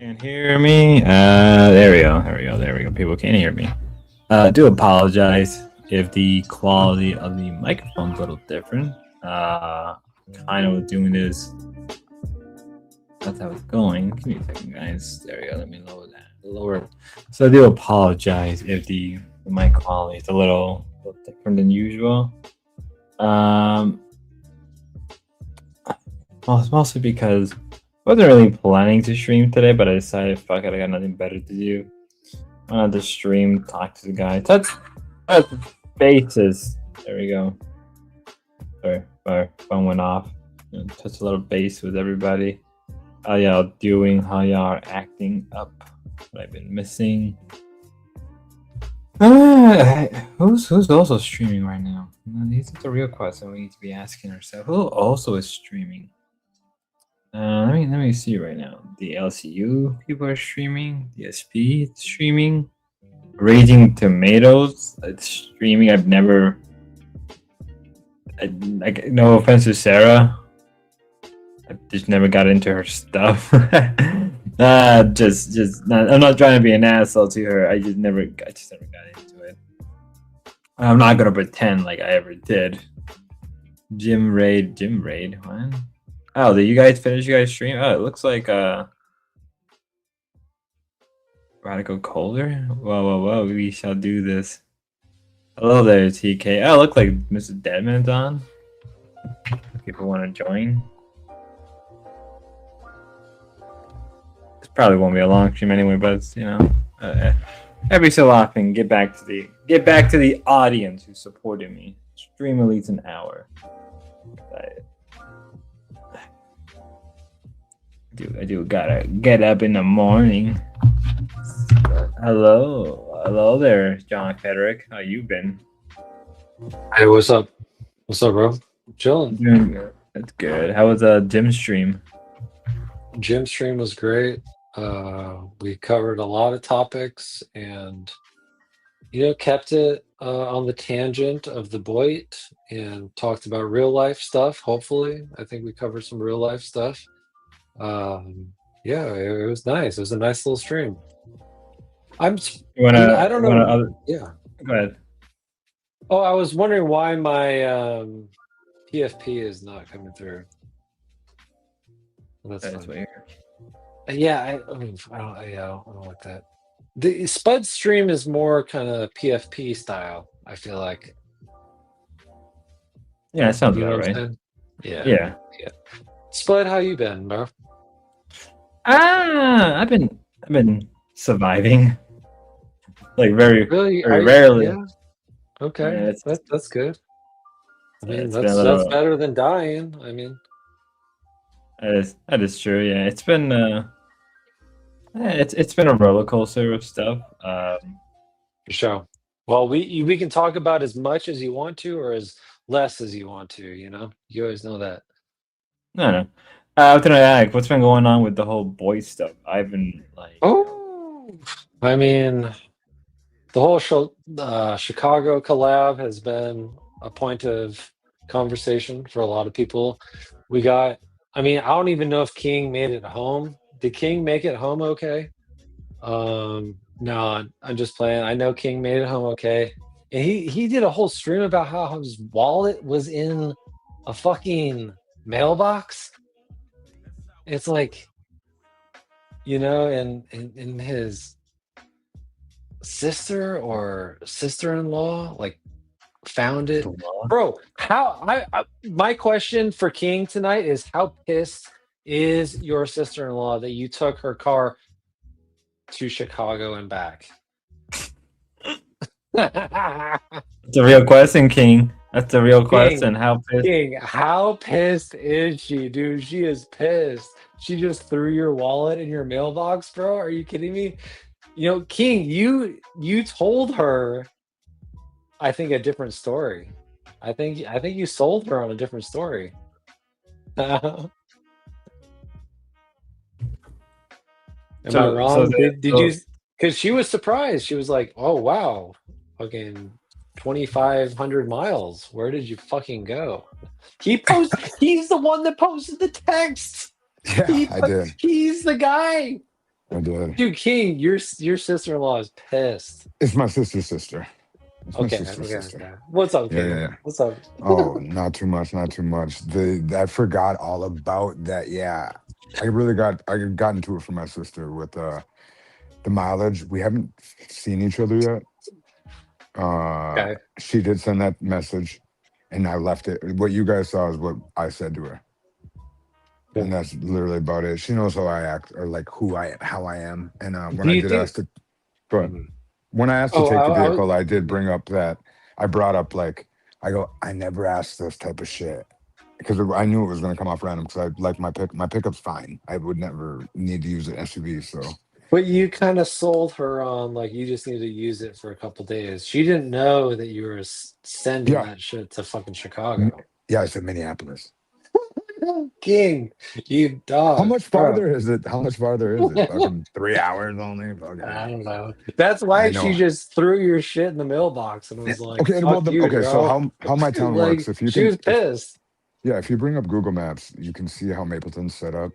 Can't hear me. There we go. There we go. There we go. People can't hear me. I do apologize if the quality of the microphone's a little different. Kind of doing this. That's how it's going. Give me a second, guys. There we go. Let me lower that. Lower. So I do apologize if the mic quality is a little different than usual. Well, it's mostly because I wasn't really planning to stream today, but I decided, fuck it, I got nothing better to do. I wanted to stream, talk to the guy, touch bases. There we go. Sorry, my phone went off. Touch a little base with everybody. How y'all doing? How y'all are acting up? What I've been missing. Who's also streaming right now? These are the real question we need to be asking ourselves. Who also is streaming? Let me see right now. The LCU people are streaming. The SP is streaming. Raging Tomatoes it's streaming. I've never. Like no offense to Sarah. I just never got into her stuff. Just I'm not trying to be an asshole to her. I just never got into it. I'm not gonna pretend like I ever did. Gym raid. What? Oh, did you guys finish you guys stream? Oh, it looks like Radical Colder. Whoa, we shall do this. Hello there, TK. Oh, look like Mr. Deadman's on. If people want to join. This probably won't be a long stream anyway, but it's, you know, every so often get back to the audience who supported me. Stream at least an hour. I do gotta get up in the morning. Hello there, John Frederick. How you been? Hey, what's up? What's up, bro? Chilling. Doing good. That's good. How was gym stream? Gym stream was great. We covered a lot of topics and kept it on the tangent of the Boit and talked about real life stuff. Hopefully, I think we covered some real life stuff. Yeah, it was nice. It was a nice little stream. I don't know. Yeah, go ahead. Oh, I was wondering why my PFP is not coming through. That's weird. Yeah, I don't like that. The Spud stream is more kind of PFP style, I feel like. Yeah, it sounds about right. Yeah. Spud, how you been, bro? I've been surviving. Like very rarely. Yeah. Okay, yeah, that's good. I mean, that's better than dying. I mean, that is true. Yeah, it's been it's been a roller coaster of stuff. For sure. Well, we can talk about as much as you want to, or as less as you want to. You always know that. No. What's been going on with the whole Boit stuff? I've been like. Oh, I mean, the whole Chicago collab has been a point of conversation for a lot of people. I don't even know if King made it home. Did King make it home okay? No, I'm just playing. I know King made it home okay. And he did a whole stream about how his wallet was in a fucking mailbox. It's like, and his sister or sister-in-law like found it. Bro, my question for King tonight is, how pissed is your sister-in-law that you took her car to Chicago and back? It's a real question, King. That's the real question. How pissed is she, dude? She is pissed. She just threw your wallet in your mailbox, bro. Are you kidding me? King, you told her, I think, a different story. I think you sold her on a different story. Am I wrong? Did you? Because she was surprised. She was like, "Oh wow, fucking 2,500 miles. Where did you fucking go?" He's the one that posted the text. Yeah, I did. He's the guy. I did. Dude, King, your sister-in-law is pissed. It's my sister's sister. It's my Okay, sister's okay, sister. okay. What's up, Yeah, King? yeah, yeah. What's up? Oh, not too much, not too much. I forgot all about that. Yeah, I got into it for my sister with the mileage. We haven't seen each other yet. Okay. She did send that message, and I left it. What you guys saw is what I said to her, Yeah. and that's literally about it. She knows how I act, or like how I am. And when Do I you did think- ask to, go ahead. Mhm. When I asked to Oh, take the I was- vehicle, I did bring up that I brought up like I go, I never asked this type of shit because I knew it was going to come off random because I like my pickup's fine. I would never need to use an SUV. So But you kind of sold her on like you just need to use it for a couple days. She didn't know that you were sending Yeah. that shit to fucking Chicago. yeah, I said Minneapolis. King, you dog. How much Bro, farther is it? How much farther is it? Fucking 3 hours only. Fucking. I don't know. That's why I know. she just threw your shit in the mailbox and was like, Okay, "Fuck well, you, okay. So girl." how my town Like, works? If you she can, was pissed. if you bring up Google Maps, you can see how Mapleton's set up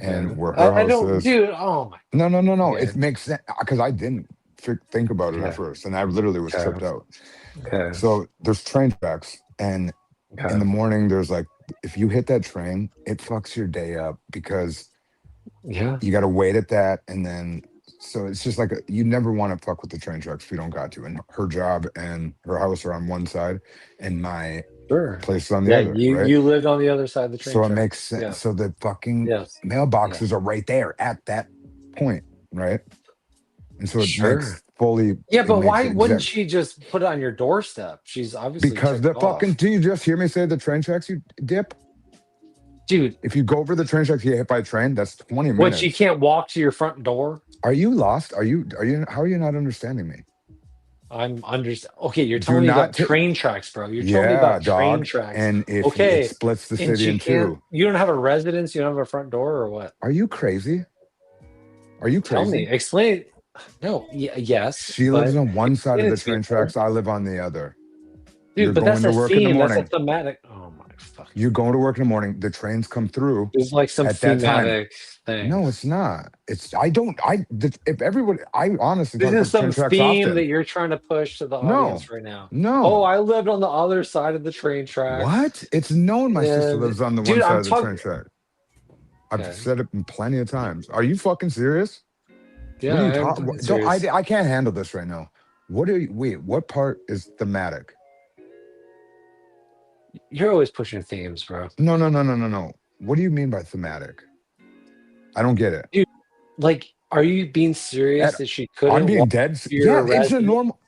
and Okay. where her I house don't, is. dude. Oh my. No. Okay. It makes sense because I didn't think about it Okay. at first, and I literally was Okay. tripped out. Okay. So there's train tracks, and Okay. in the morning there's like if you hit that train, it fucks your day up because Yeah. you got to wait at that, and then so it's just like you never want to fuck with the train tracks if you don't got to. And her job and her house are on one side, and my Sure. place is on the Yeah. other. You right? you lived on the other side of the train. So it track. makes sense. Yeah. So the fucking Yes. mailboxes are right there at that point, right? And so it Sure. makes fully. Yeah, it but makes why it wouldn't exact- she just put it on your doorstep? She's obviously Because ticked the off. fucking. Do you just hear me say the train tracks? You dip. Dude. If you go over the train tracks, you get hit by a train. That's 20 What? minutes. She can't walk to your front door. Are you lost? Are you? How are you not understanding me? I'm Okay, you're Do telling me not about ta- train tracks, bro. You're telling me about train dog. tracks. And if Okay, it splits the and city she in can't. two, You don't have a residence. You don't have a front door, or what? are you crazy? Are you Tell crazy? me. Explain. No. Yes. She lives but- on one side of the explain train it to me, tracks. I live on the other. dude. You're But that's going to a work in the theme. That's a morning. thematic. Oh my fuck. You go to work in the morning. The trains come through. There's like some at that time. thematic thing. No, it's not. It's if everybody, I honestly This talk is about some train tracks theme often. that you're trying to push to the No. audience right now. No. Oh, I lived on the other side of the train track. What? It's known my sister And- lives on the dude, one side I'm of the talking- train track. I've Okay. said it plenty of times. Are you fucking serious? Yeah, What are you I am talking? fucking Don't serious. I can't handle this right now. What part is thematic? You're always pushing themes, bro. No. What do you mean by thematic? I don't get it. Like, are you being serious that she couldn't I'm being walk dead. to your Yeah, it's a resident- normal.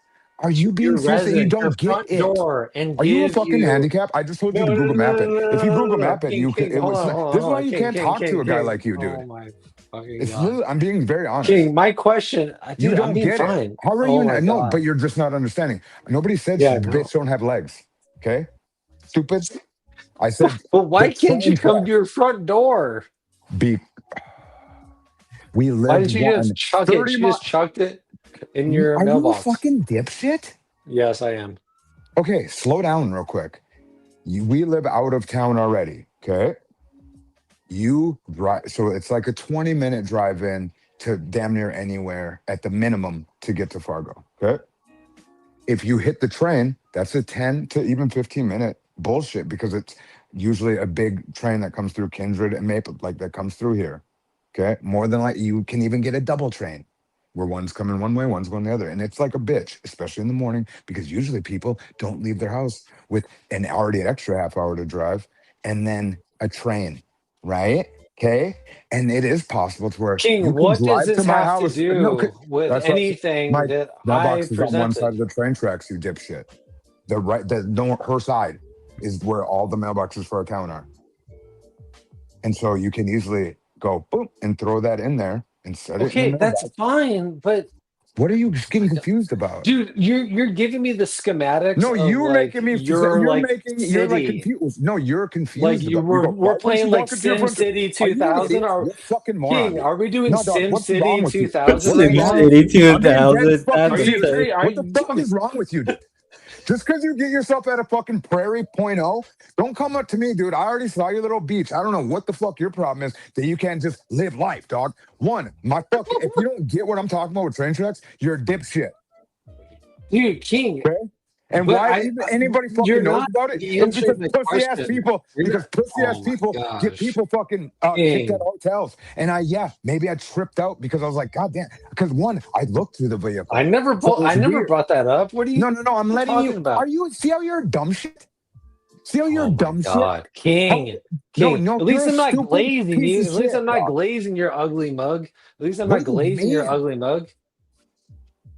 Are you being your serious that you resident, your don't get front it? door and Are you a give fucking you- handicap? I just told you to Google Map it. If you Google Map it, you can. Hold on, This is why hold you on. can't King, talk King, to a guy King. like you, Oh dude. my fucking It's God. literally, I'm being very honest. King, my question, You dude, don't I'm being get fine. it. How are Oh you? my No, God. but you're just not understanding. Nobody said Yeah, I the know. bitch don't have legs. Okay, stupid. I said But why the can't you train come track. to your front door? be. We live. Why didn't you one just chuck it? 30 She mi- just chucked it in your Are mailbox. you a fucking dipshit? Yes, I am. Okay, slow down real quick. We live out of town already. Okay, you drive, so it's like a 20-minute drive in to damn near anywhere at the minimum to get to Fargo. Okay, if you hit the train, that's a 10 to even 15-minute bullshit because it's usually a big train that comes through Kindred and Maple, like that comes through here. Okay, more than like you can even get a double train where one's coming one way, one's going the other. And it's like a bitch, especially in the morning, because usually people don't leave their house with an already extra half hour to drive and then a train, right? Okay. And it is possible to where you King, can what does drive this to my have house. to do No, 'cause with that's what- anything my that I mailbox is on one side presented? of the train tracks, you dipshit. Her side is where all the mailboxes for our town are. And so you can easily go boom and throw that in there and set it Okay, in the that's mailbox. fine, but What are you getting confused about? dude, you're giving me the schematics. No, of, you're like, making me. You're like you're like city. confused. No, you're confused. Like you about- were, go, we're "Why wouldn't playing you like walk into your Sim front-" City Are you an 2000 idiot? or You're a fucking moron. King, are we doing No, dog, Sim what's City wrong with you? 2000 What right is now? wrong? City I'm being dead 2000. fucking Are you serious. crazy? Are What the you fuck dumb? is wrong with you, dude? Just because you get yourself at a fucking Prairie Point oh, don't come up to me, dude. I already saw your little beach. I don't know what the fuck your problem is that you can't just live life, dog. One, my fucking, if you don't get what I'm talking about with train tracks, you're a dipshit. Dude, King. Okay? And But why even anybody you're fucking knows not about it? It's answering because the pussy ass question. people. You're Because not- pussy ass oh my people get gosh. people fucking kicked out of hotels. And maybe I tripped out because I was like, God damn. Because one, I looked through the vehicle. I never So it's weird. brought that up. What are you No. I'm what letting talking you. about? Are you? See how you're a dumb shit? See how you're Oh a my dumb shit? God. King. No, King. no, At least you're I'm a not stupid glazing piece you. of At least shit, I'm not dog. glazing your ugly mug. At least I'm What not do you glazing your mean? ugly mug.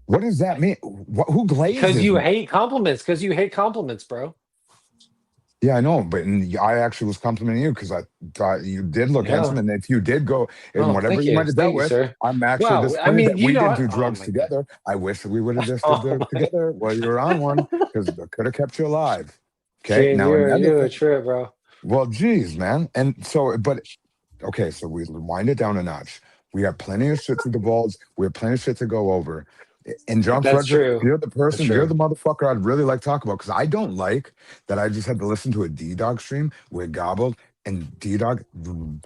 What does that mean? Who glazes? Because you me? hate compliments. Because you hate compliments, bro. Yeah, I know, but I actually was complimenting you because I thought you did look Yeah. handsome, and if you did go in Oh, whatever thank you might have dealt Thank you, with, sir. I'm actually Wow, I disappointed mean, that you we know, didn't do oh drugs my God. together. I wish that we would have just Oh did my it together while you were on one because I could have kept you alive. Okay, King, now you're another a thing. trip, bro. Well, geez, man, and so, but okay, so we wind it down a notch. We have plenty of shit to divulge. We have plenty of shit to go over. And John That's Frederick, true. you're the person, you're the true. motherfucker I'd really like to talk about because I don't like that I just had to listen to a D-Dog stream with Gobbled and D-Dog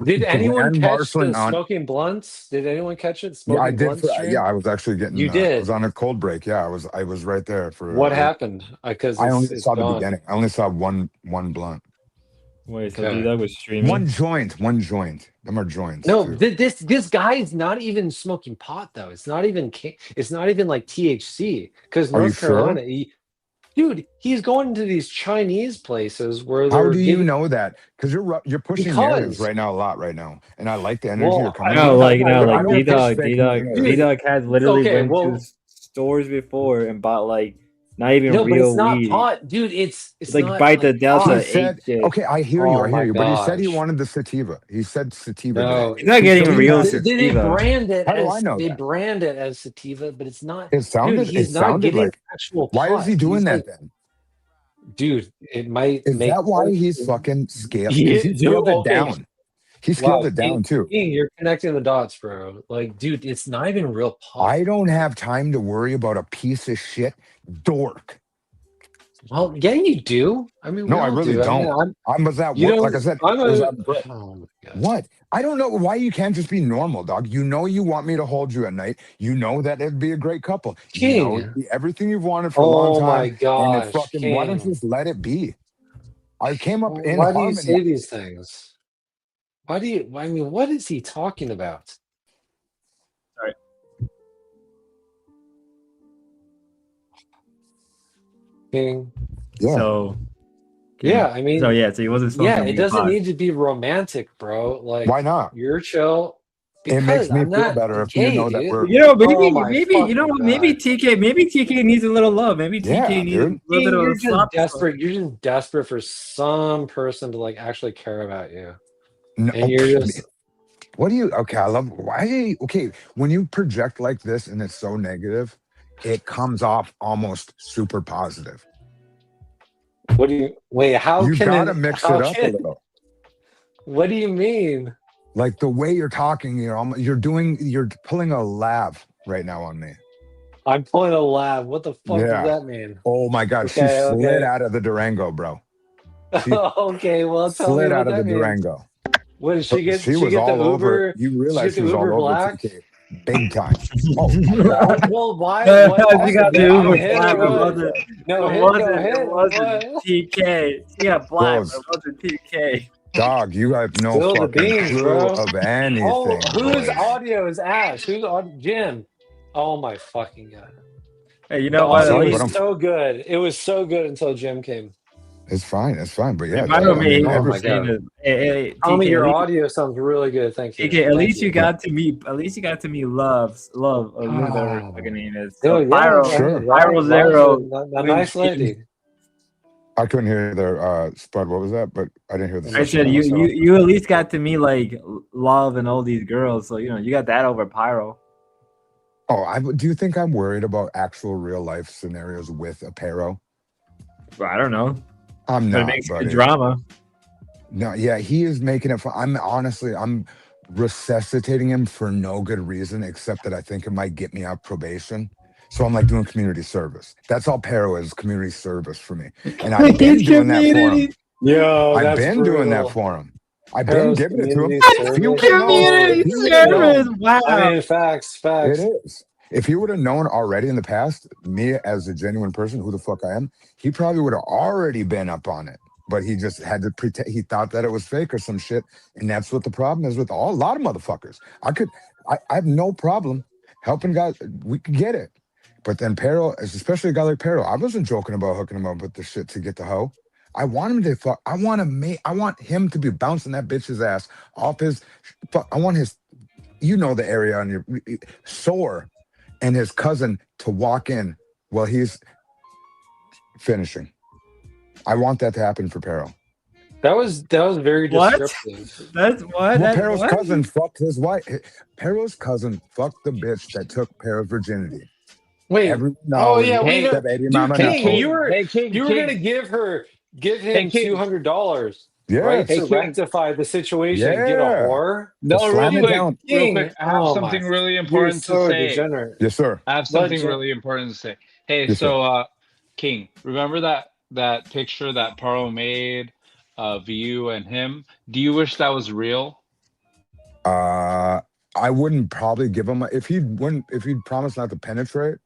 Did anyone grand catch the marshaling on. smoking blunts? Did anyone catch it? Yeah, I Smoking did. blunts stream? Yeah, I was actually getting. You I did. was on a cold break. Yeah, I was right there for. What happened? Because I only it's saw the gone. beginning. I only saw one blunt. Wait, so Okay. D-Dog was streaming? One joint. Them are joints. No, too. this guy is not even smoking pot though. It's not even like THC. Because Are you North sure? Carolina, dude, he's going to these Chinese places where How they're do you giving. know that? Because you're pushing Because- narratives right now a lot right now, and I like the energy Well, you're coming. No, with. like I don't D-Dog, push fake D-Dog, narratives. D-Dog has literally Okay, went well- to stores before and bought like not even No, but real it's not weed. pot, dude. It's like not Bite the like Delta pot. He said, shit. okay, I hear you, Oh I hear my you, but he said he gosh. wanted the sativa. He said sativa. No, today. He's not getting So he real has- They sativa. brand it How do as I know that? brand it as sativa, but it's not. It sounded. Dude, he's it not sounded getting like. actual. Why pot. is he doing He's that like, then? dude? It might Is make. that why he's fucking scaled? Yeah, Because he dude, scaled it okay. down. He scaled it down too. King, you're connecting the dots, bro. Like, dude, it's not even real pot. I don't have time to worry about a piece of shit dork. Well, yeah, you do. I mean, No, we I all really do. don't. I mean, I was at you work, know, like I said. I'm I was a, at work. oh my God. What? I don't know why you can't just be normal, dog. You know you want me to hold you at night. You know that it'd be a great couple. You know King. it'd be everything you've wanted for a long Oh time. my And it's gosh, fucking, why don't King. you just let it be? I came up in Why do you harmony. say these things? Why do you? I mean, what is he talking about? Sorry. King. Yeah. So Yeah, I mean, so he wasn't smoking yeah, it weed doesn't pot. need to be romantic, bro. Like, Why not? you're chill. It makes Because me I'm feel not better if gay, you know that dude. we're. You know, maybe Oh my you know what? fucking Maybe God. TK needs a little love. Maybe Yeah, TK needs dude. a little bit of You're a just slap. desperate. You're just desperate for some person to like actually care about you, No, and you're just. what do you? Okay, I love. Why? Okay, when you project like this and it's so negative, it comes off almost super positive. What do you wait? How You can gotta mix it how up a can- little. What do you mean? Like the way you're talking, you're pulling a laugh right now on me. I'm pulling a lab. What the fuck Yeah. does that mean? Oh my God, she Okay, slid okay. out of the Durango, bro. She Okay, well, tell me slid what out of that the means. Durango. What did she get? She was get all the over. Uber. You realize she she get was the all Uber over Black? TK, big time. Oh my God. Well, why? She What? got the I'm Uber hit Black. or It what? wasn't. No, It hit, wasn't. go hit. It wasn't What? TK. She got black. Bros. But it wasn't TK. Dog, you have no Spill the fucking beans, clue bro. of anything. Oh, whose boys. audio is ass? Who's on Jim? Oh my fucking God. Hey, you The know what? sorry, audio but was I'm- so good. It was so good until Jim came. It's fine. But yeah, By dog, the I way, mean, Oh every my saying God. is, hey, Tell me TK, your at least- audio sounds really good. Thank you. TK, at Thank least you. you got to meet love, or whatever her fucking name is. So Dude, yeah, Pyro, Sure. Pyro Zero. A nice lady. I couldn't hear their Spud. What was that? But I didn't hear the. I said you at least got to meet like love and all these girls, so you got that over Pyro. Oh, do you think I'm worried about actual real life scenarios with a Pero? But I don't know. I'm But it not, makes buddy. good drama. No, yeah, he is making it fun. I'm resuscitating him for no good reason except that I think it might get me out probation. So I'm like doing community service. That's all Pero is, community service for me. And I've been doing that for him. Yo, I've that's been doing that brutal. for him. I've been Pero's giving it to him. community If you service. would have known, Community if you would have known, service. Wow. I mean, facts. it is. If he would have known already in the past, me as a genuine person, who the fuck I am, he probably would have already been up on it. But he just had to pretend. He thought that it was fake or some shit, and that's what the problem is with a lot of motherfuckers. I have no problem helping guys. We could get it, but then Pero, especially a guy like Pero, I wasn't joking about hooking him up with the shit to get the hoe. I want him to fuck. I want him to be bouncing that bitch's ass off his. I want his, you know, the area on your sore, and his cousin to walk in while he's finishing. I want that to happen for Pero. That was very What? descriptive. That's what? Well, That's Pero's what? cousin fucked his wife. Pero's cousin fucked the bitch that took Pero's virginity. Wait. Everyone Oh knows yeah, we Hey, know. that baby Dude, mama. King, knows. you were Hey, King, gonna give him Hey, King. $200, Yeah. right, Hey, to King. rectify the situation and get a Yeah. whore. No, Just real slam it quick, down. real quick. I have Oh something my- really You're important so to say. degenerate. Yes, sir. I have something Legend. really important to say. Hey, Yes, so King, remember that picture that Paro made of you and him? Do you wish that was real? I wouldn't probably give him if he'd promised not to penetrate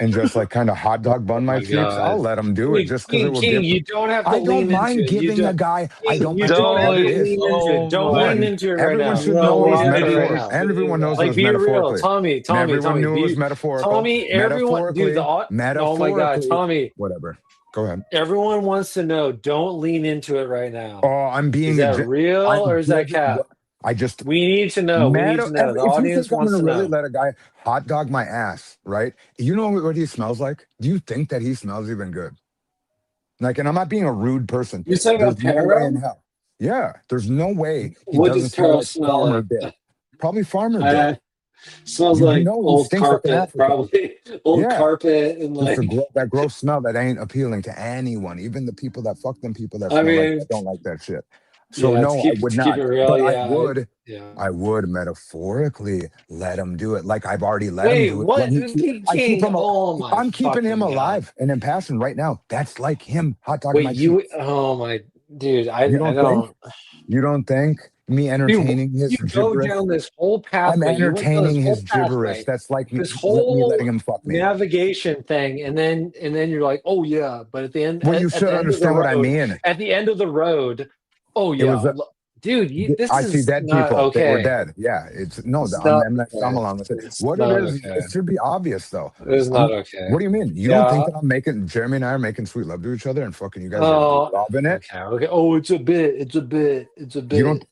and just like kind of hot dog bun my my cheeks. God. I'll let him do it just because it will King, give. you don't have to I lean don't into mind it. You giving don't- a guy. I don't You mind don't have to what it is. lean into it. Don't One, lean into it right everyone now. should No, know it was lean into it right metaphorical. now. Everyone knows it Like, was be real, metaphorically. Tommy. Everyone knew it was Be- metaphorical. Tommy, everyone, dude, oh my God, Metaphorically. Tommy, Whatever. Go ahead. everyone wants to know. Don't lean into it right now. Oh, I'm being. Is that real I'm or is that giving- cap? I just. We need to know. We need to know. The If you audience think I'm wants gonna to really know. let a guy hot dog my ass, right? You know what he smells like? Do you think that he smells even good? Like, and I'm not being a rude person. You're saying There's about no way Pero? in hell. Yeah, there's no way he What doesn't does smell Pero like smell farmer like? dick. Probably farmer dick. Smells You like know he old stinks like an carpet, African. probably old Yeah. carpet and Just like. that gross smell that ain't appealing to anyone, even the people that fuck them people that I smell like mean- that don't like that shit. So Yeah, no, I would to not. keep it real, But yeah, I would metaphorically let him do it, like I've already let Wait, him do it. what? When he I keep him. Oh my! I'm keeping him fucking God. alive and in passion right now. That's like him hot dogging my Wait, you? cheeks. Oh my, dude! I You don't don't. You don't think me entertaining his You go gibberish? down this whole I'm pathway. You went down entertaining this his whole gibberish. pathway, That's like this me whole letting him fuck me. navigation thing, and then you're like, oh yeah, but at the end, Well, you at should the end of the understand what I road- mean. At the end of the road, oh It yeah, was a- dude, this I is see dead not people. They were okay. dead. Yeah, it's no. It's I'm not M. Night okay. Shyamalan with it. It's What it not is, okay. it should be obvious though. It's not okay. What do you mean? You Yeah. don't think that I'm making Jeremy and I are making sweet love to each other and fucking you guys Oh, are loving it? Okay. Oh, it's a bit. It's a bit. It's a bit. You don't.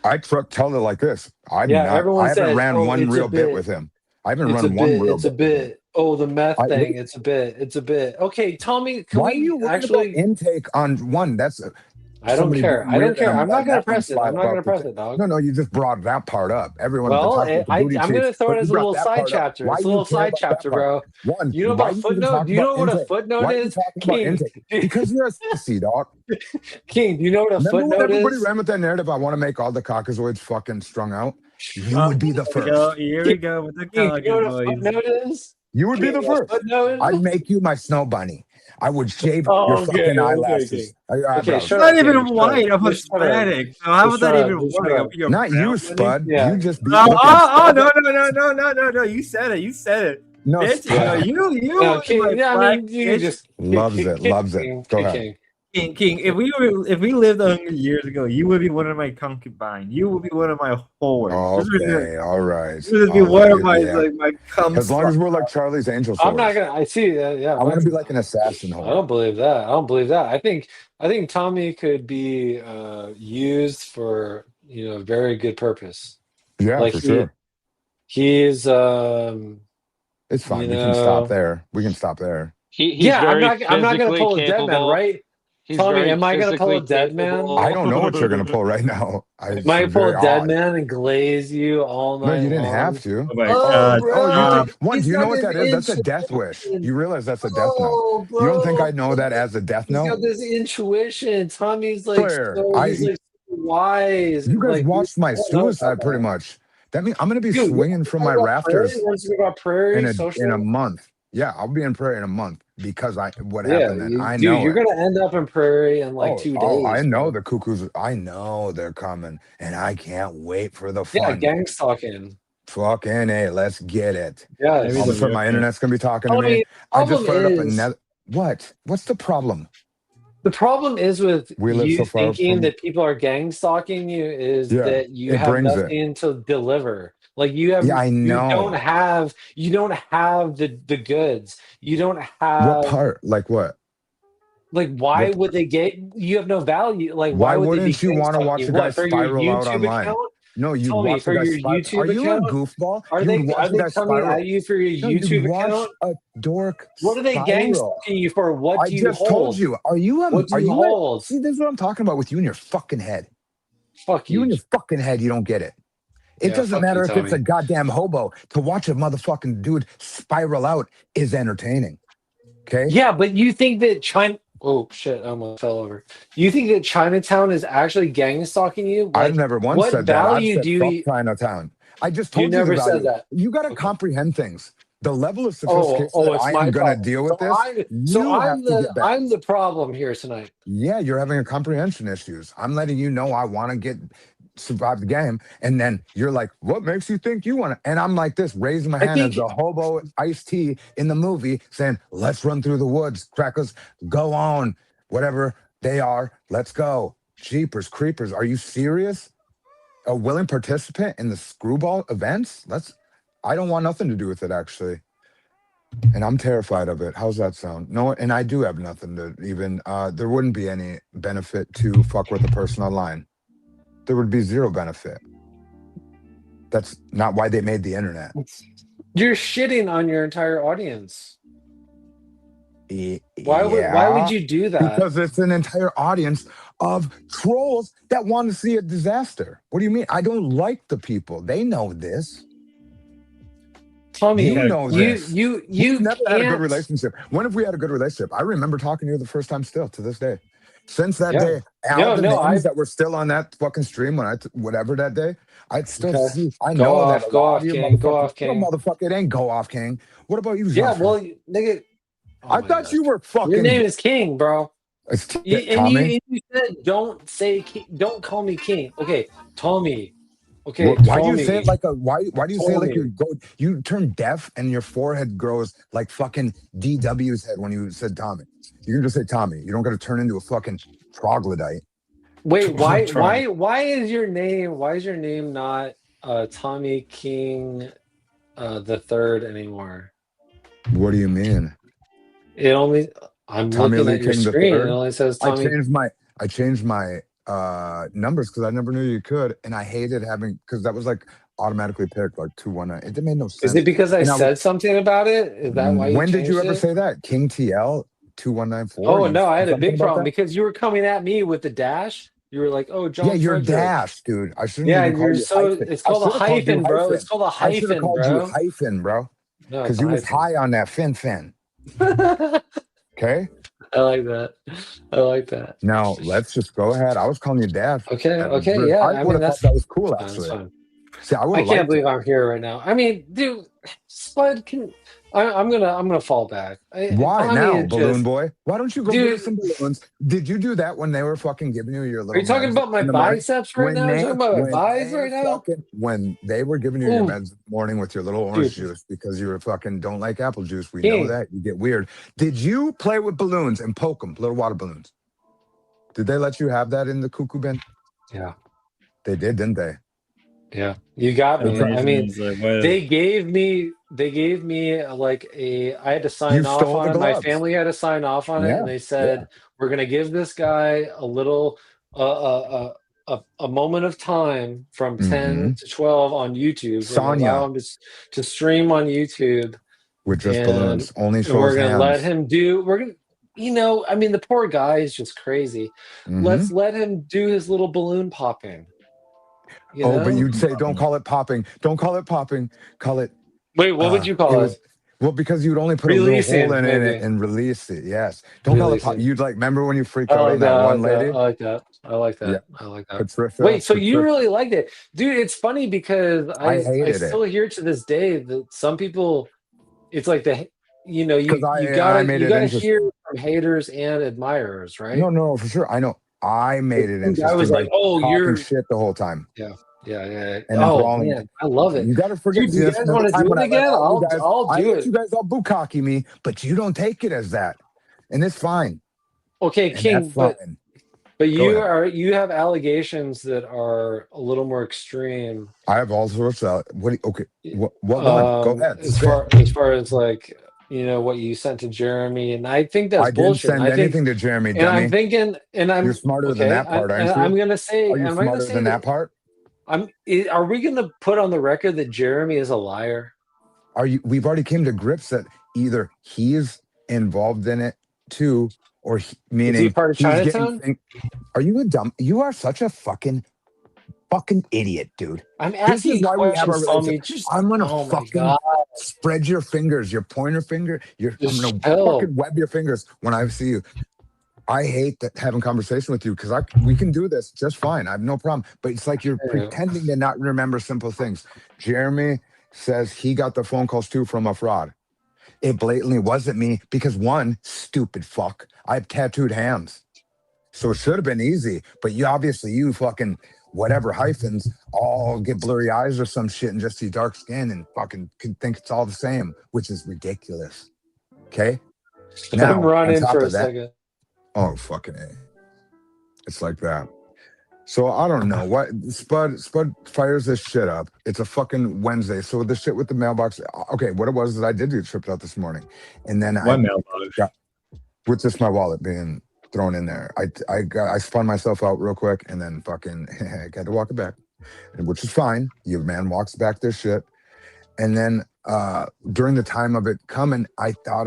I tell it like this. I everyone haven't says, ran "Oh, one it's a real bit bit. with him. I haven't It's a run one bit. real It's a bit. with him. bit. Oh, the meth I- thing. It's a bit. It's a bit. Okay, Tommy, can Why are we you worried actually? about intake on one? That's I don't somebody care. being I don't weird care. and I'm not gonna letting press them it. slide I'm not gonna about the press thing. it, dog. No, you just brought that part up. Everyone's Well, been talking about the booty I'm gonna cheeks, throw but it you as a brought little that side part up. chapter. Why It's a do little you care side about that chapter, part? bro. One, You know why about you even footnote? talking Do you know about what a intake? footnote Why are you is? talking about King, intake? Because you're a sissy, dog. King, do you know what a Remember when footnote everybody is? ran with that narrative? I want to make all the caucasoids fucking strung out. You would be the Here we go. first. Here we go with the King, do you know what a boys. footnote is? You would be King, the a first. footnote is? I'd make you my snow bunny. I would shave Oh, your okay, fucking okay, eyelashes. okay. Eyebrows. Okay, It's shut not up, even King. white. I'm Just shut up. Hispanic. So how Just would that shut up. even Just shut work? up. You're Not you, brown, Spud. Yeah. You just be Oh, looking. no. You said it. You said it. No, Bitch, Spud. you No, King, my yeah, I black mean, you bitch. just Loves it. Loves it. King, Go King, ahead. King, if we lived 100 years ago, you would be one of my concubines. You would be one of my whores. Okay, all right. You would be All one of right, my yeah. like my cum. As long as we're like Charlie's Angel I'm not Swords. gonna. I see that. Yeah, I want to be like an assassin I whore. don't believe that. I don't believe that. I think Tommy could be used for very good purpose. Yeah, Like for sure. He's It's fine. you We can stop know- there. We can stop there. He's yeah. very I'm not gonna physically pull a dead man, capable. right? He's Tommy, very am I gonna pull a physically dead man? capable. I don't know what you're gonna pull right now. Am I gonna pull a dead man and glaze you all No, night? you didn't long? have to. Oh my Oh, God. bro. Oh, you think, one? He's Do you know got what that this is? That's a death wish. intuition. You realize that's a death note. Oh, You don't think bro. I know that as a death He's note? got this intuition. Tommy's like Claire, he's like so wise. You guys Like, watched my you don't know suicide about pretty that. much. That means I'm gonna be Dude, swinging from my rafters Once you about Prairie in a social, month. Yeah, I'll be in Prairie in a month because what yeah, happened then. I dude, know you're it. gonna end up in Prairie in like 2 days. I know bro. the cuckoos. I know they're coming, and I can't wait for the Yeah, fun. gangs talking. Fucking A, let's get it. Yes. Maybe All of a the sudden, my real- internet's gonna be talking to I me. mean, I just problem fired up is another. What? What's the problem? the problem is with We live you so far thinking from. that people are gang stalking you is Yeah, that you it have brings it. nothing to deliver. Like you Yeah, I you don't know. have the goods. You don't What have part? Like what? like why What? would they get you have no value? Like Why why would they be wouldn't you gang want to stalking watch you? a guy What for your spiral out YouTube online? account? No, you'd Tell me watch a for guy your spiral. Are YouTube you a account? goofball? Are You'd they watch a guy coming spiral. at you for your No, you'd YouTube watch account? a dork What are they gang spiral. stalking you for? What I do you just told hold? you. What do Are you you hold? see, this is what I'm talking about with you in your fucking head. Fuck You in you. your fucking head, you don't get it. It Yeah, doesn't fuck matter you, if it's a Tommy. goddamn hobo. To watch a motherfucking dude spiral out is entertaining. Okay? Yeah, but you think that China? Oh shit! I almost fell over. You think that Chinatown is actually gang stalking you? I've Like, never once what said that. I've value said do fuck you? Chinatown. I just You told you the never said value. that. You got to Okay. comprehend things. The level of sophistication that It's I my am going to problem. deal with this, So you have to get back. I'm the problem here tonight. Yeah, you're having a comprehension issues. I'm letting you know I want to survive the game, and then you're like, "What makes you think you want to?" And I'm like this, raising my I hand think as the hobo Ice-T in the movie, saying, "Let's run through the woods, crackers, go on, whatever they are, let's go." Jeepers creepers, are you serious? A willing participant in the screwball events? I don't want nothing to do with it, actually. And I'm terrified of it. How's that sound? No, and I do have nothing to even, there wouldn't be any benefit to fuck with a person online. There would be zero benefit. That's not why they made the internet. you're shitting on your entire audience. Why Yeah, would you do that? because it's an entire audience of trolls that want to see a disaster. What do you mean? I don't like the people. They know this. Tommy, You know this. you We've never had a good can't- relationship. When have we had a good relationship? I remember talking to you the first time still to this day. Since that Yeah. day, all the no, names that were still on that fucking stream when whatever that day, I'd still Okay. see. I Go know off, that a go lot off, of you King, go motherfuckers. off, King. No, motherfucker, it ain't go off, King. What about you, Yeah, Johnson? well, nigga. Oh I my thought God. you were fucking. Your name is King, bro. It's And you said don't say King, don't call me King. Okay, Tommy. Okay, Why do you Tommy. say it like a why do you say it like Tommy. you turn deaf and your forehead grows like fucking DW's head when you said Tommy? You can just say Tommy. You don't got to turn into a fucking troglodyte. Wait, why Trying. why is your name not Tommy King the third anymore? What do you mean? It only I'm Tommy looking Lee at your King the screen. It third? only says I Tommy. changed my numbers because I never knew you could, and I hated having because that was like automatically picked like 219. It made no sense. Is it because I And said something about it? Is that why you when did you changed ever it? say that? King TL 2194. Oh You no, I said had a something big about problem that? because you were coming at me with the dash. You were like, "Oh, John Yeah, you're Frederick." dash, dude. I shouldn't Yeah, even call you're you so. hyphen. It's I called a should have called you hyphen, bro. It's hyphen. called a I should have hyphen, called you bro. hyphen, bro. No, Because it's you a was hyphen. high on that fin. Okay? I like that. I like that. Now let's just go ahead. I was calling you dash. Okay, That was okay, rude. yeah. I I mean, would have that's thought that was cool, fine. That's actually. fine. See, I would I have can't liked believe it. I'm here right now. I mean, dude, Spud can. I'm gonna fall back. Why Tommy now, is balloon just- boy? Why don't you go Dude. get us some balloons? Did you do that when they were fucking giving you your little? Are you talking meds about my in the morning? biceps right now? Are you talking about my biceps right now? When they were giving you your Ooh. meds in the morning with your little orange Dude. juice because you were fucking don't like apple juice. We King. know that. You get weird. Did you play with balloons and poke them, little water balloons? Did they let you have that in the cuckoo bin? Yeah, They did, didn't they? yeah. You got me. I mean, they gave me like I had to sign You off stole on the it. My gloves. family had to sign off on it, Yeah, and they said we're gonna give this guy a little a moment of time from 10 to 12 on YouTube. We're gonna Sonya. allow him to stream on YouTube, With just And- balloons. Only and shows we're gonna hands. let him do. We're gonna. I mean, the poor guy is just crazy. Mhm. Let's let him do his little balloon popping. You Oh, know? but you'd say don't call it popping. Don't call it popping. Call it. Wait, what would you call it? Well, because you'd only put Releasing, a little hole in maybe. it and release it. Yes. Don't call it pop. Releasing. You'd like remember when you freaked I out like on that one I like lady? that. I like that. I like that. Yeah. I like that. Patricia. Wait, so you Patricia- really liked it, dude? It's funny because I I hated still it hear to this day that some people, it's like because you I made you it gotta interesting. hear from haters and admirers, right? No, for sure. I know. I made it I was interesting by like, oh, talking you're shit the whole time yeah. and then Oh brawling. man, I love it, You got to forget. dude. Do See, you that's guys another want to time do when it I let again? all you guys. I'll I do let you it. guys all bukkake me, but you don't take it as that, and it's fine. Okay, And King, that's fine. but Go ahead. you have allegations that are a little more extreme. I have all sorts of. Okay. What one? Go ahead. As Spit. far as like what you sent to Jeremy, and I think that's I didn't bullshit. And send I think, anything to Jeremy, and I'm dummy. thinking, and You're I'm smarter than okay. that part, And aren't you? I'm gonna say, Are you am I gonna smarter say than that that part? Are we gonna put on the record that Jeremy is a liar? Are you? We've already came to grips that either he's involved in it too, or Is he meaning part of he's getting. Chinatown? Are you a dumb? You are such a fucking idiot, dude. I'm This is asking why we have a questions, Tommy. relationship. Just I'm gonna oh my fucking god, spread your fingers, your pointer finger. I'm just gonna chill. fucking web your fingers when I see you. I hate that having conversation with you because we can do this just fine. I have no problem. But it's like you're Yeah. pretending to not remember simple things. Jeremy says he got the phone calls too from a fraud. It blatantly wasn't me because one, stupid fuck, I have tattooed hands. So it should have been easy. But you fucking whatever hyphens all get blurry eyes or some shit and just see dark skin and fucking can think it's all the same, which is ridiculous. Okay? Now, I'm on running top for a of that, second. oh fucking A. It's like that. So I don't know what Spud fires this shit up. It's a fucking Wednesday. So the shit with the mailbox. Okay, what it was is I did get tripped out this morning, and then One mailbox. got with just my wallet being thrown in there. I spun myself out real quick, and then fucking I had to walk it back, which is fine. Your man walks back their shit, and then during the time of it coming, I thought,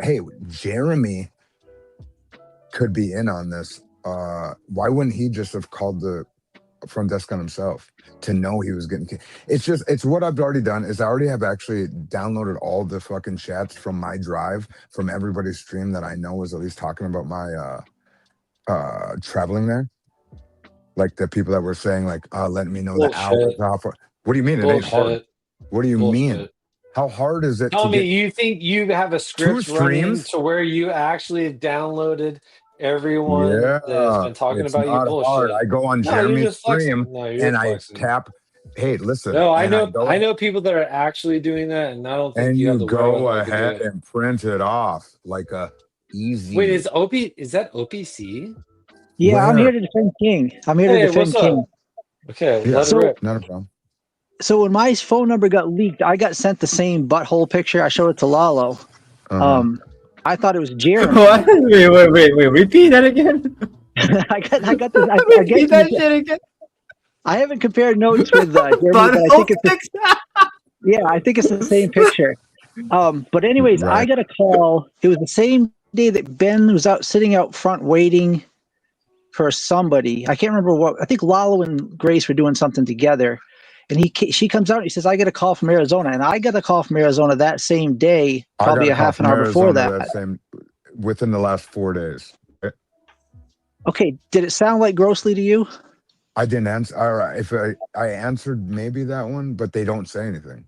hey, Jeremy could be in on this. Why wouldn't he just have called the front desk on himself to know he was getting it's what I've already done is I already have actually downloaded all the fucking chats from my drive from everybody's stream that I know is at least talking about my traveling there, like the people that were saying like let me know the hours. What do you mean it ain't hard? What do you mean? How hard is it Tell to me, get you think you have a script running streams? to where you actually have downloaded everyone Yeah, that has been talking it's about you? not hard. Bullshit. I go on No, you're Jeremy's just flexing. stream No, you're and I flexing. tap. Hey, listen. No, I and know. go, I know people that are actually doing that, and I don't think and you have you the go wherewithal to do ahead it. and print it off like a easy. Wait, is that OPC? Yeah, I'm Where? here to defend King. I'm here to Hey, defend what's King. up? Okay, Yeah. let it So- rip. Not a problem. So when my phone number got leaked, I got sent the same butthole picture. I showed it to Lalo. I thought it was Jeremy. What? Wait. Repeat that again. I got this. Repeat that shit again. I haven't compared notes with Jeremy, but I think it's I think it's the same picture. But anyways, Right. I got a call. It was the same day that Ben was out sitting out front waiting for somebody. I can't remember what. I think Lalo and Grace were doing something together, and she comes out and he says, "I get a call from Arizona," and I got a call from Arizona that same day, probably a half an hour before that. Within the last 4 days. Okay, did it sound like grossly to you? I didn't answer. All right, if I answered maybe that one, but they don't say anything.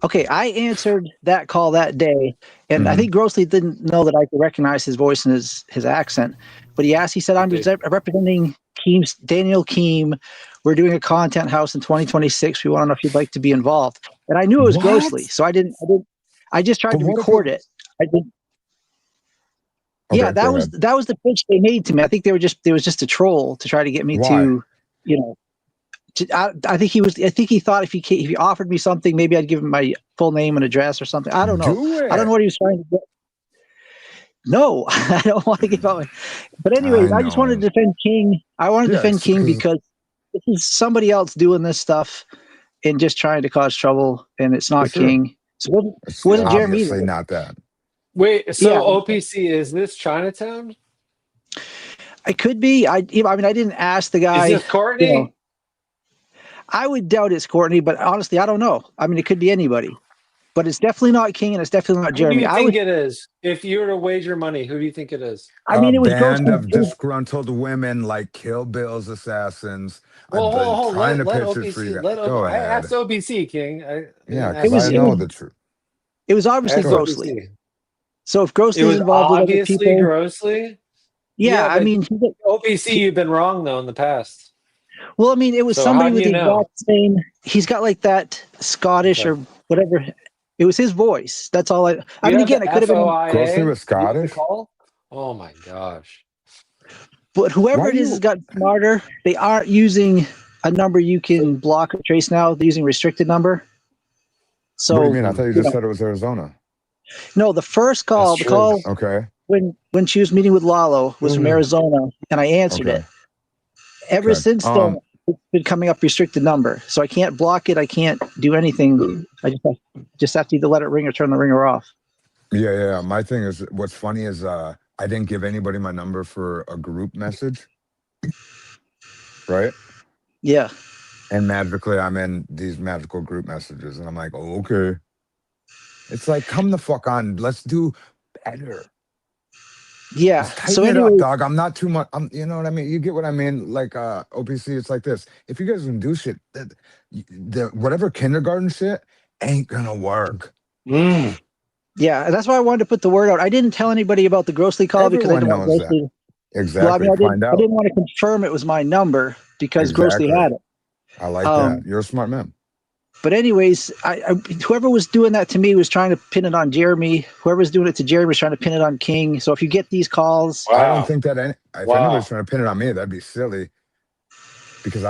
Okay, I answered that call that day, and I Mhm. think Grossly didn't know that I could recognize his voice and his accent. But he said, I'm representing Daniel Keem. We're doing a content house in 2026. We want to know if you'd like to be involved. And I knew it was What? Grossly, so I just tried But to what if record it. I didn't. Okay, Yeah, that go was ahead. the pitch they made to me. I think there was just a troll to try to get me Why? to, I think he thought if he offered me something, maybe I'd give him my full name and address or something. I don't know. Do it. I don't know what he was trying to get. No, I don't want to give out my. But anyways, I just wanted to defend King. I wanted to defend King because this is somebody else doing this stuff and just trying to cause trouble, and it's not King. So it wasn't Jeremy obviously either. not that. Wait, so Yeah. OPC, is this Chinatown? It could be. I didn't ask the guy. Is this Courtney? I would doubt it's Courtney, but honestly, I don't know. I mean, it could be anybody. but it's definitely not King and it's definitely not Who do Jeremy. you I think would. it is? If you were to wager money, who do you think it is? I mean, A it was band Ghostly. of disgruntled women like Kill Bill's assassins. Well, I've been hold, trying to let pitch it for you OPC. guys. Go I asked ahead. OPC King. I Yeah, didn't because ask I It know was- the truth. It was obviously ask Grossly. OPC. So if It Grossly's was involved with other obviously people, grossly. yeah, Yeah, I but mean, OPC, you've been wrong though in the past. well, I mean, it was So somebody how do with you the know? exact same. He's got like that Scottish Okay. or whatever. It was his voice. That's all I You mean, have again, the it could have been, FOIA. Grossly was Do you have the Scottish? call? Oh my gosh. but whoever Why it is you- has got smarter. They aren't using a number you can block or trace now. They're using restricted number. So What do you mean? I thought you you just know, said it was Arizona. no, the first call, That's the true. call Okay. when she was meeting with Lalo was from Mhm. Arizona, and I answered Okay. it. Ever Okay. since then, it's been coming up restricted number, so I can't block it. I can't do anything. I just have to either let it ring or turn the ringer off. Yeah. My thing is, what's funny is I didn't give anybody my number for a group message, right? Yeah, And magically, I'm in these magical group messages, and I'm like, oh, okay. It's like, come the fuck on. Let's do better. yeah. Let's tighten So it anyway, up, dog. I'm not too much. You know what I mean? You get what I mean? Like OPC, it's like this. If you guys can do shit, the whatever kindergarten shit ain't gonna work. Mm. yeah, and that's why I wanted to put the word out. I didn't tell anybody about the Grossly call because I Everyone didn't want knows that. Grossly. Exactly. Well, I mean, Find I out. didn't want to confirm it was my number because Grossly Exactly. had it. I like Um, that. You're a smart man. But anyways, whoever was doing that to me was trying to pin it on Jeremy. Whoever was doing it to Jeremy was trying to pin it on King. So if you get these calls, I don't Wow. think that if Wow. anybody's trying to pin it on me, that'd be silly. Because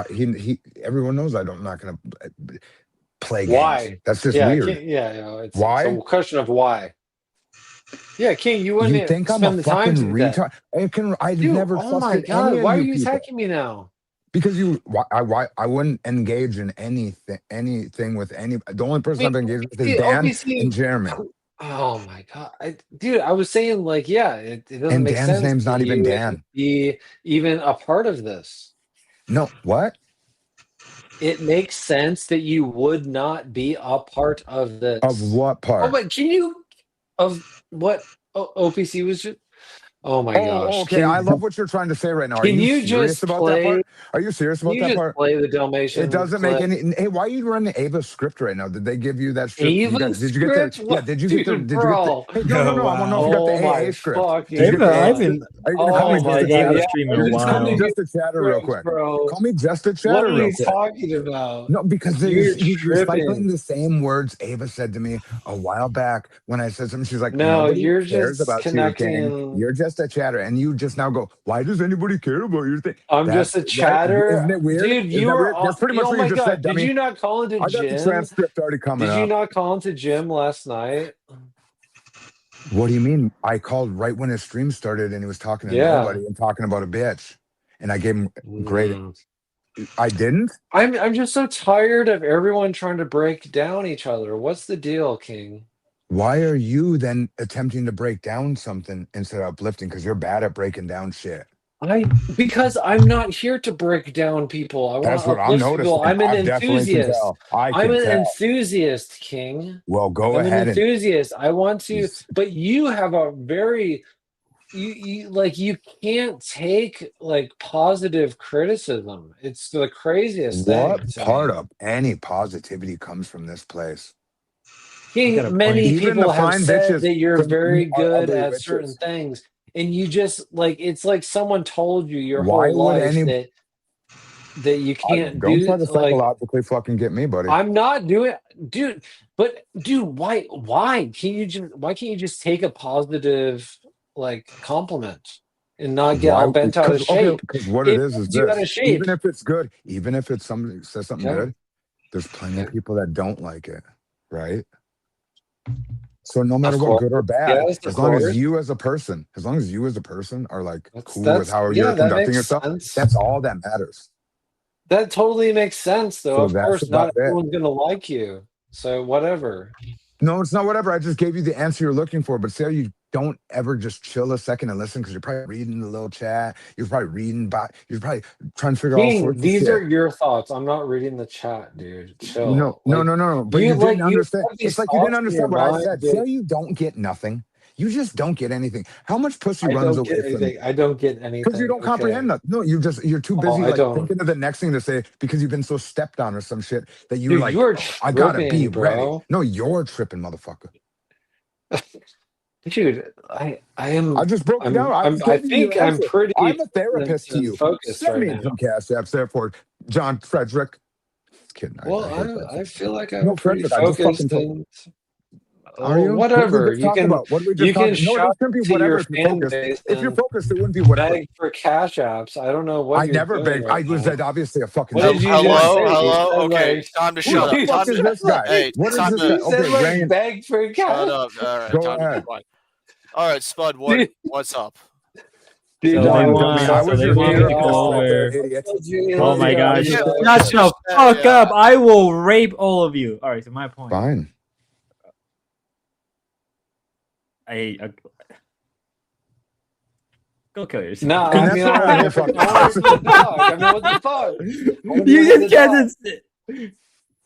everyone knows I'm not gonna play games. Why? That's just Yeah, weird. King, yeah. It's Why? a question of why. Yeah, King, you You wouldn't think I'm spend a the time fucking to do that. retard? I've Dude, never oh my trusted god, any of why are you you people. attacking me now? Because why I wouldn't engage in anything with any. The only person I've engaged with is Dan OPC. and Jeremy. Oh my god, dude! I was saying like, yeah, it doesn't And make Dan's sense. name's that not even you would Dan. Be even a part of this. No, what? It makes sense that you would not be a part of this. Of what part? Oh, but can you? Of what? OPC was just. Oh my gosh! Okay. I love what you're trying to say right now. Are Can you you serious just about play? that part? Are you serious Can about you that just part? play the Dalmatian? It doesn't clip? make any. Hey, why are you running Ava script right now? Did they give you that script? Ava Did you get the? script? Yeah. Did you get the? Dude, Did you get the? bro. Hey, no. I want to know if you got Oh the my AA script. fucking Did you get the AA God. I've been script? Are you gonna call Oh me my just a playing god! Ava chatter? stream Are in a you gonna call me while. just a chatter real Scripts, quick? bro. Call me just a What chatter are real you quick. talking about? No, because You're he's recycling tripping. the same words Ava said to me a while back when I said something. She's like, No, nobody you're cares just about you, King. connecting. You're just a chatter. And you just now go, why does anybody care about your thing? I'm That's just a right. chatter, Isn't it weird? dude. Isn't You that were. weird? That's pretty much Oh what my you just said, god! Did dummy. you not call into I got the Jim? transcript already coming Did you up. not call into Jim last night? What do you mean? I called right when his stream started and he was talking to Yeah. nobody and talking about a bitch. And I gave him great. Mm. I didn't? I'm just so tired of everyone trying to break down each other. What's the deal, King? Why are you then attempting to break down something instead of uplifting? Because you're bad at breaking down shit. Because I'm not here to break down people. I want That's to what I'm uplift noticing. people. I'm an I definitely can enthusiast. tell. I I'm can an tell. enthusiast, King. Well, go I'm an ahead and enthusiast. I want to, but you have a very you can't take like positive criticism. It's the craziest what thing to part me. of any positivity comes from this place? King, got a many point. Even the people have fine said bitches that you're from very our good ugly at certain witches. things, and you just like it's like someone told you your Why whole would life any? that you can't Don't try do to like psychologically fucking get me, buddy. I'm not doing, dude. But dude, why can't you just take a positive like compliment and not get all bent out of shape? Because what It it is bends you out of this. shape. Even if it's good, even if it's somebody says something Okay. good, there's plenty of Okay. people that don't like it, right? So no matter Of what, course. good or bad, Yes, of as long as course. you as a person, are like cool with That's how yeah, you're that conducting makes yourself, sense. that's all that matters. That totally makes sense, though. So Of that's course, not about it. everyone's gonna like you. So whatever. No, it's not whatever. I just gave you the answer you're looking for, but see how you don't ever just chill a second and listen because you're probably reading the little chat. You're probably you're probably trying to figure out all King, sorts of these shit. are your thoughts. I'm not reading the chat, dude. Chill. No. But you you like didn't you understand. have these It's like you didn't thoughts in your understand what I mind, said. dude. See how you don't get nothing? You just don't get anything. How much pussy I runs don't away get from you? anything. I don't get anything. Because you don't Okay. comprehend nothing. No, you're too busy I like don't. thinking of the next thing to say because you've been so stepped on or some shit that you're Dude, like, you are I gotta be tripping, ready. bro. No, you're tripping, motherfucker. Dude, I am. I just broke it down. I was I giving you think your I'm answer. pretty I'm a therapist to you. focused Send right me now. some cash apps there for John Frederick. Just kidding. Well, I hate that I shit. feel like I'm No, pretty Frederick, I just fucking focused told. and Are you? whatever. What did we just talk about? What did we just You talk can about? No, it shout shouldn't be to whatever your if you're fan focused. base If you're and focused, it wouldn't be whatever. beg for cash apps. I don't know what I you're never doing begged. right I was now. obviously a fucking What joke. did you just say? You Hello. said, Okay, like, time to Who shut the up. fuck Time is to. this guy? Hey, What is time this to. guy? you said Okay, like Ryan, beg for Shut cash. up. All right, go time to ahead. be quiet. All right, Spud. Dude. What's up? Dude, So No, they you no, want- dummy. I so was they your want me hero. to You go stop there, over- idiot. Oh my gosh! Yeah, Shut yeah, the yeah, fuck yeah. up! I will rape all of you. All right, so my point. Fine. Go kill yourself. No, And I that's mean, what I I'm want here to for. I want to the dog. I mean, what the fuck? You What just the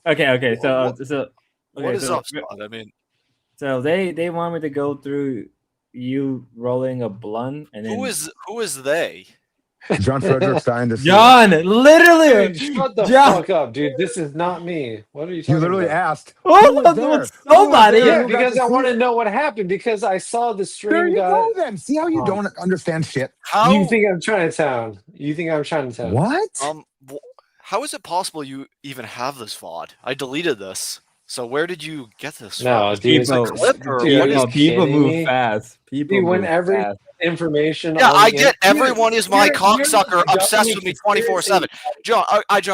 dog? can't. Okay. So What is so, up, Spud? I mean, So they want me to go through you rolling a blunt and then who is they? John Frederick's dying to see. John, literally. Dude, shut the John. fuck up, dude. This is not me. What are you talking You literally about? asked. Oh, Who was there? it's somebody. Who was there? Yeah, Who got because to I see want to it? know what happened because I saw the There stream you got. go then. See how you Oh. don't understand shit? How? You think I'm Chinatown? You think I'm Chinatown? What? How is it possible you even have this VOD? I deleted this. So where did you get this No, from? dude. Is it a clip or Dude, what are is? you People kidding move me? fast. People Dude, move when every fast. information. Yeah, on I the get internet- everyone is my You're cocksucker the obsessed dummy with me conspiracy. 24/7. John,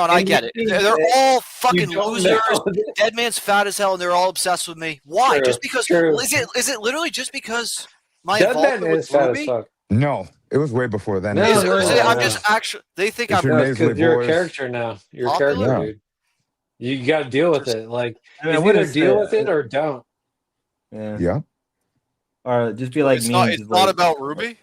I And get you it. think They're that all You fucking don't losers. know. Dead man's fat as hell, and they're all obsessed with me. Why? True, Just because? true. Is it literally just because my Dead man involvement is with fat as Ruby? fuck. No, it was way before then. No, It's Is it, just- or is it? I'm no. just actually. They think It's I'm. your No, nasally because you're a voice. character now. You're a Popular? character, Yeah. dude. You got to deal with it. Like, I mean, it's what either is deal the- with it or don't. Yeah. Yeah. Or just be like It's me. not. and It's just not like- about Ruby.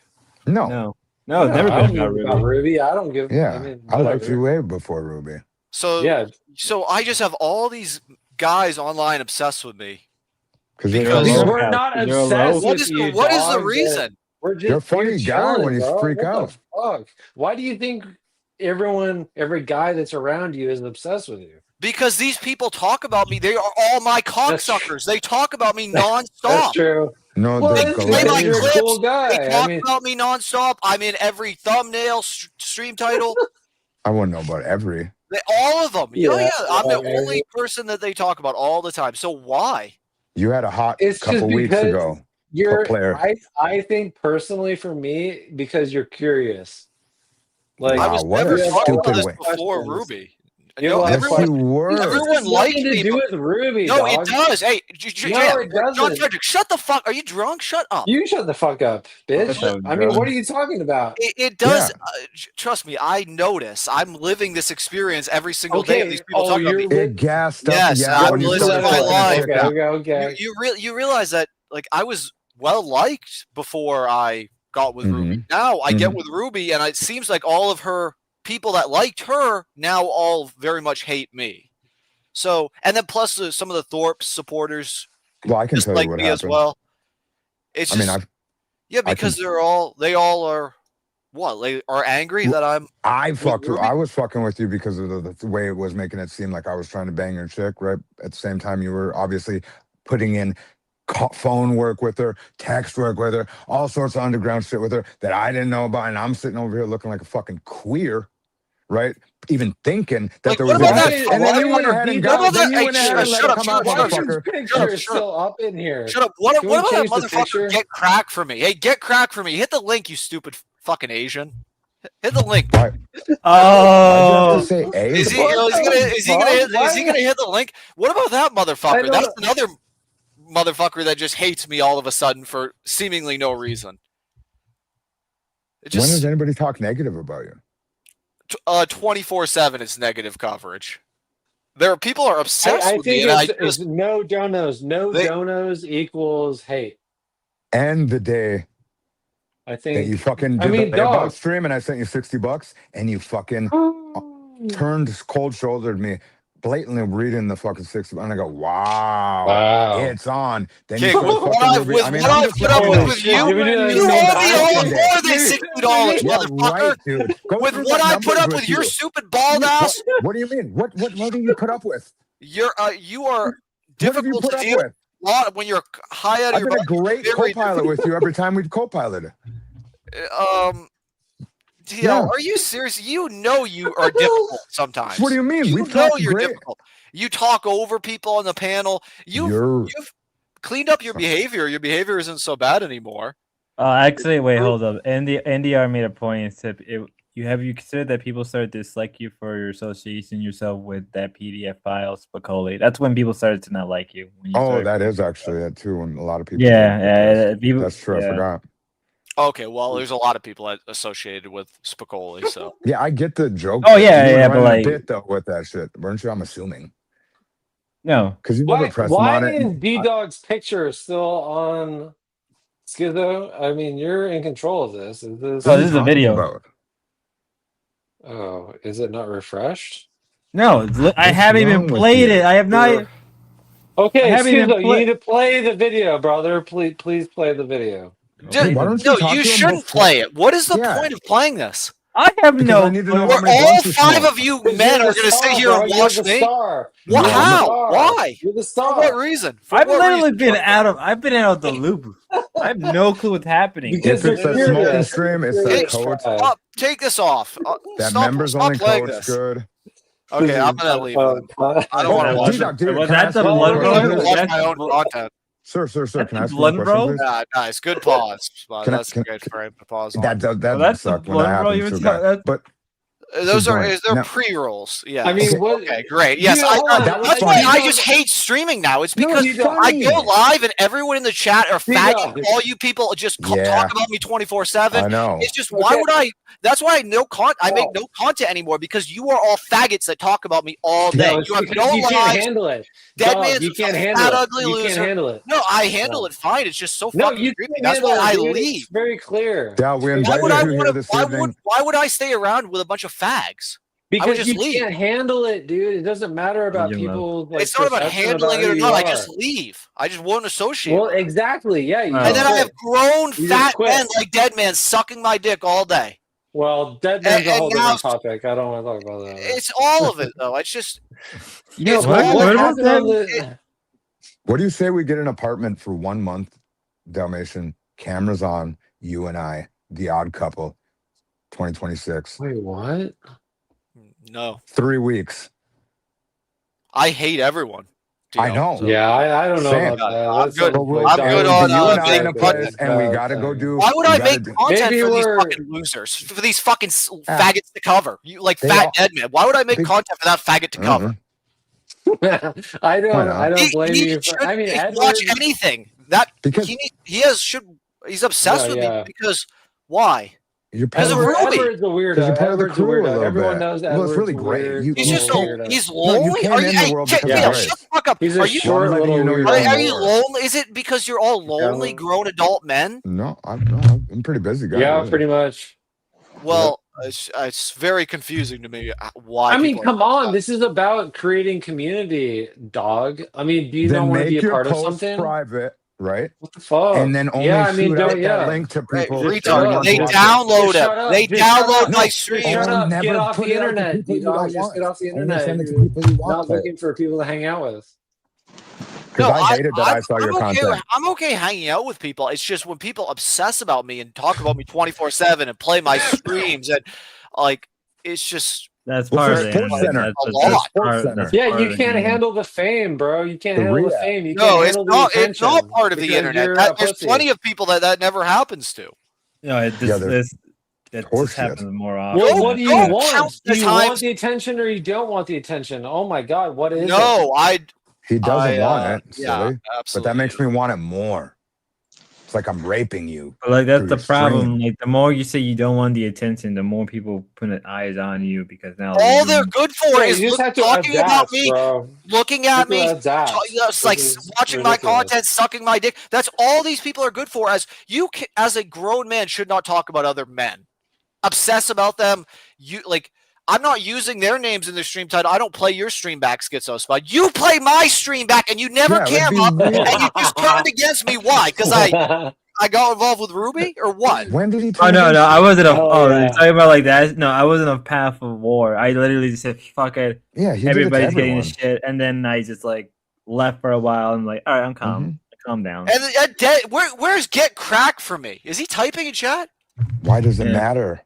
No. No, No, it's never I been don't about give Ruby. Ruby. I don't give. Yeah. I mean, I liked whatever. you way before Ruby. So Yeah, So I just have all these guys online obsessed with me. Because you're Because- funny. because low we're cat. not You're low. obsessed What with is you. the, what is the dog, but reason? We're just You're a funny guy chilling, when you bro. freak What out. the fuck? Why do you think every guy that's around you is obsessed with you? Because these people talk about me. They are all my cocksuckers. They talk about me That's nonstop. true. No, Well, the that's Play my because you're a clips. cool They guy. talk I mean, about me nonstop. I'm in every thumbnail, stream title. I wouldn't know about every. All of them. Yeah, Yeah, I'm the yeah, only person that they talk about all the time. So why? You had a hot It's just couple weeks because ago. you're. player. I think personally, for me, because you're curious. Like Wow, I was what never a talking about stupid this way. before questions. Ruby. You No, have Yes, everyone, you were. everyone It's liked nothing to me. do but- with Ruby, No, dog. it does. Hey, No, it John doesn't. Frederick, shut the fuck. Are you drunk? Shut up. You shut the fuck up, bitch. Shut up, I mean, bro. what are you talking about? It does. Yeah. Trust me, I notice. I'm living this experience every single day. Okay, Of these people oh, talking about me. you're It gassed up. Yes, yeah, I'm when you living started my fucking life. shit Okay, down. okay. You realize that like I was well liked before I got with Ruby. Mhm. Now I get Mhm. with Ruby, and it seems like all of her people that liked her now all very much hate me. So, and then plus some of the Thorpe supporters Well, I can just tell like you what me as happened. well. It's I just mean, yeah, I because can- they all are what? They are angry that I'm I fucked with. Ruby? I was fucking with you because of the way it was making it seem like I was trying to bang your chick. Right at the same time, you were obviously putting in phone work with her, text work with her, all sorts of underground shit with her that I didn't know about, and I'm sitting over here looking like a fucking queer, right? Even thinking that Like, there what was. about a- that- and then you what went about ahead and these- got. what about Then that- you went hey, ahead and let shut it up, come shut out, up, Why shut is up. his motherfucker. picture Shut up. still up in here? Shut up. What Can we about that change the motherfucker? picture? Get crack for me. Hey, get crack for me. Hit the link, you stupid fucking Asian. Hit the link. Why'd you have Oh, to say A? Is he What gonna the is he gonna fuck? hit, Why is he gonna hit the link? What about that I motherfucker? don't That's know. another motherfucker that just hates me all of a sudden for seemingly no reason. It When just does anybody talk negative about you? 24/7 is negative coverage. There are people are obsessed I with me, think and I it's just no donos. No They- donos equals hate. And the day I that you think. fucking I did mean, the layabouts dog. stream and I sent you $60 and you fucking Wow. turned cold shouldered me, blatantly reading the fucking $60, and I go, wow, it's on. Then you King, start with what fucking I've, revealing. with I mean, what I'm I've just put up saying, with shit, you, give me that you number. owe me Day. more than $60, Yeah, motherfucker. right, dude. Go With through what the I put numbers up with your you. stupid bald ass, What do you mean? What do you put up with? you are What have you difficult put to up deal with? with when you're high out of I've your been a mind. great Very co-pilot with you every time we've co-piloted. DL, Yeah. are you serious? You know you are difficult sometimes. What do you mean? You We've know talked you're great. difficult. You talk over people on the panel. You've cleaned up your behavior. Your behavior isn't so bad anymore. Actually, wait, hold up. NDR made a point. Have you considered that people started to dislike you for your association yourself with that PDF file, Spicoli? That's when people started to not like you. When you started that is posting actually stuff. it too. And a lot of people. Yeah, people. That's true. I forgot. Okay, well, there's a lot of people associated with Spicoli, so. Yeah, I get the joke. Oh but yeah, you were yeah, but running a like, bit though with that shit, weren't you? I'm assuming no. because you never pressed them on Why it. is B-Dog's picture still on Schizo? I mean, you're in control of this. Is this? Oh, this is a video. About? Oh, is it not refreshed? No, I haven't even wrong with played you? it. I have not. Okay, I haven't even Schizo, you play- need to play the video, brother. Please play the video. Hey, why don't you No, talk you to him shouldn't before- play it. What is the Yeah. point of playing this? I have Because no. I need to know clue. how many All blunts you 5 smoke. of you Because men you're are the going to sit star, here bro. and You're watch the me. star. What? You're the How? star. Why? You're the For star. what reason? For I've what literally reason? been out of. I've been out of the loop. I have no clue what's happening. Because If it's you're a smoking curious. stream, it's You're that curious, coach. Brad. Stop, take this off. That Stop members only playing coach this. good. Okay, I'm going to leave. I don't want to watch D-Dog, it. dude, Was can I that ask the you a blood, question, bro? I don't please? watch That's my own the- content. Sir, That's can I the ask you a blood, question, bro? please? Nice. Good pause. Wow, Can I- that's a great frame to pause on. That Well, does that's the suck when that blood, bro. You happens were to a guy. telling- But Those Good are point. they're No. pre-rolls. Yeah. I mean, Okay. what? Okay, great. Yes, Dude, hold on. That was that's why funny. I just hate streaming now. It's No, because it's I funny. go live and everyone in the chat are D-Dog. faggot. All you people just Yeah. talk about me 24/7. I know. It's just why Okay. would I? That's why I make no content anymore because you are all faggots that talk about me all day. No, it's you have because no you can't lives. handle it. Dead Dog, man's you a can't fat, handle it. ugly You loser. can't handle it. No, I handle it fine. It's just so No, fucking you creepy. can't That's handle why I it, dude. leave. It's very clear. Dal, we Why invited would I you here want to? this evening. Why would I stay around with a bunch of fags? Because just you leave. can't handle it, dude. It doesn't matter about you know. people. Like, It's not about perception handling who it or you not. I are. just leave. I just won't associate. Well, with it. exactly. Yeah. You And And just then I quit. have grown You just fat quit. men like Dead Man sucking my dick all day. Well, Dead Man's a and whole now- different topic. I don't want to talk about that. It's all of it though. It's just Yeah, it's but all what about happened that? on the? What do you say we get an apartment for 1 month, Dalmatian, cameras on, you and I, the odd couple, 2026, Wait, what? no. 3 weeks. I hate everyone. I know. Yeah, I don't know Same. about that. I'm That's good. something But like I'm that. good it'll on, be you and I in a being place, a and we gotta go do. Why would we I gotta make do- content Maybe for these we're- fucking losers? For these fucking Ah. faggots to cover? You like They fat all- Dead Man. Why would I make Big- content for that faggot to cover? Mhm. I don't. not? I don't blame He you. For, should I mean, Edward. watch anything. That Because he's obsessed Yeah, with yeah. me because why? you're part As of a the- Ruby. Edward's a weirdo. Because you're part of the Edward's a crew a weirdo. little Everyone bit. knows Well, it's Edward's really a great. weird You- He's you just little came- weirdo. he's you lonely. came Are you, in the hey, world check because me of out. Grace. Shut the fuck up. He's a Are you short letting little you know you're weirdo. are you more. lonely? Is it because you're all lonely, Yeah. grown adult men? No, I'm a pretty busy guy. Yeah, really. pretty much. Well, it's very confusing to me why. I mean, people are come like on. that. This is about creating community, dog. I mean, do you Then not want to make be a your part of post something? private, right? What the fuck? And then only yeah, I mean, shoot don't, out yeah. that link to Hey, people. Just shut retard. up. They Just download shut it. up. They Just shut download up. my Just stream. shut Only up. never Get off put the it out to internet, people you dog. don't Just want. get off the Only internet. send it to You're people you want not to. looking for people to hang out with. Because I hated that I saw your I'm okay, content. I'm okay hanging out with people. It's just when people obsess about me and talk about me 24/7 and play my streams and like it's just That's Well, part for of the Sports internet. Center. A lot. That's Sports part- Center. that's Yeah, part you of the can't game. handle the fame, bro. You can't The handle the react. fame. You no, can't it's handle the not. It's attention. not part of the because internet. you're a There's pussy. plenty of people that never happens to. No, it Yeah, they're that horseshit. just happens more often. Well, Go- what do you go want? count Do the you want times- the attention or you don't want the attention? Oh my God, what is it? No, He doesn't I, want it, yeah, silly. absolutely. But that makes me want it more. It's like I'm raping you. But like that's through the your problem. stream. Like the more you say you don't want the attention, the more people put eyes on you because now All they're good for Yeah, is you just have to talking about adapt, me, bro. looking at me, Adapt. like This is watching my ridiculous. content, sucking my dick. That's all these people are good for. As you, as a grown man, should not talk about other men, obsess about them. You like. I'm not using their names in the stream title. I don't play your stream back, Schizo Spud. You play my stream back, and you never Yeah, it'd cam be up, weird. and you just turned against me. Why? Because I got involved with Ruby, or what? When did he Oh turn no, against I you? wasn't. Oh, You're yeah. talking about like that? No, I wasn't a path of war. I literally just said fuck it. Yeah, he Everybody's did it to getting everyone. this shit, and then I just like left for a while. And like, all right, I'm calm. Calm down. And where's Get Crack for me? Is he typing in chat? Why does it Yeah. matter?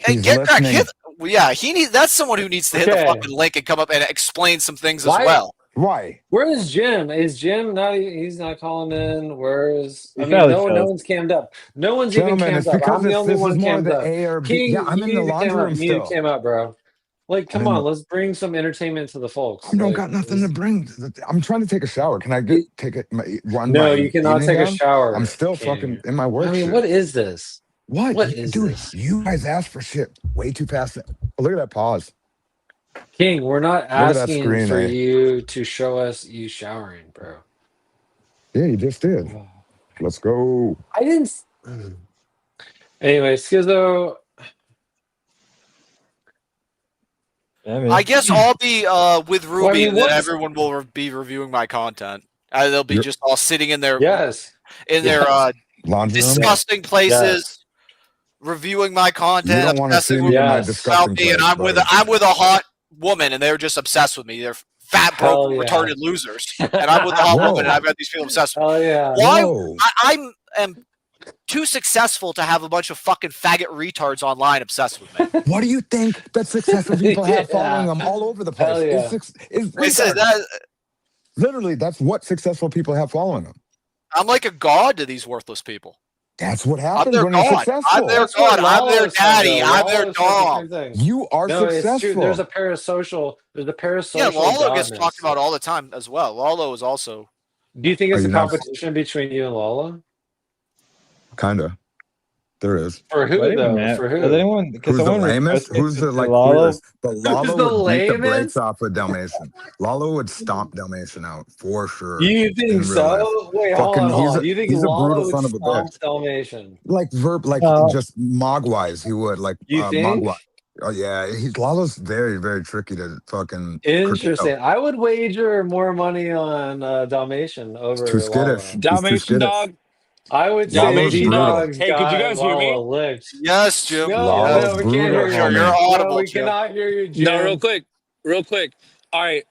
And He's Get Crack, listening. yeah, he needs. That's someone who needs to hit the Okay. fucking link and come up and explain some things Why- as well. Why? Where is Jim? Is Jim not? He's not calling in. Where's? I He's mean, probably no chills. one's cammed up. No one's Gentlemen, even it's cammed up. because I'm the only this one is more cammed the up. A or B. King, Yeah, I'm you in the need to laundry cam up. room You need to still. cam up, bro. Like, come I'm in on, the- let's bring some entertainment to the folks. I don't Like, got nothing to let's- bring. I'm trying to take a shower. Can I take it? Run No, my you cannot evening take a down? shower. I'm still King. fucking in my work. I mean, shit. what is this? What? What is Dude, this? you guys asked for shit way too fast. Oh, look at that pause. King, we're not at that asking screen, for eh? you to show us you showering, bro. Yeah, you just did. Let's go. I didn't. Anyway, Schizo. Yeah, man. I guess I'll be with Ruby, Well, I mean, and then what's- everyone will be reviewing my content. They'll be You're- just all sitting in their Yes. Laundry room. disgusting places, reviewing my You content, don't want to see obsessing me in my Yes. disgusting about me, and place, I'm with buddy. a hot woman, and they're just obsessed with me. They're fat, broke, Hell yeah. retarded losers, and I'm with a hot Whoa. woman, and I've had these people obsessed with me. Oh yeah. Why? Whoa. I am too successful to have a bunch of fucking faggot retards online obsessed with me. What do you think that successful people have Yeah. following them all over the place? Hell yeah. It's They said retards. that Literally, that's what successful people have following them. I'm like a god to these worthless people. That's what I'm happens their when you're god. successful. I'm their That's what god. I'm their Lalo said, daddy. though. I'm Lalo their said the dog. same thing. You are No, it's successful. true. There's a parasocial. Yeah, Lalo gets godness. talked about all the time as well. Lalo is also. Do you think it's Are a you not- competition between you and Lalo? Kinda. There is. For who What even though? matter? For Does who? anyone? Can Who's the someone lamest? request me Who's to the do like Lalo? clearest? But Lalo the would beat the lamest? brakes off with Dalmatian. Lalo would stomp Dalmatian out for sure. You in think real so? Wait, hold Fucking- on, hold he's on. a- You think he's a Lalo brutal would son of a stomp bitch. Dalmatian? Like just mog wise, he would like You mog think? wise. Oh yeah, Lalo's very very tricky to fucking. Interesting. curtail. I would wager more money on Dalmatian over Too Lalo. skittish. He's too Dalmatian skittish. dog. I would say Lalo's D brutal. Dog's Hey, could you got guys hear me? Lalo licked. Yes, Jim. No, Lalo's no, we can't brutal, hear you. homie. You're No, audible, we Jim. cannot hear you, Jim. No, real quick. All right.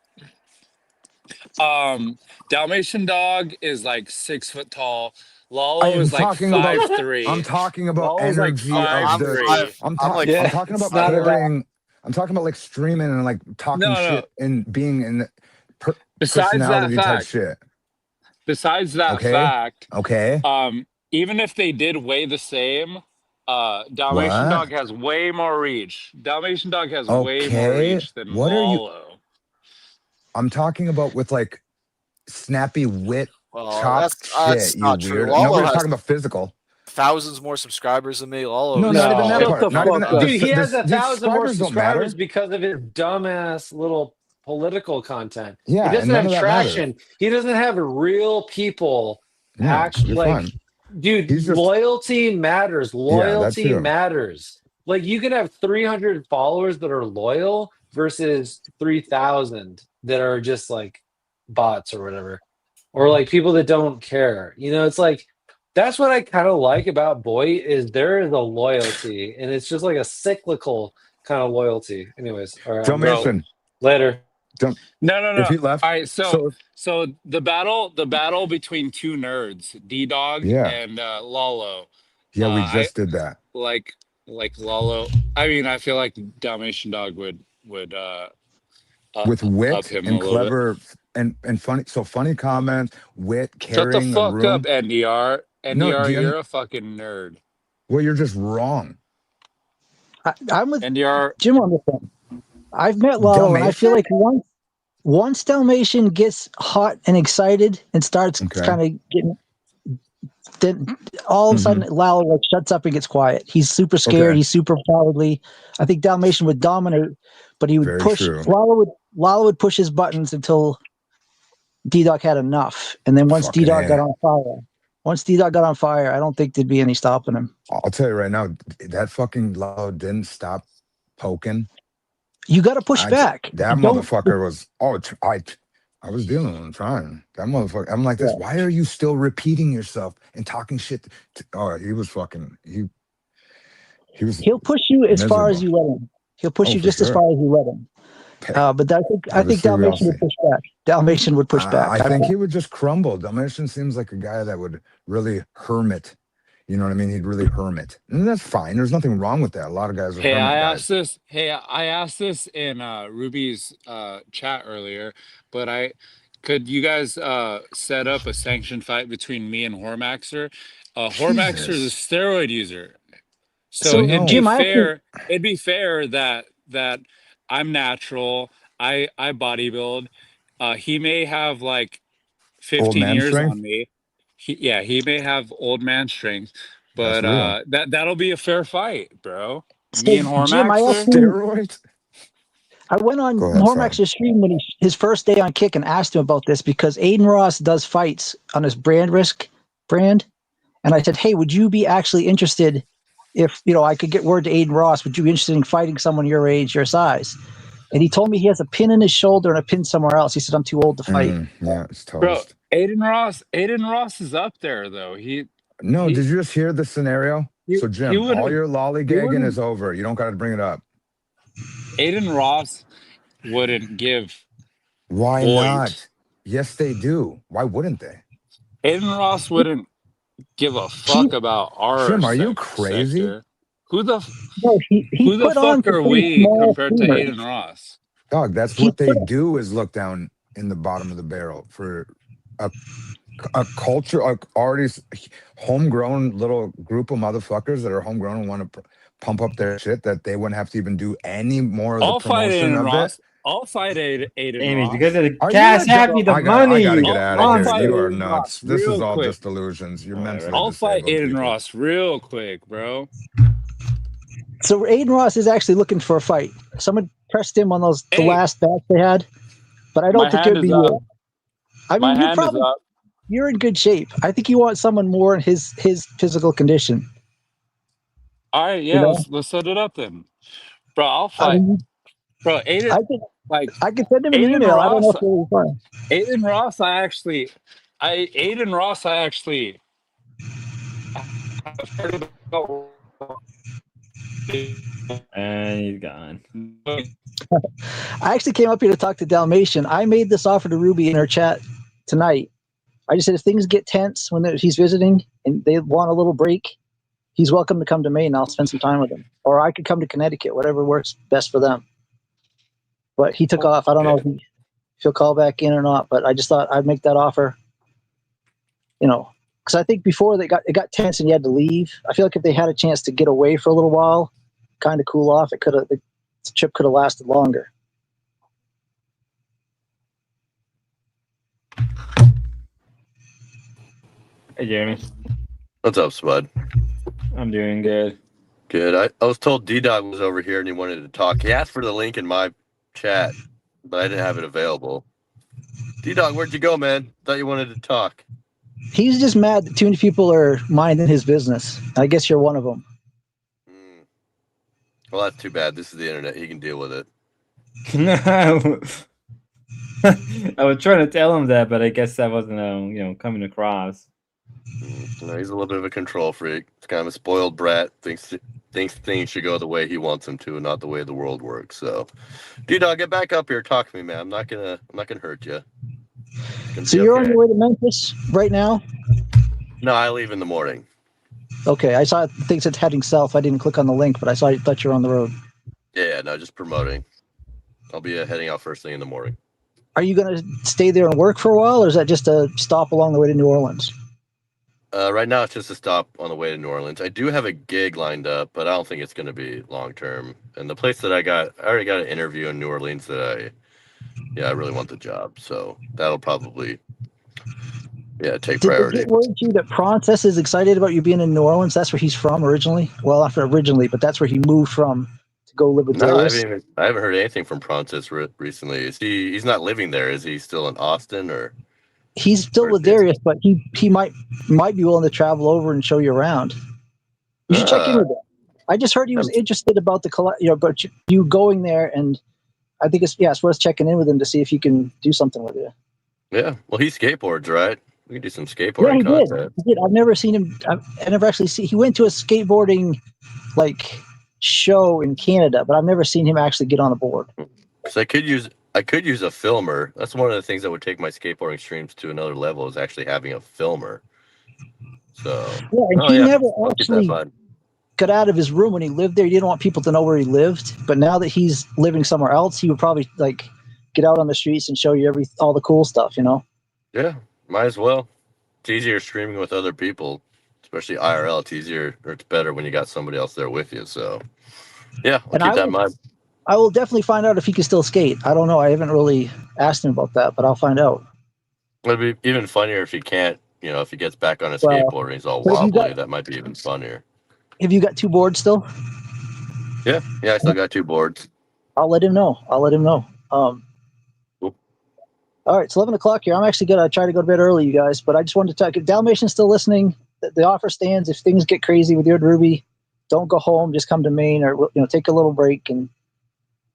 Dalmatian dog is like 6 foot tall. Lalo I am is like talking about- 5'3". I'm talking about Lalo's like energy five, of the. five. I'm like, Yeah, talking about it's not about- carrying. I'm talking about like streaming and like talking No. shit and being in the Besides that personality type fact, shit. besides that Okay. fact, Okay. even if they did weigh the same, Dalmatian What? dog has way more reach. Dalmatian dog has way more Okay. reach than What are you- Lalo. I'm talking about with like snappy wit, Well, chopped that's shit. not You true. weird. Lalo Nobody's has talking about physical. thousands more subscribers than me. Lalo. No, is- not even that Shut part. the Not even fuck that. up. the- Dude, he has the 1,000 more subscribers don't matter. subscribers because of his dumbass little political content. Yeah, He doesn't and none have of that matters. traction. He doesn't have real people. Yeah, Actually, you're like, fine. dude, He's just- loyalty matters. Loyalty true. matters. Like, you can have 300 followers that are loyal versus 3,000 that are just like bots or whatever, or like people that don't care. You know, it's like that's what I kind of like about Boy is there is a loyalty, and it's just like a cyclical kind of loyalty. Anyways, all right, Dalmatian, later. No. if he left, All right, so the battle between two nerds, D Dog Yeah. and Lalo. yeah, we I- just did that. Like Lalo. I mean, I feel like Dalmatian Dog would With up wit him a and little clever and funny. So funny comments, wit, bit. Shut carrying the the fuck room. up, NDR. NDR, do you- you're a fucking nerd. Well, you're just wrong. I'm with NDR, Jim on this one. I've met Lalo, and I feel like once Dalmatian gets hot and excited and starts Okay. kind of getting then all of a sudden Lalo like shuts up and gets quiet. He's super scared. Okay. He's super cowardly. I think Dalmatian would dominate, but he would Very push. true. Lalo would push his buttons until D-Dog had enough, and then once Fucking D-Dog A. got on fire, I don't think there'd be any stopping him. I'll tell you right now, that fucking Lalo didn't stop poking. You got to push back. That You don't- motherfucker was. Oh, I was dealing with him, trying. That motherfucker. I'm like this. Yeah. Why are you still repeating yourself and talking shit? Oh, he was fucking. He was. He'll push you as far as miserable. you let him. He'll push Oh, you for just as sure. far as you let him. But I think Dalmatian would push back. Dalmatian would push back. I think he would just crumble. Dalmatian seems like a guy that would really hermit. You know what I mean? He'd really hermit, and that's fine. There's nothing wrong with that. A lot of guys are Hey, hermit I guys. asked this. Hey, I asked this in Ruby's chat earlier, but could you guys set up a sanctioned fight between me and Hormaxer? Hormaxer is a Jesus. steroid user, so So, it'd be Jim, I fair. It'd be fair that I'm natural. I bodybuild. He may have like Old 15 man years strength? on me. He may have old man strength, That's but real. that'll be a fair fight, bro. So, Me and Jim, I Hormaxer. asked Steroids? I went on Go ahead, Hormax's stream when his first day on Kick and asked him about this because Aiden Ross does fights on his brand risk brand. And I said, hey, would you be actually interested if, I could get word to Aiden Ross, would you be interested in fighting someone your age, your size? And he told me he has a pin in his shoulder and a pin somewhere else. He said, I'm too old to fight. Yeah, it's Bro, toast. Aiden Ross is up there though. No, he- did you just hear the scenario? he- So, he Jim, wouldn't- all your lollygagging wouldn't- is over. You don't got to bring it up. Aiden Ross wouldn't give. Why Void. not? Yes, they do. Why wouldn't they? Aiden Ross wouldn't give a fuck about our. Jim, are you sector. crazy? Who the No, he who the put on fuck are some we small compared to streamers. Aiden Ross? Dog, that's He what they put- do is look down in the bottom of the barrel for a culture, already homegrown little group of motherfuckers that are homegrown and want to pump up their shit that they wouldn't have to even do any more of the I'll fight promotion Aiden of Ross. it. I'll fight Aiden Amy, Ross. because of the Are you cash, a happy the I money. gotta get out I'll of here. fight You are Aiden nuts. Ross This is real all quick. just delusions. You're Alright, mentally I'll fight disabled Aiden people. Ross real quick, bro. So Aiden Ross is actually looking for a fight. Someone pressed him on the Hey. last batch they had, but I don't My think hand it'd is be. up. I My mean, hand is up. you're in good shape. I think you want someone more in his physical condition. All right, yeah, You know? let's set it up then, bro. I'll I fight, mean, bro. Aiden, I could like send him an Aiden email. I don't know Ross- if it'll be fun. Aiden Ross. Aiden Ross. I actually have heard about. And he's gone. I actually came up here to talk to Dalmatian. I made this offer to Ruby in her chat tonight. I just said if things get tense when he's visiting and they want a little break, he's welcome to come to Maine. I'll spend some time with him, or I could come to Connecticut, whatever works best for them. But he took off. I don't know if he'll call back in or not. But I just thought I'd make that offer. Because I think before it got tense and you had to leave. I feel like if they had a chance to get away for a little while, kind of cool off, the trip could have lasted longer. Hey, Jeremy. What's up, Spud? I'm doing good. Good. I was told D-Dog was over here and he wanted to talk. He asked for the link in my chat, but I didn't have it available. D-Dog, where'd you go, man? Thought you wanted to talk. He's just mad that too many people are minding his business. I guess you're one of them. Well, that's too bad. This is the internet. He can deal with it. I was trying to tell him that, but I guess that wasn't, coming across. No, he's a little bit of a control freak. He's kind of a spoiled brat. Thinks things should go the way he wants them to, and not the way the world works. So, D-Dog, get back up here. Talk to me, man. I'm not gonna hurt you. So you're on your way to Memphis right now? No, I leave in the morning. Okay, I saw things it's heading south. I didn't click on the link, but thought you were on the road. Yeah, no, just promoting. I'll be heading out first thing in the morning. Are you going to stay there and work for a while, or is that just a stop along the way to New Orleans? Right now, it's just a stop on the way to New Orleans. I do have a gig lined up, but I don't think it's going to be long term. And the place that I already got an interview in New Orleans that I really want the job. So that'll probably Yeah, take Did they priority. get word to you that Prontes is excited about you being in New Orleans? That's where he's from originally. Well, not originally, but that's where he moved from to go live with No, Darius. I haven't heard anything from Prontis recently. Is he's not living there? Is he still in Austin or He's still where's with he? Darius, but he might be willing to travel over and show you around. You should check in Ah, with him. I just heard he was I'm- interested about about you going there, and I think it's worth checking in with him to see if he can do something with you. yeah. Well, he skateboards, right? We could do some Yeah, skateboarding he did. content. He did. I've never seen him. I never actually see. He went to a skateboarding like show in Canada, but I've never seen him actually get on a board. Because I could use a filmer. That's one of the things that would take my skateboarding streams to another level is actually having a filmer. So Yeah, and oh he yeah, never I'll keep that in actually mind. got out of his room when he lived there. He didn't want people to know where he lived. But now that he's living somewhere else, he would probably like get out on the streets and show you all the cool stuff. Yeah, might as well. It's easier streaming with other people, especially IRL. It's easier or it's better when you got somebody else there with you. So yeah, I'll And keep that in mind. I will definitely find out if he can still skate. I don't know. I haven't really asked him about that, but I'll find out. It'd be even funnier if he can't, if he gets back on a Well, skateboard and he's all but wobbly. That might be even funnier. have you got 2 boards still? Yeah, I still got 2 boards. I'll let him know. Cool. All right, it's 11 o'clock here. I'm actually going to try to go to bed early, you guys, but I just wanted to talk. If Dalmatian's still listening, the offer stands. If things get crazy with you and Ruby, don't go home. Just come to Maine or take a little break and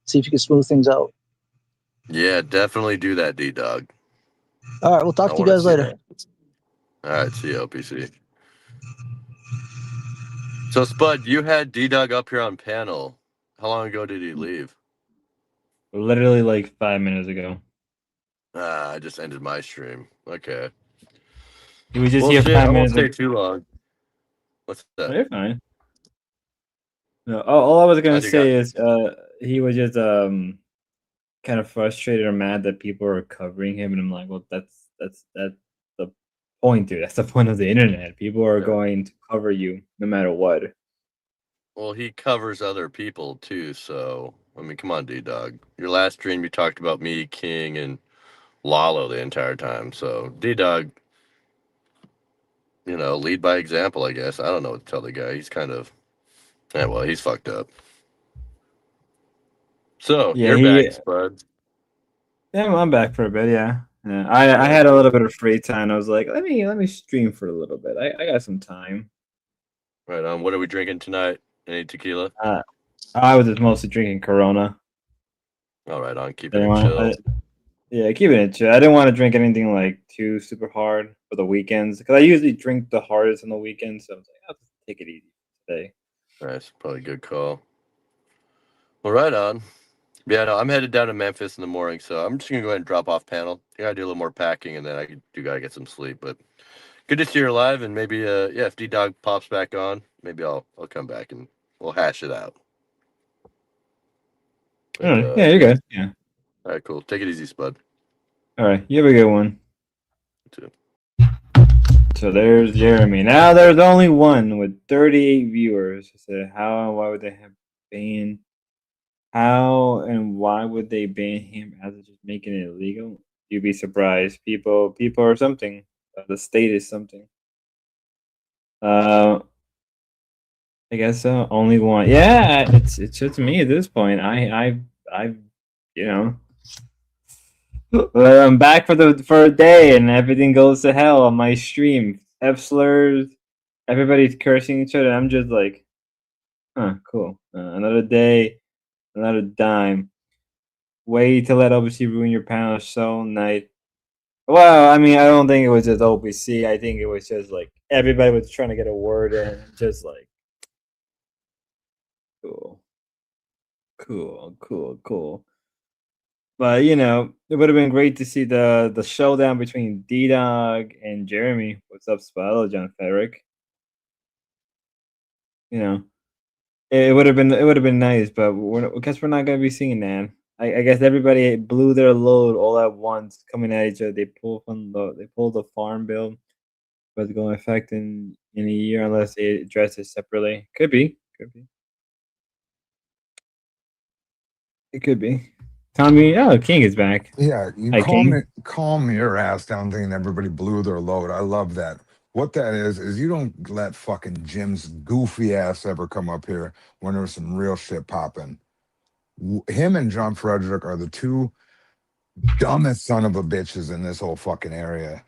see if you can smooth things out. Yeah, definitely do that, D-Dog. All right, we'll talk I to you wanna guys see later. that. All right, see you, LPC. So, Spud, you had D-Dog up here on panel. How long ago did he leave? Literally like 5 minutes ago. I just ended my stream. Okay. He was just Well, here shit, 5 I won't minutes stay ago. too long. What's Oh, that? you're fine. No, all I was gonna How'd you say is he was just kind of frustrated or mad that people are covering him, and I'm like, well, that's the point, dude. That's the point of the internet. People are Yeah. going to cover you no matter what. Well, he covers other people too, so I mean, come on, D-Dog. Your last stream, you talked about me, King, and Lalo the entire time. So, D-Dog, lead by example, I guess. I don't know what to tell the guy. He's kind of, he's fucked up. So, Yeah, you're back, Spud. Yeah, I'm back for a bit. Yeah, I had a little bit of free time. I was like, let me stream for a little bit. I got some time. Right on. What are we drinking tonight? Any tequila? I was just mostly drinking Corona. All right, on. Keeping it chill. Yeah, keeping it chill. I didn't want to drink anything like too super hard for the weekends because I usually drink the hardest on the weekends. So I was like, I'll just take it easy today. Nice, probably a good call. Well, right on. Yeah, no, I'm headed down to Memphis in the morning, so I'm just gonna go ahead and drop off panel. I gotta do a little more packing, and then I gotta get some sleep. But good to see you live, and maybe if D-Dog pops back on, maybe I'll come back and we'll hash it out. But, Yeah, you're good. Yeah. All right, cool. Take it easy, Spud. All right, you have a good one. You too. So there's Jeremy. Now there's only one with 38 viewers. I said, how and why would they have banned? How and why would they ban him as just making it illegal? You'd be surprised. People are something. The state is something. I guess so. Only one. Yeah, it's just me at this point. I'm back for a day and everything goes to hell on my stream. F slurs, everybody's cursing each other. I'm just like, huh, cool. Another day, another dime. Way to let OPC ruin your panel show night. Well, I mean, I don't think it was just OPC. I think it was just like everybody was trying to get a word in. Just like, cool. But it would have been great to see the showdown between D-Dog and Jeremy. What's up, Spell, John Ferrick? It would have been nice, but I guess we're not gonna be seeing that. I guess everybody blew their load all at once, coming at each other. They pulled the farm bill, but it's going to affect in a year unless they address it separately. Could be. It could be. Tommy, oh, King is back. Yeah, you Hi, King. calm your ass down thinking everybody blew their load. I love that. What that is you don't let fucking Jim's goofy ass ever come up here when there's some real shit popping. Him and John Frederick are the two dumbest son of a bitches in this whole fucking area.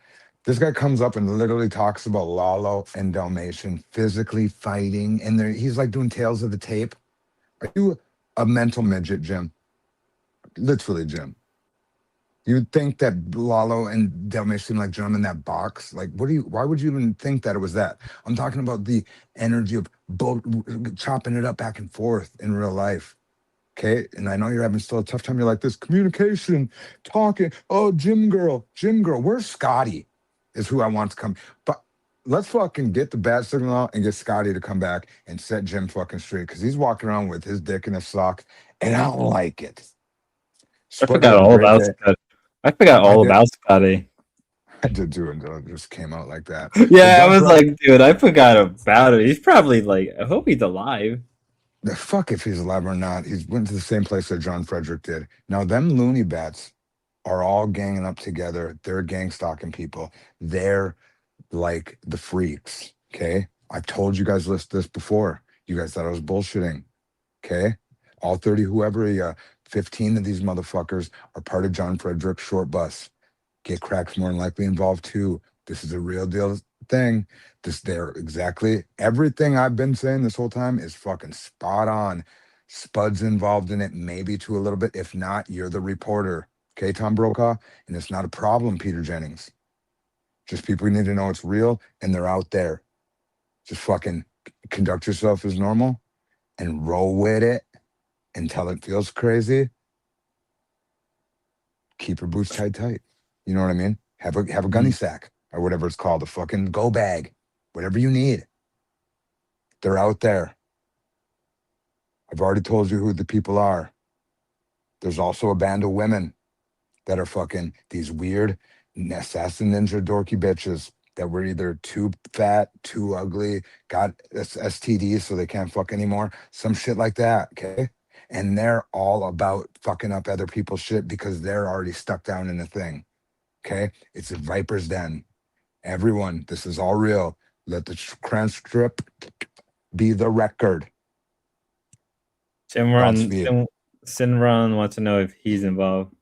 This guy comes up and literally talks about Lalo and Dalmatian physically fighting, and he's like doing Tales of the Tape. Are you a mental midget, Jim? Literally, Jim. You'd think that Lalo and Dalmatian like jump in that box. Like, why would you even think that it was that? I'm talking about the energy of chopping it up back and forth in real life. Okay. And I know you're having still a tough time. You're like, this communication, talking. Oh, Jim girl. Where's Scotty? Is who I want to come. But let's fucking get the bad signal out and get Scotty to come back and set Jim fucking straight. Cause he's walking around with his dick in his sock. And I don't like it. I Spud, forgot you have a all great about day. Scotty. I forgot I all did. about Scotty. I did too until it just came out like that. Yeah, I John was Frederick, like, dude, I forgot about it. He's probably like, I hope he's alive. the fuck if he's alive or not. He's went to the same place that John Frederick did. Now them loony bats are all ganging up together. They're gang stalking people. They're like the freaks. Okay. I've told you guys this before. You guys thought I was bullshitting. Okay. All 30, whoever, 15 of these motherfuckers are part of John Frederick's short bus. Get cracks more than likely involved too. This is a real deal thing. They're exactly everything I've been saying this whole time is fucking spot on. Spud's involved in it, maybe to a little bit. If not, you're the reporter. Okay, Tom Brokaw? And it's not a problem, Peter Jennings. Just people need to know it's real and they're out there. Just fucking conduct yourself as normal and roll with it until it feels crazy. Keep your boots tight. You know what I mean? Have a gunny sack or whatever it's called, a fucking go bag, whatever you need. They're out there. I've already told you who the people are. There's also a band of women that are fucking these weird assassin ninja dorky bitches that were either too fat, too ugly, got STDs so they can't fuck anymore, some shit like that. Okay. And they're all about fucking up other people's shit because they're already stuck down in a thing. Okay. It's a viper's den. Everyone, this is all real. Let the transcript be the record. Godspeed. Sinron wants to know if he's involved.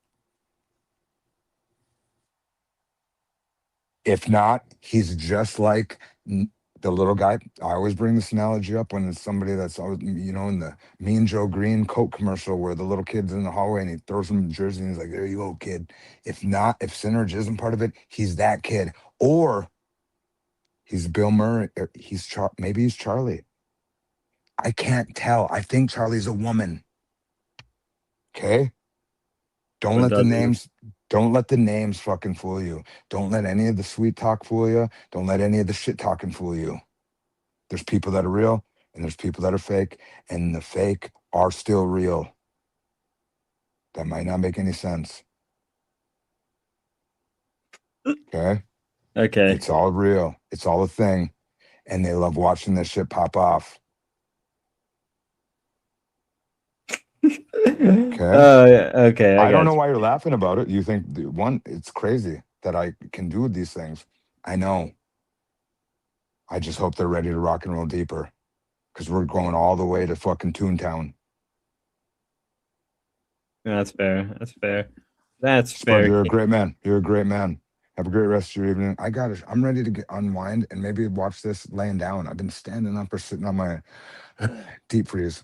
If not, he's just like the little guy. I always bring this analogy up when it's somebody that's always, in the Mean Joe Green Coke commercial where the little kid's in the hallway and he throws him a jersey and he's like, there you go, kid. If Synergy isn't part of it, he's that kid. Or he's Bill Murray. Maybe he's Charlie. I can't tell. I think Charlie's a woman. Okay? Don't let the names fucking fool you. Don't let any of the sweet talk fool you. Don't let any of the shit talking fool you. There's people that are real and there's people that are fake, and the fake are still real. That might not make any sense. Okay? Okay. It's all real. It's all a thing. And they love watching this shit pop off. Okay. Okay. I don't know why you're laughing about it. You think it's crazy that I can do these things. I know. I just hope they're ready to rock and roll deeper because we're going all the way to fucking Toontown. That's fair. Spud, you're a great man. Have a great rest of your evening. I'm ready to unwind and maybe watch this laying down. I've been standing up or sitting on my deep freeze.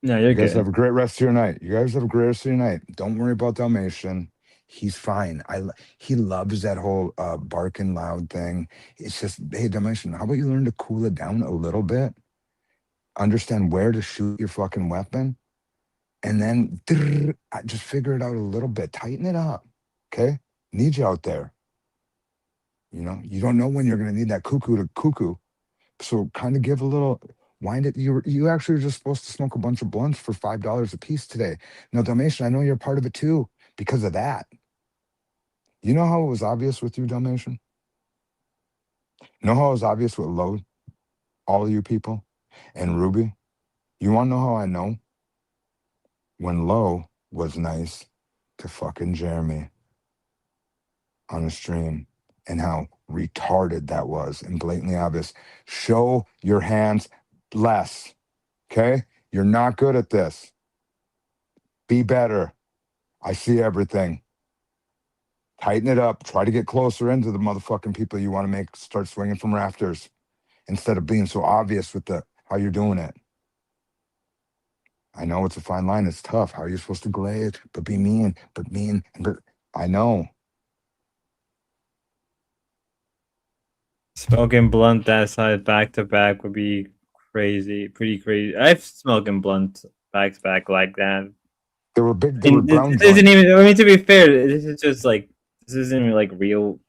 No, you're You guys good. have a great rest of your night. Don't worry about Dalmatian. He's fine. He loves that whole barking loud thing. It's just, hey, Dalmatian, how about you learn to cool it down a little bit? Understand where to shoot your fucking weapon, and then just figure it out a little bit. Tighten it up, okay? Need you out there. You don't know when you're gonna need that cuckoo, so kind of give a little. Wind it. You actually were just supposed to smoke a bunch of blunts for $5 a piece today. Now, Dalmatian, I know you're part of it too because of that. You know how it was obvious with you, Dalmatian? You know how it was obvious with Lowe, all of you people, and Ruby? You want to know how I know? When Lowe was nice to fucking Jeremy on the stream and how retarded that was and blatantly obvious. Show your hands less. Okay? You're not good at this. Be better. I see everything. Tighten it up. Try to get closer into the motherfucking people you want to make start swinging from rafters instead of being so obvious with the how you're doing it. I know it's a fine line. It's tough. How are you supposed to glaze, but be mean, but I know. Smoking blunt that size back to back would be crazy, pretty crazy. I've smoking blunt back to back like that. They were big. They And were brown this isn't joints. even. I mean, to be fair, this is just like this isn't even like real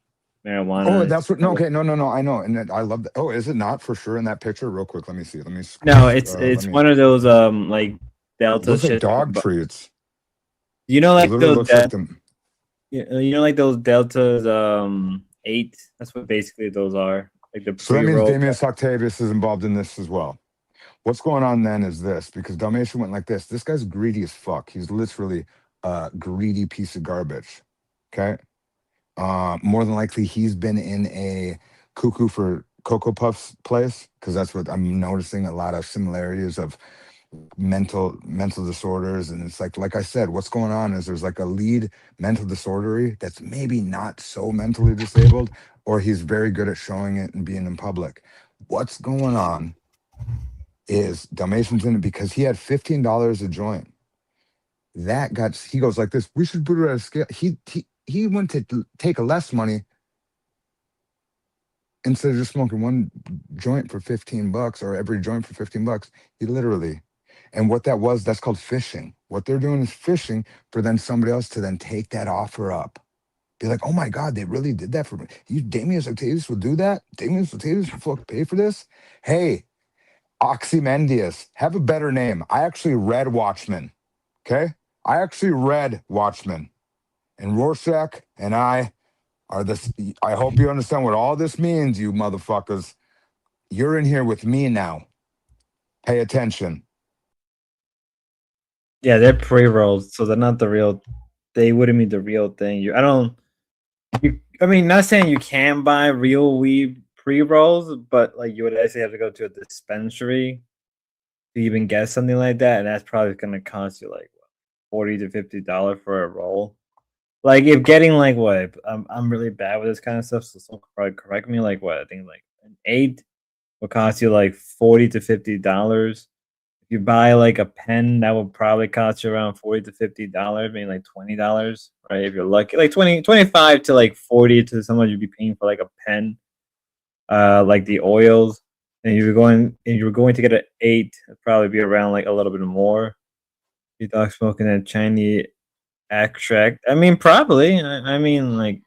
marijuana. Oh, It's that's what. No, like- okay, no. I know, and I love that. Oh, is it not for sure in that picture? Real quick, let me see. Let me. No, it's let me- one of those like Delta Looks like shit. dog treats. You know, It like literally those. looks like them. You know, like those Deltas 8. That's what basically those are. Like the So that means pre-roll. Damius Octavius is involved in this as well. What's going on then is this, because Dalmatian went like this. This guy's greedy as fuck. He's literally a greedy piece of garbage. Okay. More than likely he's been in a Cuckoo for Cocoa Puffs place, because that's what I'm noticing, a lot of similarities of mental disorders. And it's like I said, what's going on is there's like a lead mental disorder that's maybe not so mentally disabled, or he's very good at showing it and being in public. What's going on is Dalmatian's in it because he had $15 a joint. He goes like this, we should put it at a scale. He went to take a less money instead of just smoking one joint for $15 or every joint for $15. He literally, and what that was, that's called fishing. What they're doing is fishing for then somebody else to then take that offer up. Be like, oh my God, they really did that for me. You, Damius Octavius will do that? Damius Octavius will fucking pay for this? Hey, Ozymandias, have a better name. I actually read Watchmen. Okay? I actually read Watchmen. And Rorschach and I are this. I hope you understand what all this means, you motherfuckers. You're in here with me now. Pay attention. Yeah, they're pre-rolls, so they're not the real. They wouldn't be the real thing. I mean, not saying you can buy real weed pre-rolls, but like you would actually have to go to a dispensary to even get something like that, and that's probably going to cost you like $40 to $50 for a roll. Like if getting like what I'm really bad with this kind of stuff, so someone could probably correct me. Like what I think like an 8 will cost you like $40 to $50. If you buy like a pen, that will probably cost you around $40 to $50, maybe like $20, right? If you're lucky, like 25 to like 40 to someone you'd be paying for like a pen, like the oils. And you're going to get an 8, it'd probably be around like a little bit more. You dog smoking a Chinese extract. I mean, probably. I mean, like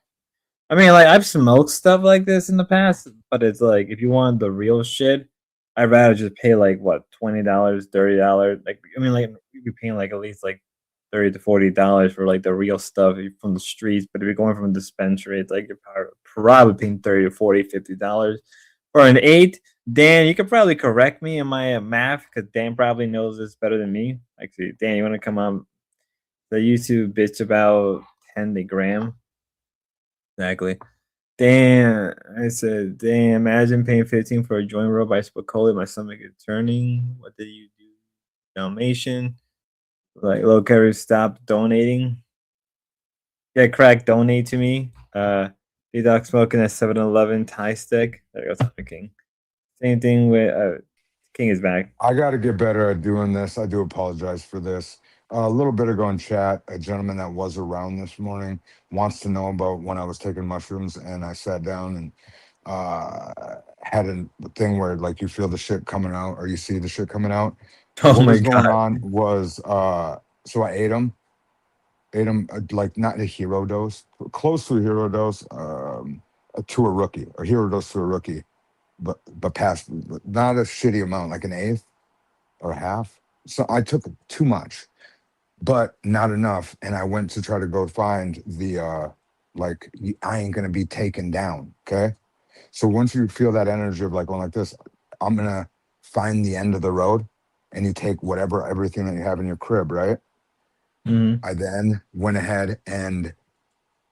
I've smoked stuff like this in the past, but it's like if you want the real shit, I'd rather just pay like what $20, $30. Like I mean, like you'd be paying like at least like $30 to $40 for like the real stuff from the streets. But if you're going from a dispensary, it's like you're probably paying $30 to $40, $50 for an 8. Dan, you could probably correct me in my math because Dan probably knows this better than me. Actually, Dan, you want to come on the YouTube bitch about 10 the gram? Exactly. Damn, I said, damn, imagine paying 15 for a joint roll by Spicoli. My stomach is turning. What did you do? Dalmatian. Like, low carry, stop donating. Get crack, donate to me. D-Doc smoking a 7-Eleven Thai stick. There goes the King. Same thing with King is back. I got to get better at doing this. I do apologize for this. A little bit ago in chat, a gentleman that was around this morning wants to know about when I was taking mushrooms, and I sat down and had a thing where like you feel the shit coming out or you see the shit coming out. Oh what my was going God. on was so I ate them like not a hero dose, close to a hero dose, to a rookie, or hero dose to a rookie, but past, not a shitty amount, like an eighth or half. So I took too much, but not enough. And I went to try to go find the like I ain't gonna be taken down. Okay. So once you feel that energy of like going like this, I'm gonna find the end of the road, and you take everything that you have in your crib, right? Mhm. I then went ahead and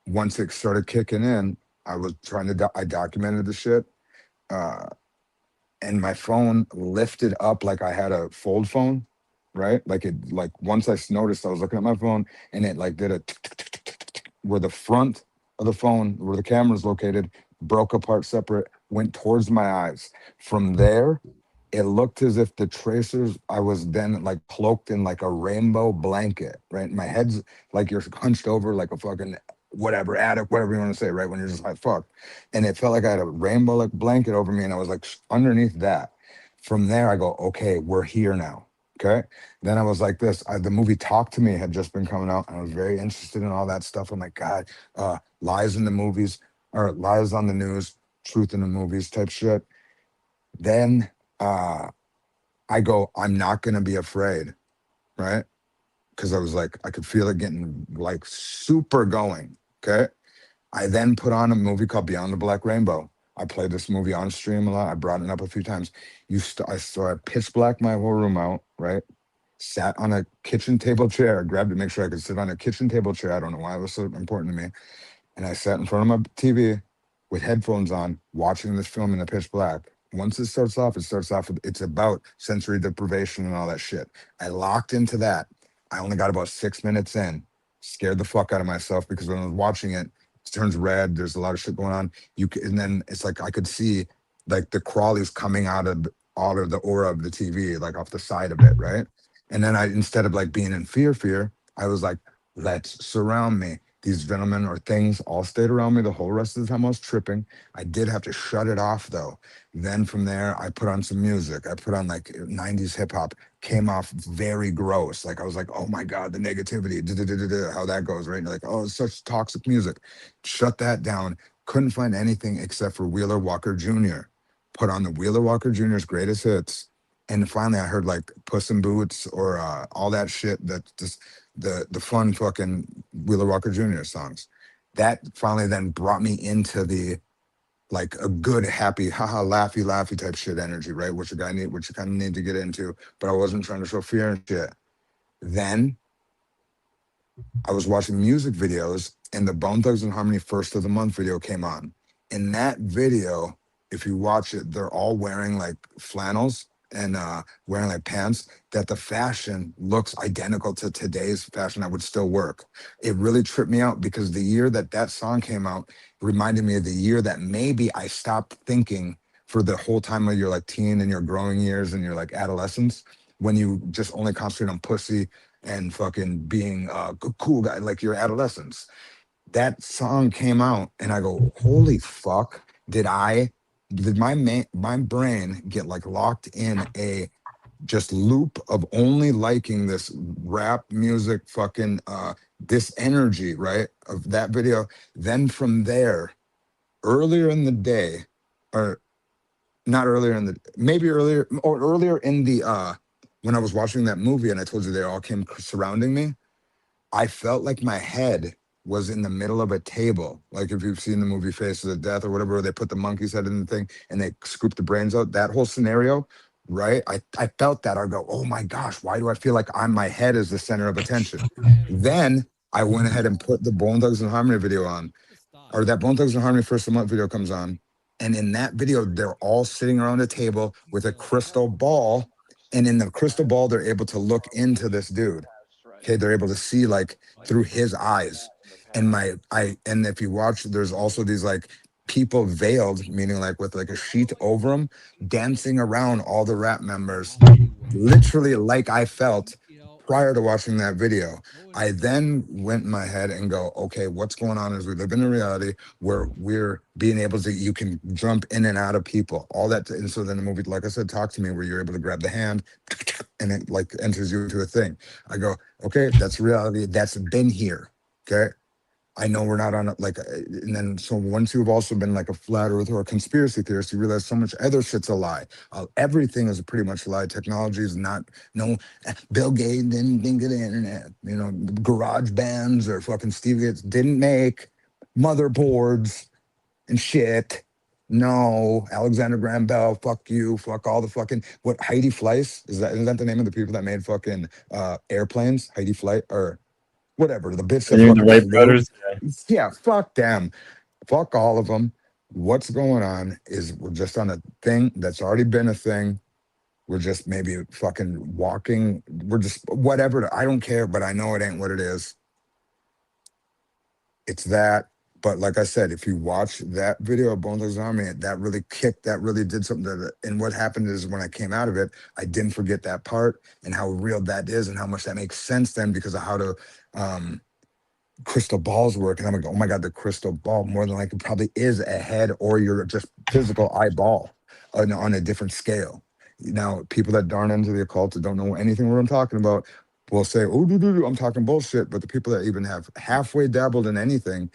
once it started kicking in, I was trying to, I documented the shit. Uh, and my phone lifted up like I had a fold phone, right? Like it, like once I noticed I was looking at my phone and it like did a tick, tick, tick, tick, tick, tick, where the front of the phone, where the camera is located, broke apart separate, went towards my eyes. From there, it looked as if the tracers, I was then like cloaked in like a rainbow blanket, right? My head's like you're hunched over like a fucking whatever attic, whatever you want to say, right? When you're just like fuck, and it felt like I had a rainbow like blanket over me, and I was like underneath that. From there, I go, okay, we're here now. Okay. Then I was like this. The movie Talk to Me had just been coming out, and I was very interested in all that stuff. I'm like, God, lies in the movies or lies on the news, truth in the movies type shit. Then I go, I'm not gonna be afraid, right? Because I was like, I could feel it getting like super going. Okay. I then put on a movie called Beyond the Black Rainbow. I played this movie on stream a lot. I brought it up a few times. I pitch black my whole room out, right? Sat on a kitchen table chair, grabbed it, make sure I could sit on a kitchen table chair. I don't know why it was so important to me. And I sat in front of my TV with headphones on, watching this film in the pitch black. Once it starts off, it's about sensory deprivation and all that shit. I locked into that. I only got about 6 minutes in, scared the fuck out of myself because when I was watching it, it turns red. There's a lot of shit going on. And then it's like I could see like the crawlies coming out of the aura of the TV, like off the side of it, right? And then instead of like being in fear, I was like, let's surround me. These gentlemen or things all stayed around me the whole rest of the time I was tripping. I did have to shut it off though. Then from there, I put on some music. I put on like 90s hip hop, came off very gross. Like I was like, oh my God, the negativity, how that goes, right? And you're like, oh, it's such toxic music. Shut that down. Couldn't find anything except for Wheeler Walker Jr. Put on the Wheeler Walker Jr.'s greatest hits. And finally I heard like Puss in Boots or all that shit that just the fun fucking Wheeler Walker Jr. songs. That finally then brought me into the like a good, happy, haha, laughy type shit energy, right? Which you kind of need to get into, but I wasn't trying to show fear and shit. Then I was watching music videos and the Bone Thugs and Harmony First of the Month video came on. In that video, if you watch it, they're all wearing like flannels and wearing like pants that the fashion looks identical to today's fashion that would still work. It really tripped me out because the year that song came out reminded me of the year that maybe I stopped thinking for the whole time of your like teen and your growing years and your like adolescence, when you just only concentrate on pussy and fucking being a cool guy like your adolescence. That song came out and I go, holy fuck, did my brain get like locked in a just loop of only liking this rap music fucking this energy, right? Of that video. Then from there, earlier in the day, or not earlier in the maybe earlier or earlier in the when I was watching that movie and I told you they all came surrounding me, I felt like my head was in the middle of a table. Like if you've seen the movie Faces of Death or whatever, where they put the monkey's head in the thing and they scoop the brains out, that whole scenario, right? I felt that. I go, oh my gosh, why do I feel like my head is the center of attention? Then I went ahead and put the Bone Thugs and Harmony video on, or that Bone Thugs and Harmony First of the Month video comes on. And in that video, they're all sitting around a table with a crystal ball. And in the crystal ball, they're able to look into this dude. Okay, they're able to see like through his eyes. And and if you watch, there's also these like people veiled, meaning like with like a sheet over them, dancing around all the rap members, literally like I felt prior to watching that video. I then went in my head and go, okay, what's going on is we live in a reality where we're being able to, you can jump in and out of people, all that. And so then the movie, like I said, Talk to Me, where you're able to grab the hand and it like enters you into a thing. I go, okay, that's reality. That's been here. Okay. I know we're not on it, like, and then so once you've also been like a flat earth or a conspiracy theorist, you realize so much other shit's a lie. Everything is pretty much a lie. Technology is not, no, Bill Gates didn't think of the internet, you know, garage bands or fucking Steve Gates didn't make motherboards and shit. No, Alexander Graham Bell, fuck you, fuck all the fucking, what, Heidi Fleiss? Isn't that the name of the people that made fucking airplanes? Heidi Fleiss, or whatever, the bitch And that you're the fucking Wright flew. brothers. Yeah, fuck them. Fuck all of them. What's going on is we're just on a thing that's already been a thing. We're just maybe fucking walking. We're just whatever. I don't care, but I know it ain't what it is. It's that. But like I said, if you watch that video of Bones Thugs Army, that really kicked, that really did something to the, and what happened is when I came out of it, I didn't forget that part and how real that is and how much that makes sense then because of how to crystal balls work. And I'm like, oh my God, the crystal ball more than likely probably is a head or your just physical eyeball on a different scale. Now, people that darn into the occult that don't know anything what I'm talking about will say, oh, I'm talking bullshit. But the people that even have halfway dabbled in anything,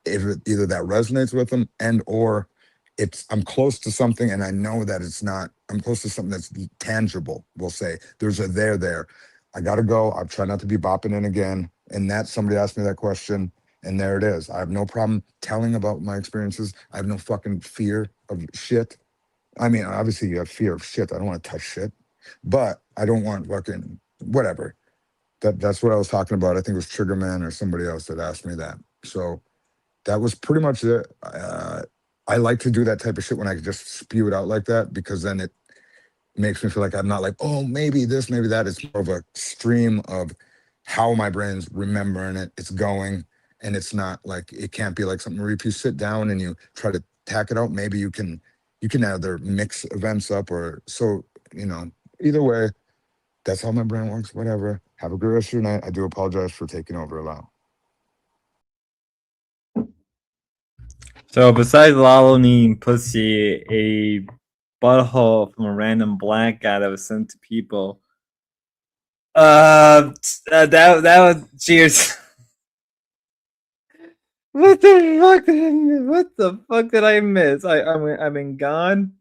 if either that resonates with them and or it's I'm close to something and I know that it's not, I'm close to something that's tangible, we'll say. There's a there. I gotta go. I'll try not to be bopping in again. And that somebody asked me that question, and there it is. I have no problem telling about my experiences. I have no fucking fear of shit. I mean, obviously you have fear of shit. I don't want to touch shit, but I don't want fucking whatever. That's what I was talking about. I think it was Triggerman or somebody else that asked me that. So that was pretty much it. I like to do that type of shit when I just spew it out like that because then it makes me feel like I'm not like, oh, maybe this, maybe that. It's more of a stream of how my brain's remembering it. It's going, and it's not like it can't be like something where if you sit down and you try to tack it out, maybe you can either mix events up or so, either way, that's how my brain works. Whatever. Have a great rest of your night. I do apologize for taking over a lot. So besides Lalo needing pussy, a butthole from a random black guy that was sent to people. That was cheers. What the fuck? What the fuck did I miss? I've been gone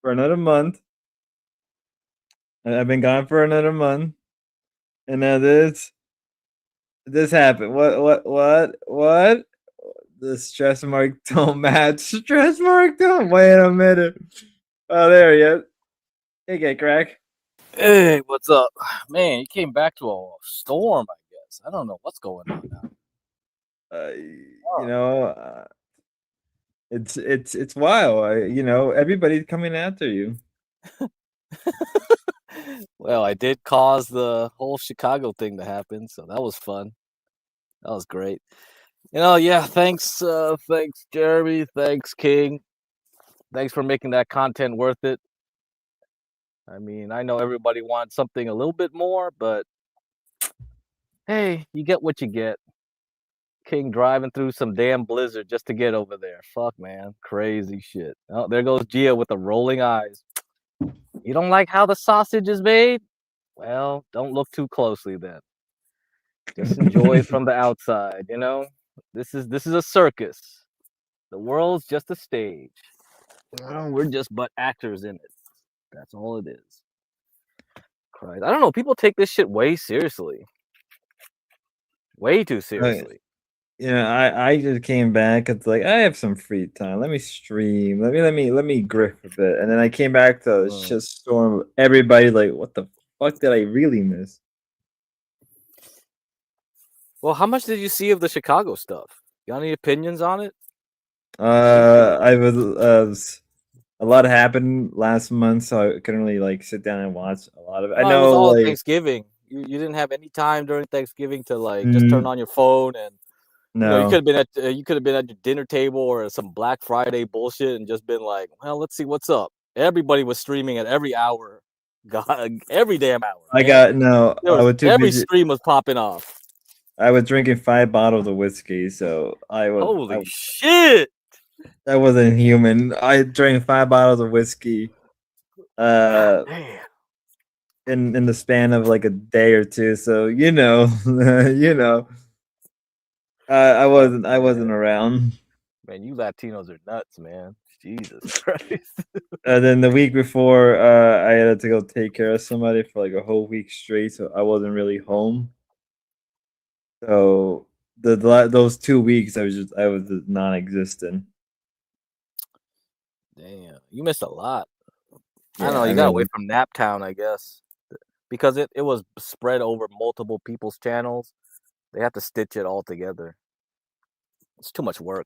for another month. I've been gone for another month, and now this happened. What? The stress mark don't match. Stress mark don't. Wait a minute. Oh, there he is. Hey, get crack. Hey, what's up? Man, you came back to a storm, I guess. I don't know what's going on now. It's wild. Everybody's coming after you. Well, I did cause the whole Chicago thing to happen, so that was fun. That was great. Yeah, thanks Jeremy, thanks King. Thanks for making that content worth it. I mean, I know everybody wants something a little bit more, but hey, you get what you get. King driving through some damn blizzard just to get over there. Fuck, man. Crazy shit. Oh, there goes Gia with the rolling eyes. You don't like how the sausage is made? Well, don't look too closely then. Just enjoy it from the outside, This is a circus. The world's just a stage. We're just but actors in it. That's all it is. Christ. I don't know. People take this shit way seriously. Way too seriously. I just came back. It's like I have some free time. Let me stream. Let me grift a bit. And then I came back to a shit storm. Everybody like, what the fuck did I really miss? Well, how much did you see of the Chicago stuff? Got any opinions on it? I was a lot happened last month, so I couldn't really sit down and watch a lot of it. I know it was all Thanksgiving. You didn't have any time during Thanksgiving to just turn on your phone and no. You could have been at your dinner table or some Black Friday bullshit and just been like, well, let's see what's up. Everybody was streaming at every hour, God, every damn hour. Every stream was popping off. I was drinking 5 bottles of whiskey, so Holy shit! That wasn't human. I drank 5 bottles of whiskey. In the span of like a day or two, so I wasn't around. Man, you Latinos are nuts, man. Jesus Christ. Then the week before, I had to go take care of somebody for like a whole week straight, so I wasn't really home. So those 2 weeks, I was non-existent. Damn, you missed a lot. I don't know. You got away from Naptown, I guess, because it was spread over multiple people's channels. They have to stitch it all together. It's too much work.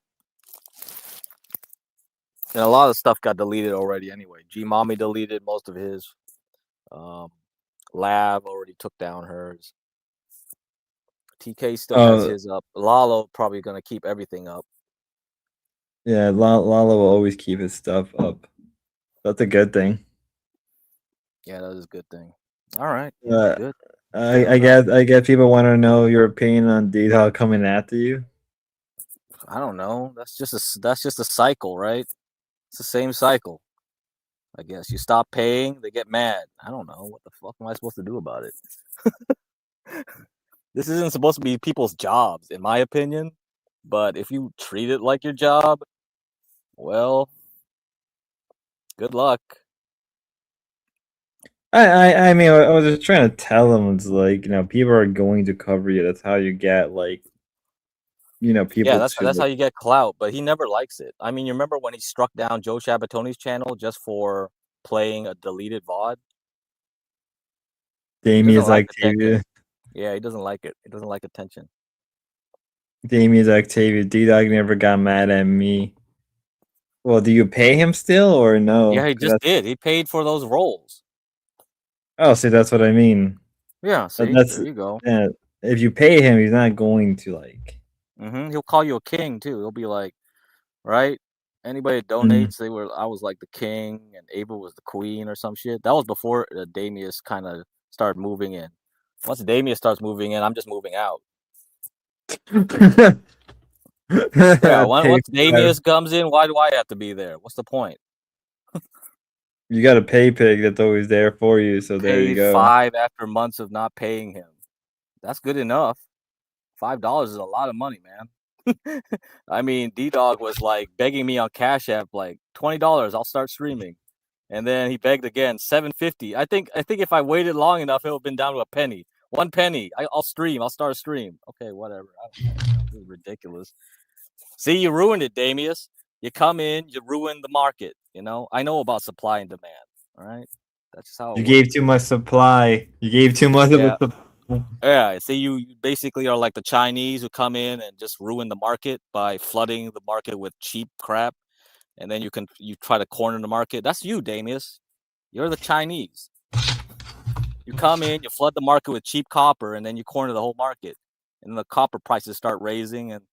And a lot of stuff got deleted already anyway. G Mommy deleted most of his. Lab already took down hers. TK still has his up. Lalo probably gonna keep everything up. Yeah, Lalo will always keep his stuff up. That's a good thing. Yeah, that is a good thing. All right. Uh, Good. I guess people want to know your opinion on D-Dog coming after you. I don't know. That's just a cycle, right? It's the same cycle. I guess you stop paying, they get mad. I don't know what the fuck am I supposed to do about it. This isn't supposed to be people's jobs, in my opinion. But if you treat it like your job, well, good luck. I mean, I was just trying to tell them, it's like, people are going to cover you. That's how you get, like, people Yeah, that's to. how you get clout. But he never likes it. I mean, you remember when he struck down Joe Shabatoni's channel just for playing a deleted VOD? Damien's like Octavia. Yeah, he doesn't like it. He doesn't like attention. Damien's Octavia. D-Dog never got mad at me. Well, do you pay him still or no? Yeah, he just did. He paid for those roles. Oh, see, that's what I mean. Yeah, see, That's, there you go. Yeah, if you pay him, he's not going to, like. He'll call you a king too. He'll be like, right? Anybody that donates, I was like the king, and Ava was the queen or some shit. That was before Damius kind of started moving in. Once Damius starts moving in, I'm just moving out. Yeah, once Damius comes in, why do I have to be there? What's the point? You got a pay pig that's always there for you, so there you go. 5 after months of not paying him. That's good enough. $5 is a lot of money, man. I mean, D-Dog was like begging me on Cash App, like $20, I'll start streaming. And then he begged again, $7.50. I think if I waited long enough, it would have been down to a penny. 1 penny. I'll stream. I'll start a stream. Okay, whatever. This is ridiculous. See, you ruined it, Damius. You come in, you ruin the market. I know about supply and demand. All right, that's just how you gave too much supply. You gave too much of a supply. Yeah, see, you basically are like the Chinese who come in and just ruin the market by flooding the market with cheap crap, and then you try to corner the market. That's you, Damius. You're the Chinese. You come in, you flood the market with cheap copper, and then you corner the whole market, and the copper prices start raising, and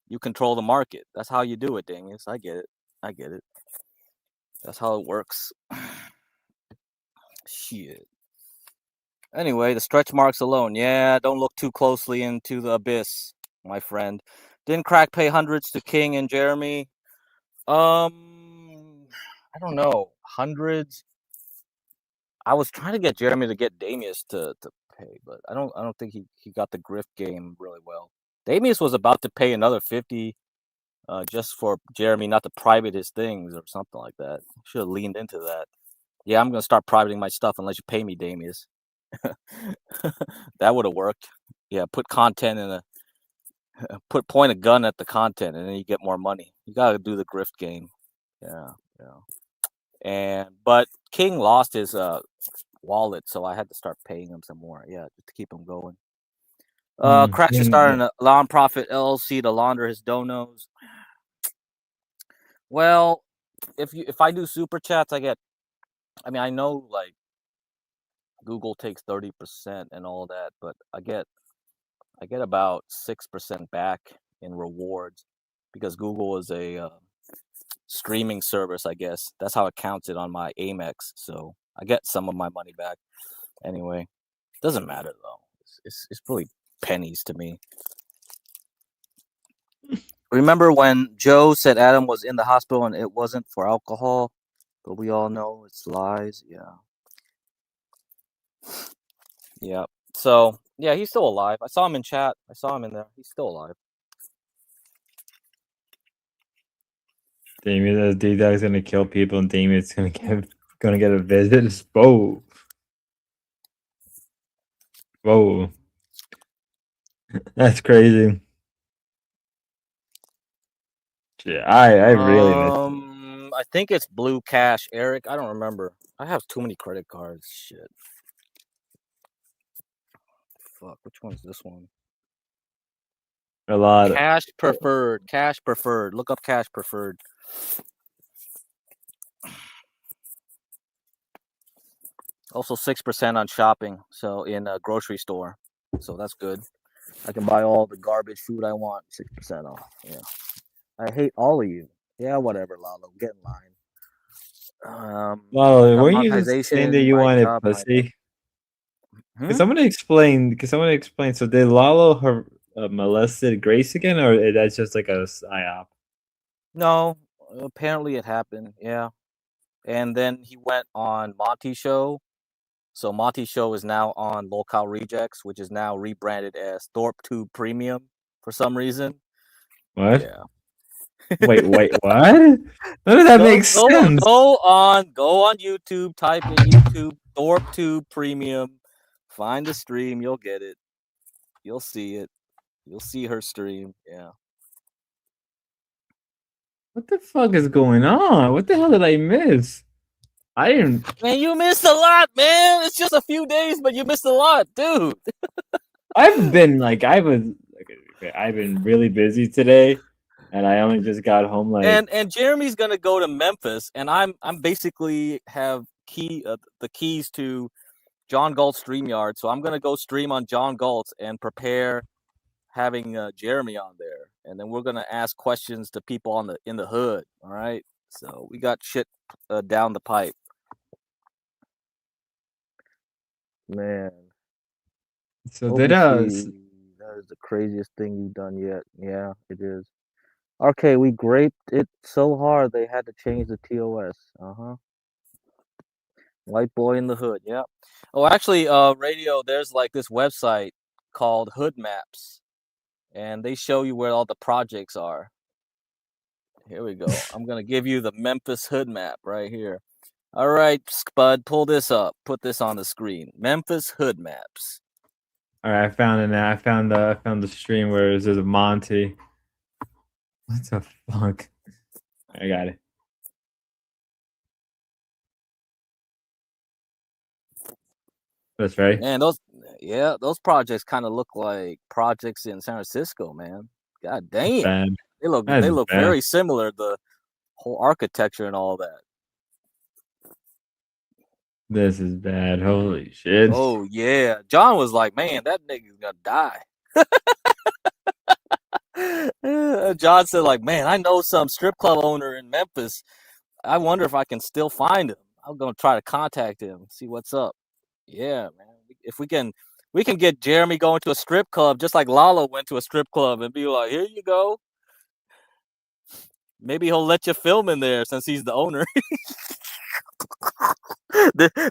you control the market. That's how you do it, Damius. I get it. That's how it works. Shit. Anyway, the stretch marks alone. Yeah, don't look too closely into the abyss, my friend. Didn't Crack pay hundreds to King and Jeremy? I don't know. Hundreds. I was trying to get Jeremy to get Damius to pay, but I don't think he got the grift game really well. Damius was about to pay another 50 just for Jeremy not to private his things or something like that. Should have leaned into that. Yeah, I'm gonna start privating my stuff unless you pay me, Damius. That would have worked. Yeah, put content in point a gun at the content, and then you get more money. You gotta do the grift game. Yeah. But King lost his wallet, so I had to start paying him some more. Yeah, just to keep him going. Cracks are starting a non-profit LLC to launder his donos. Well, if I do super chats, I know like Google takes 30% and all that, but I get about 6% back in rewards because Google is a streaming service, I guess. That's how it counts it on my Amex. So I get some of my money back. Anyway, doesn't matter though. It's really pennies to me. Remember when Joe said Adam was in the hospital and it wasn't for alcohol? But we all know it's lies. Yeah. So, yeah, he's still alive. I saw him in chat. I saw him in there. He's still alive. Damius, D-Dog's gonna kill people, and Damien's gonna get a visit. Whoa. That's crazy. Yeah, I really miss. I think it's Blue Cash, Eric. I don't remember. I have too many credit cards. Shit. Fuck, which one's this one? A lot. Cash preferred. Cash preferred. Look up cash preferred. Also 6% on shopping. So in a grocery store. So that's good. I can buy all the garbage food I want. 6% off. Yeah. I hate all of you. Yeah, whatever, Lalo. Get in line. Well, got weren't you just saying that monetization, you my wanted job, my pussy? Hmm? Can someone explain? Can someone explain? So did Lalo her molested Grace again, or that's just like a psyop? No, apparently it happened. Yeah. And then he went on Monty Show. So Monty Show is now on Locale Rejects, which is now rebranded as Thorpe Tube Premium for some reason. What? Yeah. Wait, what? None of that makes sense. Go on YouTube, type in YouTube Thorpe Tube Premium, find the stream, you'll get it. You'll see it. You'll see her stream. Yeah. What the fuck is going on? What the hell did I miss? I didn't. Man, you missed a lot, man. It's just a few days, but you missed a lot, dude. I've been really busy today, and I only just got home like. And Jeremy's gonna go to Memphis, and I'm basically have the keys to John Galt's StreamYard, so I'm gonna go stream on John Galt's and prepare having Jeremy on there, and then we're gonna ask questions to people in the hood. All right, so we got shit down the pipe, man. So did That is the craziest thing you've done yet. Yeah, it is. Okay, we graped it so hard they had to change the TOS. White boy in the hood. Yeah. Oh, actually, radio. There's like this website called Hood Maps, and they show you where all the projects are. Here we go. I'm gonna give you the Memphis Hood Map right here. All right, Spud, pull this up. Put this on the screen. Memphis Hood Maps. All right, I found it now. I found the stream where there's a Monty. What the fuck? I got it. That's right. Man, those projects kind of look like projects in San Francisco, man. God damn. Bad. They look That's bad. very similar, the whole architecture and all that. This is bad. Holy shit. Oh yeah. John was like, man, that nigga's gonna die. John said, like, man, I know some strip club owner in Memphis. I wonder if I can still find him. I'm gonna try to contact him, see what's up. Yeah, man. If we can get Jeremy going to a strip club just like Lalo went to a strip club and be like, here you go. Maybe he'll let you film in there since he's the owner.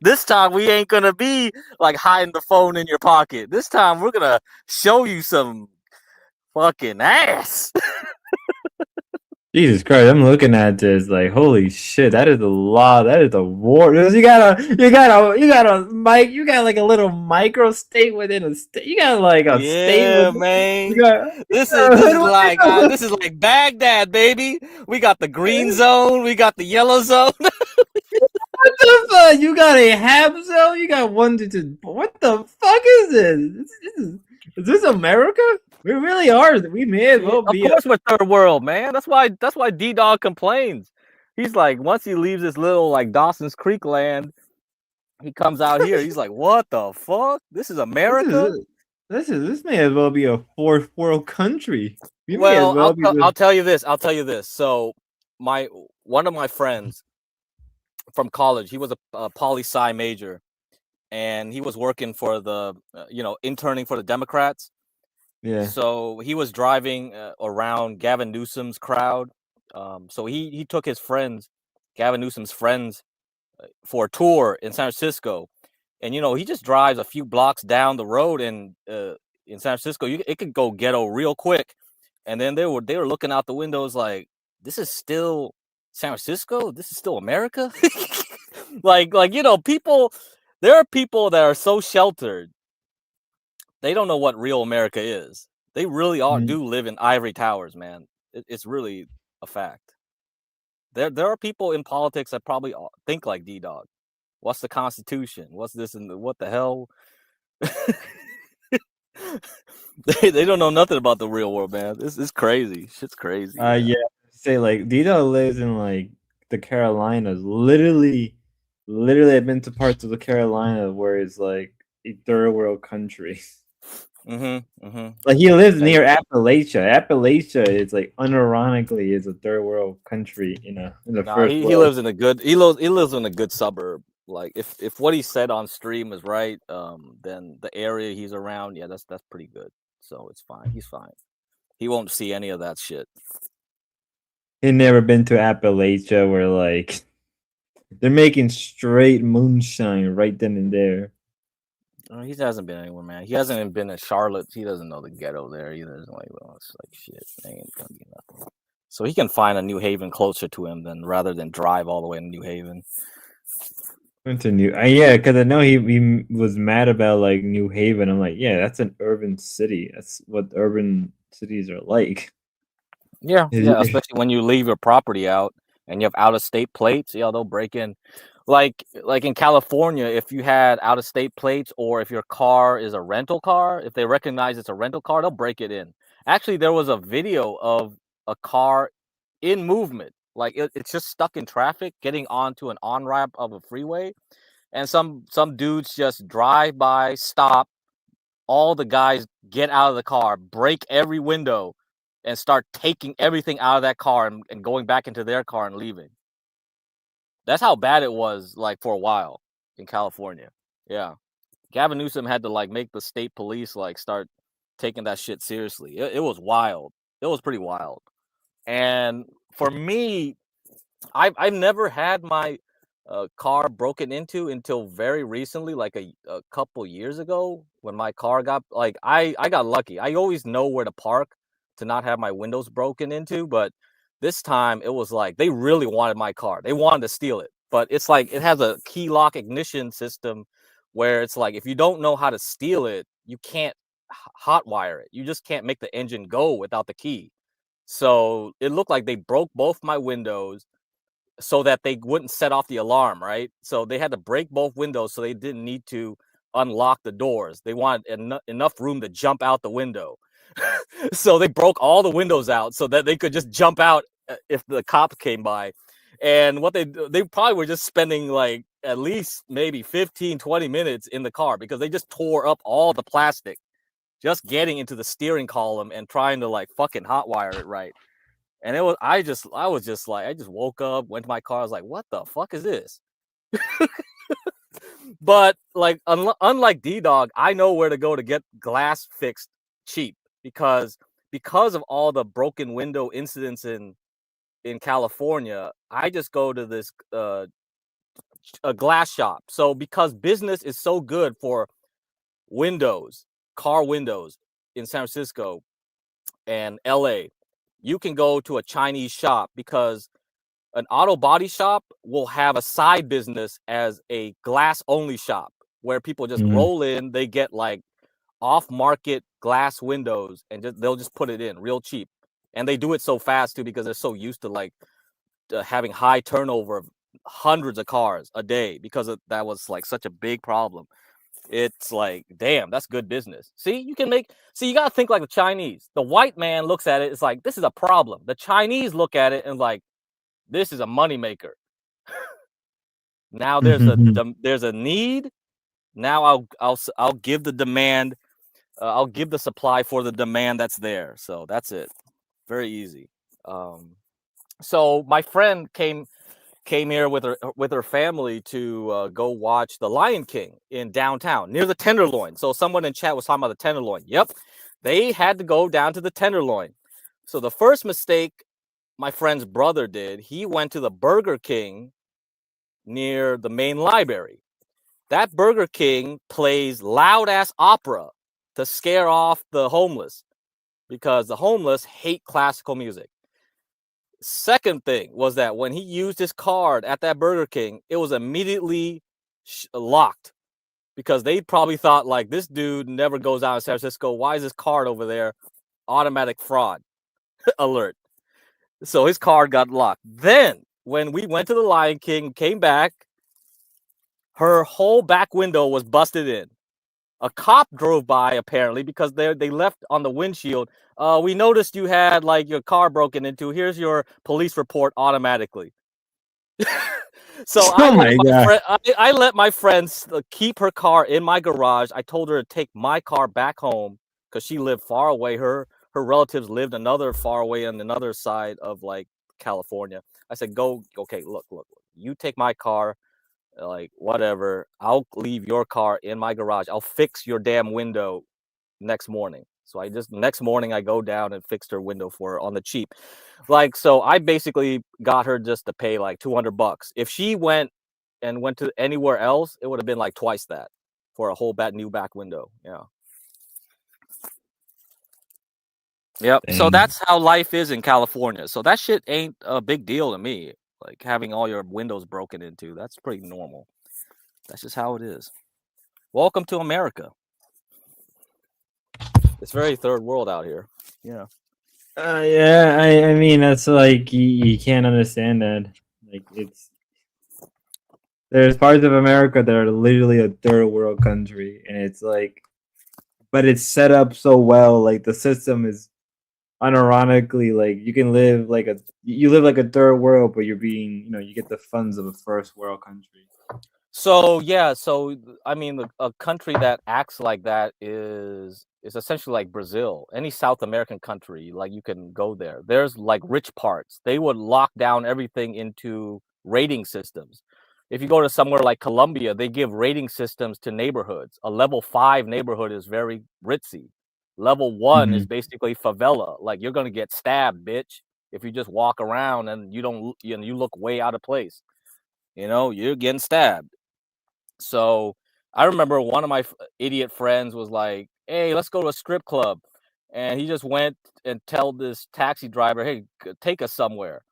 This time we ain't gonna be like hiding the phone in your pocket. This time we're gonna show you some fucking ass. Jesus Christ, I'm looking at this like, holy shit, that is a lot. That is a war. You got a mic. You got like a little micro state within a state. You got like a state. Man. This is like Baghdad, baby. We got the green zone. We got the yellow zone. What the fuck? You got a half zone? You got one to two. What the fuck is this? Is this America? We really are. We may as well be. Of course, we're third world, man. That's why D-Dog complains. He's like, once he leaves this little like Dawson's Creek land, he comes out here. He's like, what the fuck? This is America. This may as well be a fourth world country. I'll tell you this. So one of my friends from college, he was a poli-sci major, and he was working for the interning for the Democrats. Yeah. So he was driving around Gavin Newsom's crowd. So he took his friends, Gavin Newsom's friends, for a tour in San Francisco. And he just drives a few blocks down the road, and in San Francisco, it could go ghetto real quick. And then they were looking out the windows like, this is still San Francisco? This is still America? like people, there are people that are so sheltered. They don't know what real America is. They really do live in ivory towers, man. It's really a fact. There are people in politics that probably think like D-Dog. What's the Constitution? What's this and what the hell? They don't know nothing about the real world, man. This is crazy. Shit's crazy. Yeah. Say like Dito lives in like the Carolinas. Literally, I've been to parts of the Carolina where it's like a third world country. Like he lives near Appalachia. Appalachia is like unironically is a third world country in the first he world. lives in a good he lives in a good suburb. Like if what he said on stream is right, then the area he's around, yeah, that's pretty good. So it's fine. He's fine. He won't see any of that shit. He never been to Appalachia where like they're making straight moonshine right then and there. He hasn't been anywhere, man. He hasn't even been in Charlotte. He doesn't know the ghetto there either. It's like, well, it's like shit. Ain't gonna be nothing. So he can find a New Haven closer to him than rather than drive all the way to New Haven. Went to yeah, because I know he was mad about like New Haven. I'm like, yeah, that's an urban city. That's what urban cities are like. Yeah, especially when you leave your property out and you have out of state plates. Yeah, they'll break in. Like in California, if you had out of state plates or if your car is a rental car, if they recognize it's a rental car, they'll break it in. Actually, there was a video of a car in movement. Like it's just stuck in traffic, getting onto an on-ramp of a freeway. And some dudes just drive by, stop. All the guys get out of the car, break every window, and start taking everything out of that car and going back into their car and leaving. That's how bad it was, like, for a while in California. Yeah. Gavin Newsom had to, like, make the state police, like, start taking that shit seriously. It was wild. It was pretty wild. And for me, I've never had my car broken into until very recently, like a couple years ago when my car got, like, I got lucky. I always know where to park to not have my windows broken into, but this time it was like they really wanted my car. They wanted to steal it. But it's like it has a key lock ignition system where it's like if you don't know how to steal it, you can't hotwire it. You just can't make the engine go without the key. So it looked like they broke both my windows so that they wouldn't set off the alarm, right? So they had to break both windows so they didn't need to unlock the doors. They wanted enough room to jump out the window. So they broke all the windows out so that they could just jump out if the cops came by. And what they probably were just spending like at least maybe 15, 20 minutes in the car because they just tore up all the plastic, just getting into the steering column and trying to like fucking hotwire it right. And I was just like, I just woke up, went to my car. I was like, what the fuck is this? But like, unlike D-Dog, I know where to go to get glass fixed cheap because of all the broken window incidents in California. I just go to this a glass shop. So because business is so good for windows, car windows in San Francisco and LA, you can go to a Chinese shop because an auto body shop will have a side business as a glass only shop where people just roll in, they get like off market glass windows and they'll just put it in real cheap. And they do it so fast too because they're so used to like having high turnover of hundreds of cars a day because that was like such a big problem. It's like, damn, that's good business. See, you got to think like the Chinese. The white man looks at it, it's like, this is a problem. The Chinese look at it and like, this is a moneymaker. Now there's a need. Now I'll give the demand. I'll give the supply for the demand that's there. So that's it. Very easy. So my friend came here with her family to go watch The Lion King in downtown near the Tenderloin. So someone in chat was talking about the Tenderloin. Yep, they had to go down to the Tenderloin. So the first mistake my friend's brother did, he went to the Burger King near the main library. That Burger King plays loud ass opera to scare off the homeless because the homeless hate classical music. Second thing was that when he used his card at that Burger King, it was immediately locked because they probably thought like, this dude never goes out in San Francisco. Why is his card over there? Automatic fraud alert. So his card got locked. Then when we went to the Lion King, came back, her whole back window was busted in. A cop drove by apparently because they left on the windshield. We noticed you had like your car broken into. Here's your police report automatically. So Oh my god. I let my friends keep her car in my garage. I told her to take my car back home because she lived far away. Her relatives lived another far away on another side of like California. I said, go, okay, look, you take my car, like whatever. I'll leave your car in my garage. I'll fix your damn window next morning. So next morning I go down and fixed her window for her on the cheap. Like, so I basically got her just to pay like $200. If she went to anywhere else, it would have been like twice that for a whole new back window. Yeah. Yep. So Dang. that's how life is in California. So that shit ain't a big deal to me. Like having all your windows broken into, that's pretty normal. That's just how it is. Welcome to America. It's very third world out here. Yeah. Yeah, I mean that's like you can't understand that. Like there's parts of America that are literally a third world country, and it's like, but it's set up so well. Like the system is unironically like you can live like you live like a third world, but you're being you get the funds of a first world country. So yeah, so I mean, a country that acts like that is essentially like Brazil. Any South American country, like you can go there. There's like rich parts. They would lock down everything into rating systems. If you go to somewhere like Colombia, they give rating systems to neighborhoods. A level 5 neighborhood is very ritzy. Level 1 is basically favela. Like you're gonna get stabbed, bitch, if you just walk around and you look way out of place. You're getting stabbed. So I remember one of my idiot friends was like, "Hey, let's go to a strip club," and he just went and told this taxi driver, "Hey, take us somewhere."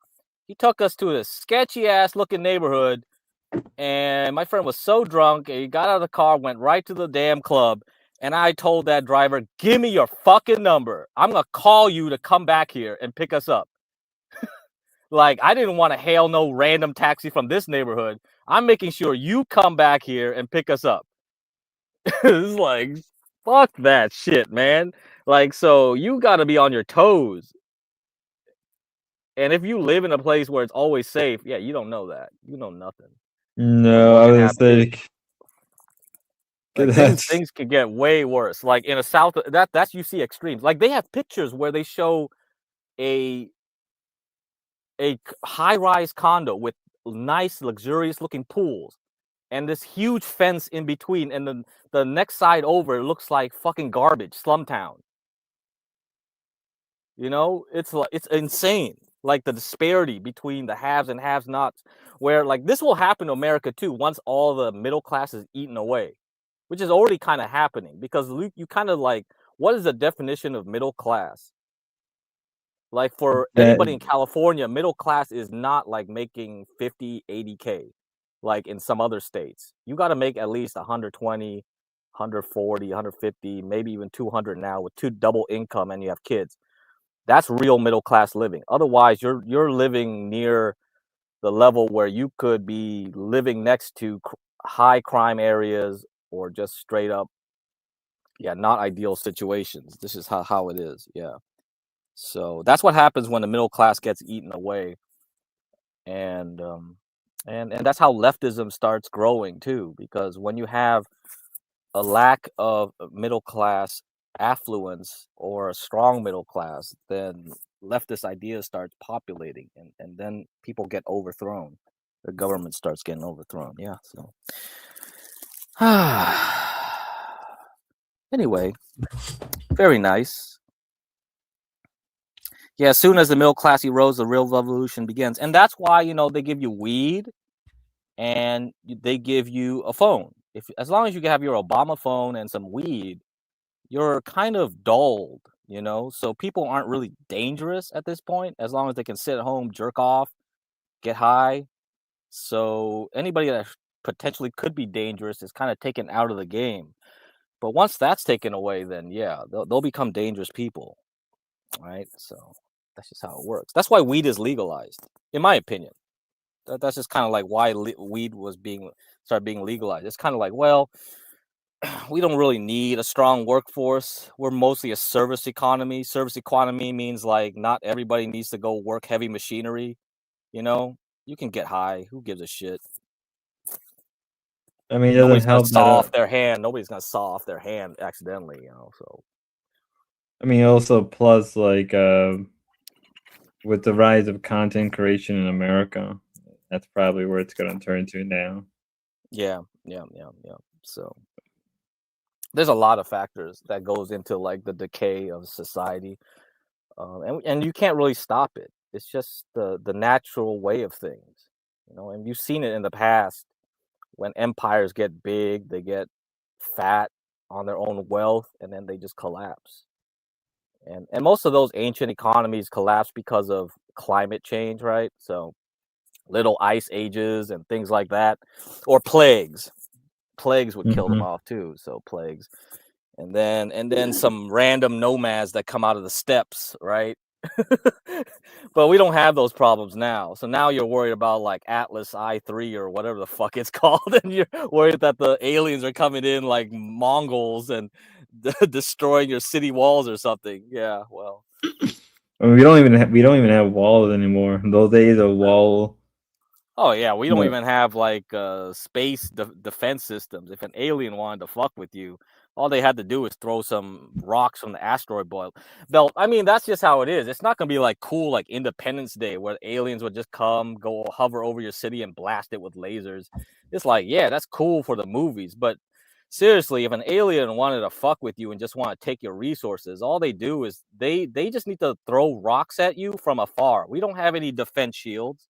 He took us to a sketchy ass looking neighborhood, and my friend was so drunk, and he got out of the car, went right to the damn club, and I told that driver, "Give me your fucking number. I'm gonna call you to come back here and pick us up." Like, I didn't want to hail no random taxi from this neighborhood. I'm making sure you come back here and pick us up. It's like, fuck that shit, man. Like, so you got to be on your toes. And if you live in a place where it's always safe, yeah, you don't know that. You know nothing. No, I was like things could get way worse. Like in a South, that's you see extremes. Like they have pictures where they show a high-rise condo with nice, luxurious looking pools and this huge fence in between, and the next side over looks like fucking garbage, slum town. It's insane. Like the disparity between the haves and haves nots, where like this will happen to America too once all the middle class is eaten away, which is already kind of happening, because you kind of like, what is the definition of middle class? Like for anybody in California, middle class is not like making 50, 80K like in some other states. You got to make at least 120, 140, 150, maybe even 200 now with two double income and you have kids. That's real middle class living. Otherwise, you're living near the level where you could be living next to high crime areas or just straight up, yeah, not ideal situations. This is how it is. Yeah. So that's what happens when the middle class gets eaten away, and that's how leftism starts growing too. Because when you have a lack of middle class affluence or a strong middle class, then leftist ideas start populating, and then people get overthrown. The government starts getting overthrown. Yeah. So anyway, very nice. Yeah, as soon as the middle class erodes, the real revolution begins. And that's why, they give you weed and they give you a phone. As long as you have your Obama phone and some weed, you're kind of dulled, So people aren't really dangerous at this point, as long as they can sit at home, jerk off, get high. So anybody that potentially could be dangerous is kind of taken out of the game. But once that's taken away, then yeah, they'll become dangerous people. Right? So that's just how it works. That's why weed is legalized, in my opinion. That's just kind of like why weed was started being legalized. It's kind of like, well, we don't really need a strong workforce. We're mostly a service economy. Service economy means like not everybody needs to go work heavy machinery. You know, you can get high. Who gives a shit? I mean, it doesn't Nobody's gonna help saw off that. their hand. Nobody's gonna saw off their hand accidentally. You know, so I mean, also plus like with the rise of content creation in America, that's probably where it's going to turn to now. yeah. So there's a lot of factors that goes into like the decay of society, and you can't really stop it. It's just the natural way of things, you know. And you've seen it in the past when empires get big, they get fat on their own wealth, and then they just collapse. And most of those ancient economies collapse because of climate change, right? So little ice ages and things like that, or plagues. Plagues would kill them Mhm. off too. So plagues, and then some random nomads that come out of the steppes, right? But we don't have those problems now. So now you're worried about like Atlas I3 or whatever the fuck it's called, and you're worried that the aliens are coming in like Mongols and destroying your city walls or something. Yeah, well, I mean, we don't even have walls anymore. Those days of wall. oh yeah, we don't No. even have like space defense systems. If an alien wanted to fuck with you, all they had to do is throw some rocks from the asteroid belt. I mean, that's just how it is. It's not gonna be like cool like Independence Day where aliens would just come, go hover over your city and blast it with lasers. It's like, yeah, that's cool for the movies, but seriously, if an alien wanted to fuck with you and just want to take your resources, all they do is they just need to throw rocks at you from afar. We don't have any defense shields.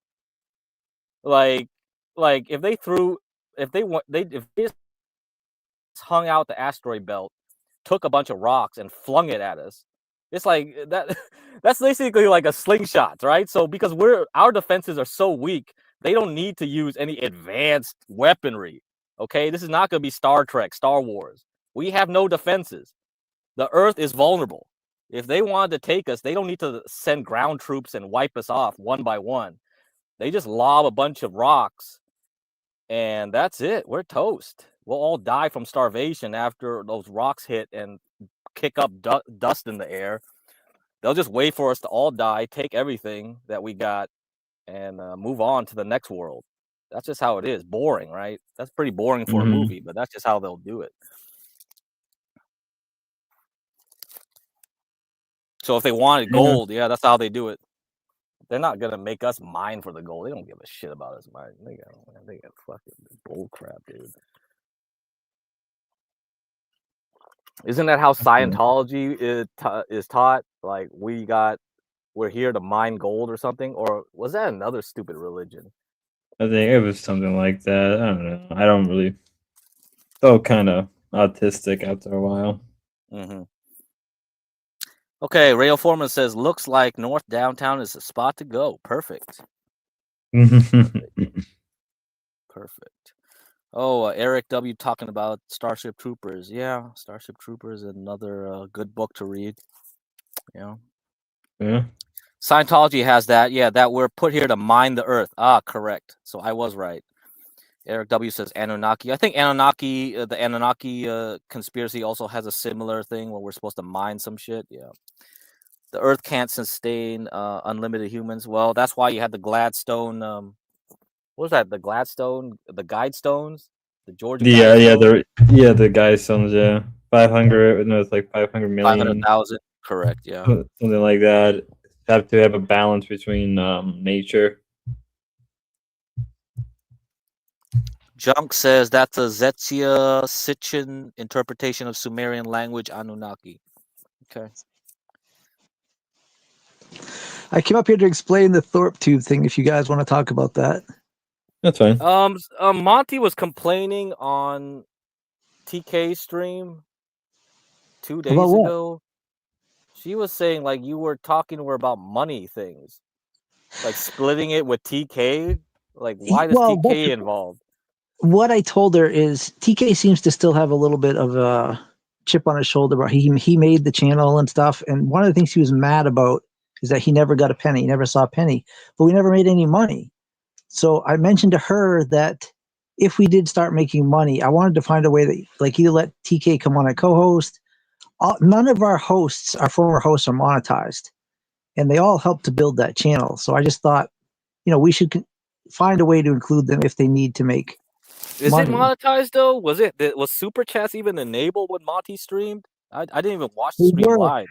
Like, if they threw, if they want, if they just hung out the asteroid belt, took a bunch of rocks and flung it at us, it's like that. That's basically like a slingshot, right? So because our defenses are so weak, they don't need to use any advanced weaponry. Okay, this is not going to be Star Trek, Star Wars. We have no defenses. The Earth is vulnerable. If they wanted to take us, they don't need to send ground troops and wipe us off one by one. They just lob a bunch of rocks, and that's it. We're toast. We'll all die from starvation after those rocks hit and kick up dust in the air. They'll just wait for us to all die, take everything that we got, and move on to the next world. That's just how it is. Boring, right? That's pretty boring for a Mhm. movie, but that's just how they'll do it. So if they wanted Yeah. gold, yeah, that's how they do it. They're not gonna make us mine for the gold. They don't give a shit about us mining. They got fucking bull crap, dude. Isn't that how Scientology is taught? Like we're here to mine gold or something, or was that another stupid religion? I think it was something like that. I don't know. I don't really. Felt kind of autistic after a while. Mm-hmm. Okay, Rail Foreman says, looks like North Downtown is the spot to go. Perfect. Perfect. Oh, Eric W. talking about Starship Troopers. Yeah, Starship Troopers, another good book to read. Yeah. Yeah. Scientology has that. Yeah, that we're put here to mine the earth. Ah, correct. So I was right. Eric W. says Anunnaki. I think Anunnaki, the Anunnaki conspiracy also has a similar thing where we're supposed to mine some shit. Yeah. The earth can't sustain unlimited humans. Well, that's why you had the Gladstone. What was that? The Gladstone, the Guidestones, the Georgia. The Guidestones. Yeah, 500. No, it's like 500 million. 500,000. Correct. Yeah. Something like that. Have to have a balance between nature. Junk says that's a Zetsia Sitchin interpretation of Sumerian language Anunnaki. Okay. I came up here to explain the Thorpe tube thing. If you guys want to talk about that, that's fine. Monty was complaining on TK's stream 2 days ago. She was saying like you were talking to her about money things, like splitting it with TK. Like, why does TK involved? What I told her is TK seems to still have a little bit of a chip on his shoulder. About he made the channel and stuff, and one of the things he was mad about is that he never got a penny. He never saw a penny, but we never made any money. So I mentioned to her that if we did start making money, I wanted to find a way that, like, either let TK come on a co-host. None of our hosts, our former hosts, are monetized, and they all helped to build that channel. So I just thought, we should find a way to include them if they need to make Is money. it monetized though? Was Super Chats even enabled when Monty streamed? I didn't even watch the We stream were. live.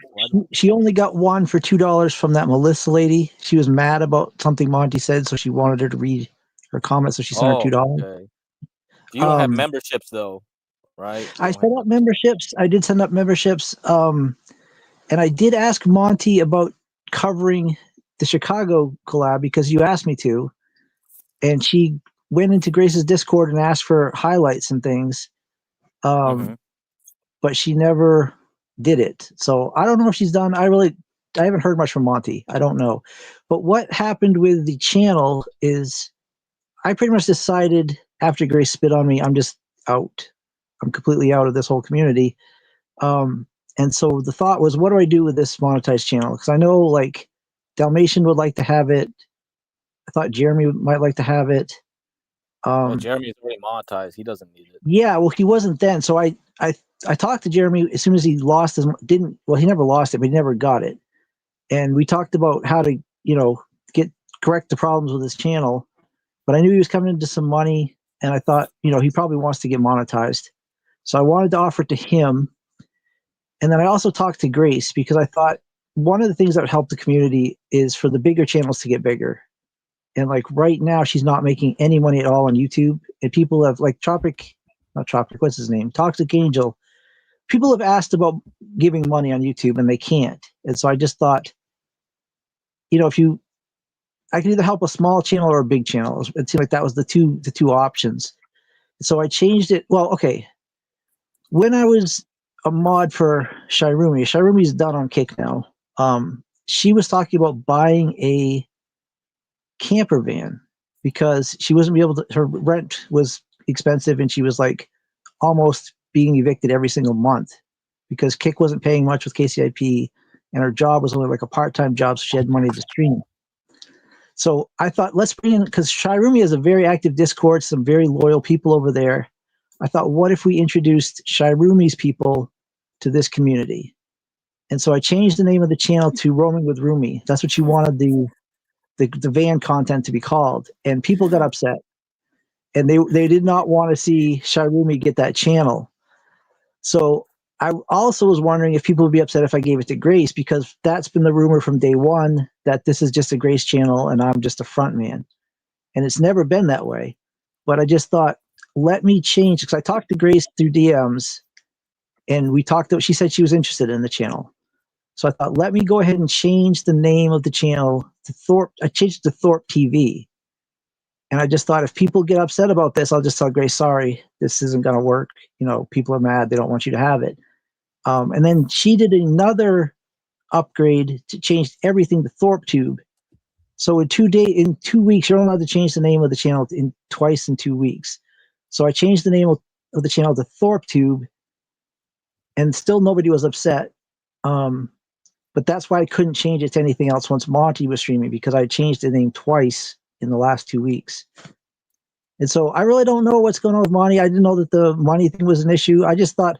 She only got one for $2 from that Melissa lady. She was mad about something Monty said, so she wanted her to read her comments, so she sent her $2. Okay. You don't have memberships though, right? I set up memberships. I did send up memberships. And I did ask Monty about covering the Chicago collab because you asked me to. And she went into Grace's Discord and asked for highlights and things. But she never did it. So I don't know if she's done. I haven't heard much from Monty. I don't know. But what happened with the channel is I pretty much decided after Grace spit on me, I'm just out. I'm completely out of this whole community. And so the thought was, what do I do with this monetized channel? Because I know, like, Dalmatian would like to have it. I thought Jeremy might like to have it. Well, Jeremy is already monetized. He doesn't need it. Yeah, well, he wasn't then. So I talked to Jeremy as soon as he lost his. He never lost it, but he never got it. And we talked about how to, correct the problems with his channel. But I knew he was coming into some money, and I thought, he probably wants to get monetized. So I wanted to offer it to him. And then I also talked to Grace because I thought one of the things that would help the community is for the bigger channels to get bigger. And like right now, she's not making any money at all on YouTube. And people have, like, what's his name? Toxic Angel. People have asked about giving money on YouTube and they can't. And so I just thought, I could either help a small channel or a big channel. It seemed like that was the two options. So I changed it. Well, okay. When I was a mod for Shirumi's done on Kick now. She was talking about buying a camper van because she wasn't able to, her rent was expensive and she was like almost being evicted every single month because Kick wasn't paying much with KCIP and her job was only like a part-time job, so she had money to stream. So I thought, let's bring in, because Shirumi has a very active Discord, some very loyal people over there. I thought, what if we introduced Shirumi's people to this community? And so I changed the name of the channel to Roaming with Rumi. That's what she wanted the van content to be called. And people got upset. And they did not want to see Shirumi get that channel. So I also was wondering if people would be upset if I gave it to Grace, because that's been the rumor from day one, that this is just a Grace channel and I'm just a front man. And it's never been that way. But I just thought, let me change, because I talked to Grace through DMs and she said she was interested in the channel. So I thought, let me go ahead and change the name of the channel to Thorpe. I changed it to Thorpe TV. And I just thought, if people get upset about this, I'll just tell Grace, sorry, this isn't going to work. People are mad. They don't want you to have it. And then she did another upgrade to change everything to Thorpe Tube. So in 2 weeks, you're only allowed to change the name of the channel twice in 2 weeks. So I changed the name of the channel to Thorpe Tube, and still nobody was upset. But that's why I couldn't change it to anything else once Monty was streaming, because I changed the name twice in the last 2 weeks. And so I really don't know what's going on with Monty. I didn't know that the money thing was an issue. I just thought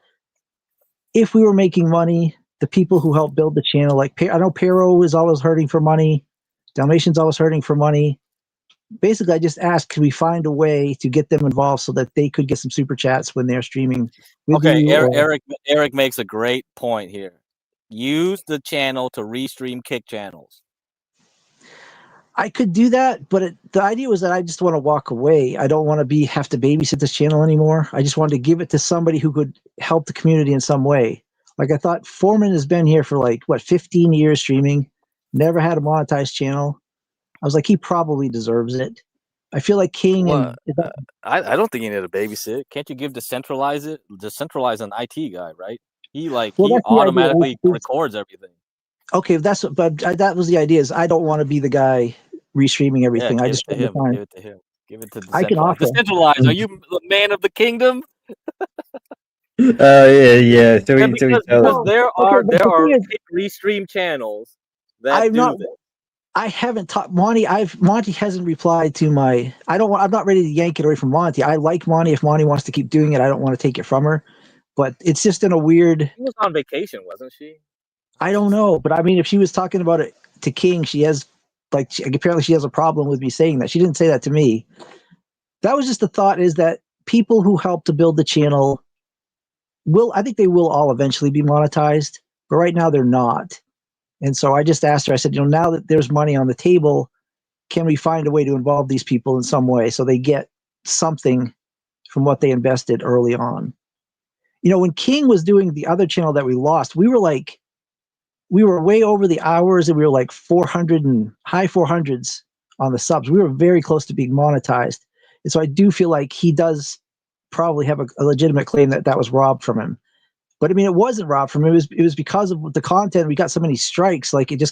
if we were making money, the people who helped build the channel, like I know Pero is always hurting for money. Dalmatian's always hurting for money. Basically, I just asked, could we find a way to get them involved so that they could get some super chats when they're streaming? Okay, Eric makes a great point here. Use the channel to restream Kick channels. I could do that, but the idea was that I just want to walk away. I don't want to have to babysit this channel anymore. I just wanted to give it to somebody who could help the community in some way. Like, I thought Foreman has been here for 15 years streaming, never had a monetized channel. I was like, he probably deserves it. I feel like King I don't think you need to babysit. Can't you give Decentralize it? Decentralize an IT guy, right? He automatically records everything. Okay, that was the idea. Is I don't want to be the guy restreaming everything. Yeah, I just give it to him. Give it to Decentralize. I can offer. Decentralize. Are you the man of the kingdom? Yeah. Because there are Kick restream channels that do this. I haven't talked Monty. Monty hasn't replied to my. I'm not ready to yank it away from Monty. I like Monty. If Monty wants to keep doing it, I don't want to take it from her. But it's just in a weird. She was on vacation, wasn't she? I don't know, but I mean, if she was talking about it to King, she has apparently she has a problem with me saying that. She didn't say that to me. That was just the thought, is that people who helped to build the channel I think they will all eventually be monetized, but right now they're not. And so I just asked her, I said, now that there's money on the table, can we find a way to involve these people in some way so they get something from what they invested early on? When King was doing the other channel that we lost, we were way over the hours, and we were like 400 and high 400s on the subs. We were very close to being monetized. And so I do feel like he does probably have a legitimate claim that was robbed from him. But I mean, it wasn't robbed from him. It was because of the content. We got so many strikes, like it's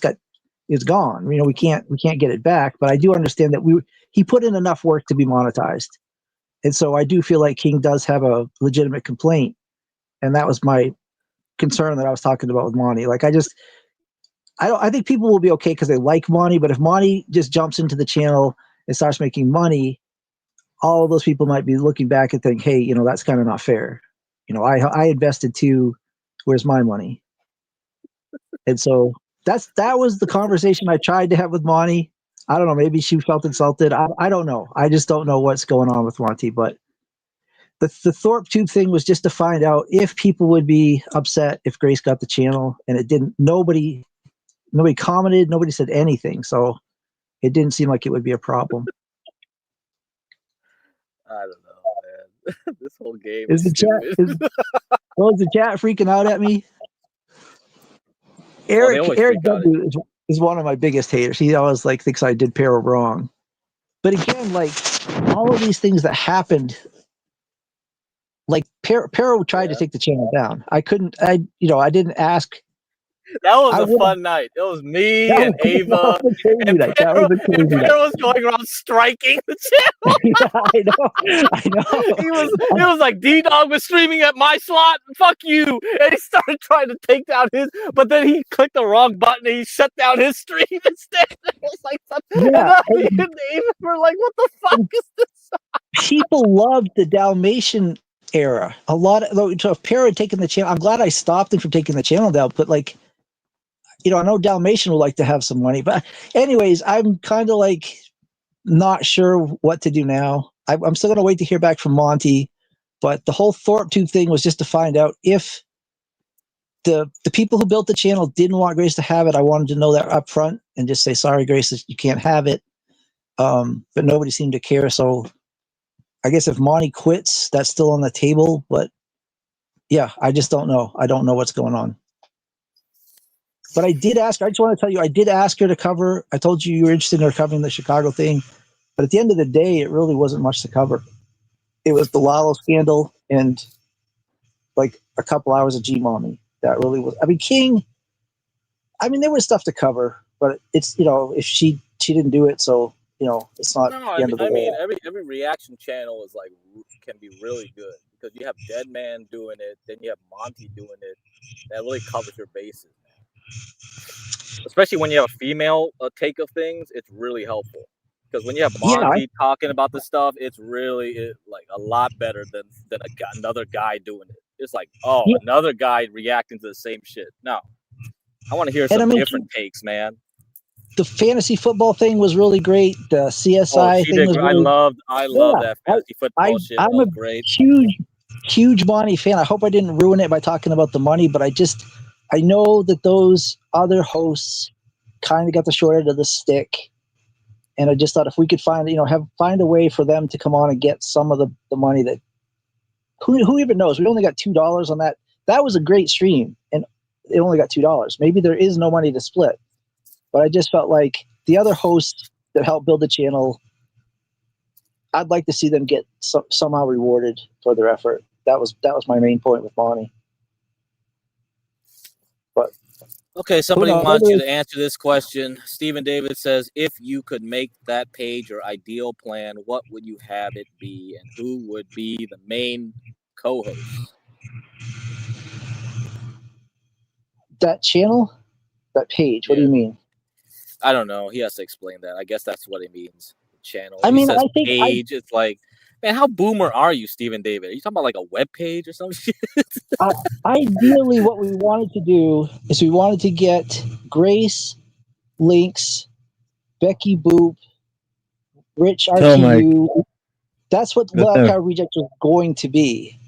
gone. We can't get it back. But I do understand that he put in enough work to be monetized. And so I do feel like King does have a legitimate complaint. And that was my concern that I was talking about with Monty. Like, I think people will be okay because they like Monty, but if Monty just jumps into the channel and starts making money, all of those people might be looking back and think, hey, that's kind of not fair. I invested too. Where's my money? And so that was the conversation I tried to have with Monty. I don't know. Maybe she felt insulted. I don't know. I just don't know what's going on with Monty. But the Thorpe Tube thing was just to find out if people would be upset if Grace got the channel, and it didn't. Nobody commented. Nobody said anything. So it didn't seem like it would be a problem. I don't know, man. This whole game Is the chat freaking out at me? Eric W is one of my biggest haters. He always thinks I did Pero wrong. But again, all of these things that happened, Pero tried to take the channel down. I didn't ask. That was a fun night. It was me and Ava, and Pero was going around striking the channel. Yeah, I know. It was like D-Dog was streaming at my slot. Fuck you! And he started trying to take down his, but then he clicked the wrong button and he shut down his stream instead. It was like something. Yeah, and Ava were like, "What the fuck is this?" People loved the Dalmatian era. A lot of if Pero had taken the channel, I'm glad I stopped him from taking the channel down. But I know Dalmatian would like to have some money, but anyways, I'm kind of not sure what to do now. I'm still going to wait to hear back from Monty, but the whole Thorpe Tube thing was just to find out if the people who built the channel didn't want Grace to have it. I wanted to know that up front and just say, sorry, Grace, you can't have it. But nobody seemed to care. So I guess if Monty quits, that's still on the table, but yeah, I just don't know. I don't know what's going on. But I did ask her. I just want to tell you, I did ask her to cover. I told you were interested in her covering the Chicago thing. But at the end of the day, it really wasn't much to cover. It was the Lalo scandal and a couple hours of G-Mommy. That really was. I mean, King, there was stuff to cover. But it's, if she didn't do it, so, it's not the end of the world. Every reaction channel is can be really good because you have Deadman doing it, then you have Monty doing it. That really covers your bases. Especially when you have a female take of things, it's really helpful. Because when you have Monty talking about the stuff, it's really a lot better than another guy doing it. It's another guy reacting to the same shit. No, I want to hear some different takes, man. The fantasy football thing was really great. The CSI thing was really. I love that fantasy football shit. I'm a great. huge Monty fan. I hope I didn't ruin it by talking about the money, but I know that those other hosts kind of got the short end of the stick. And I just thought if we could find a way for them to come on and get some of the money that who even knows? We only got $2 on that. That was a great stream and it only got $2. Maybe there is no money to split. But I just felt like the other hosts that helped build the channel, I'd like to see them get somehow rewarded for their effort. That was my main point with Monty. Okay, somebody wants you to answer this question. Stephen David says, if you could make that page your ideal plan, what would you have it be, and who would be the main co-host? That channel? That page? What do you mean? I don't know. He has to explain that. I guess that's what it means. Channel. I He mean, says I think page. It's like, man, how boomer are you, Stephen David? Are you talking about like a web page or some shit? ideally what we wanted to do is we wanted to get Grace, Lynx, Becky Boop, Rich Tell Mike. RTU. That's what Let Wild them- Card Reject was going to be.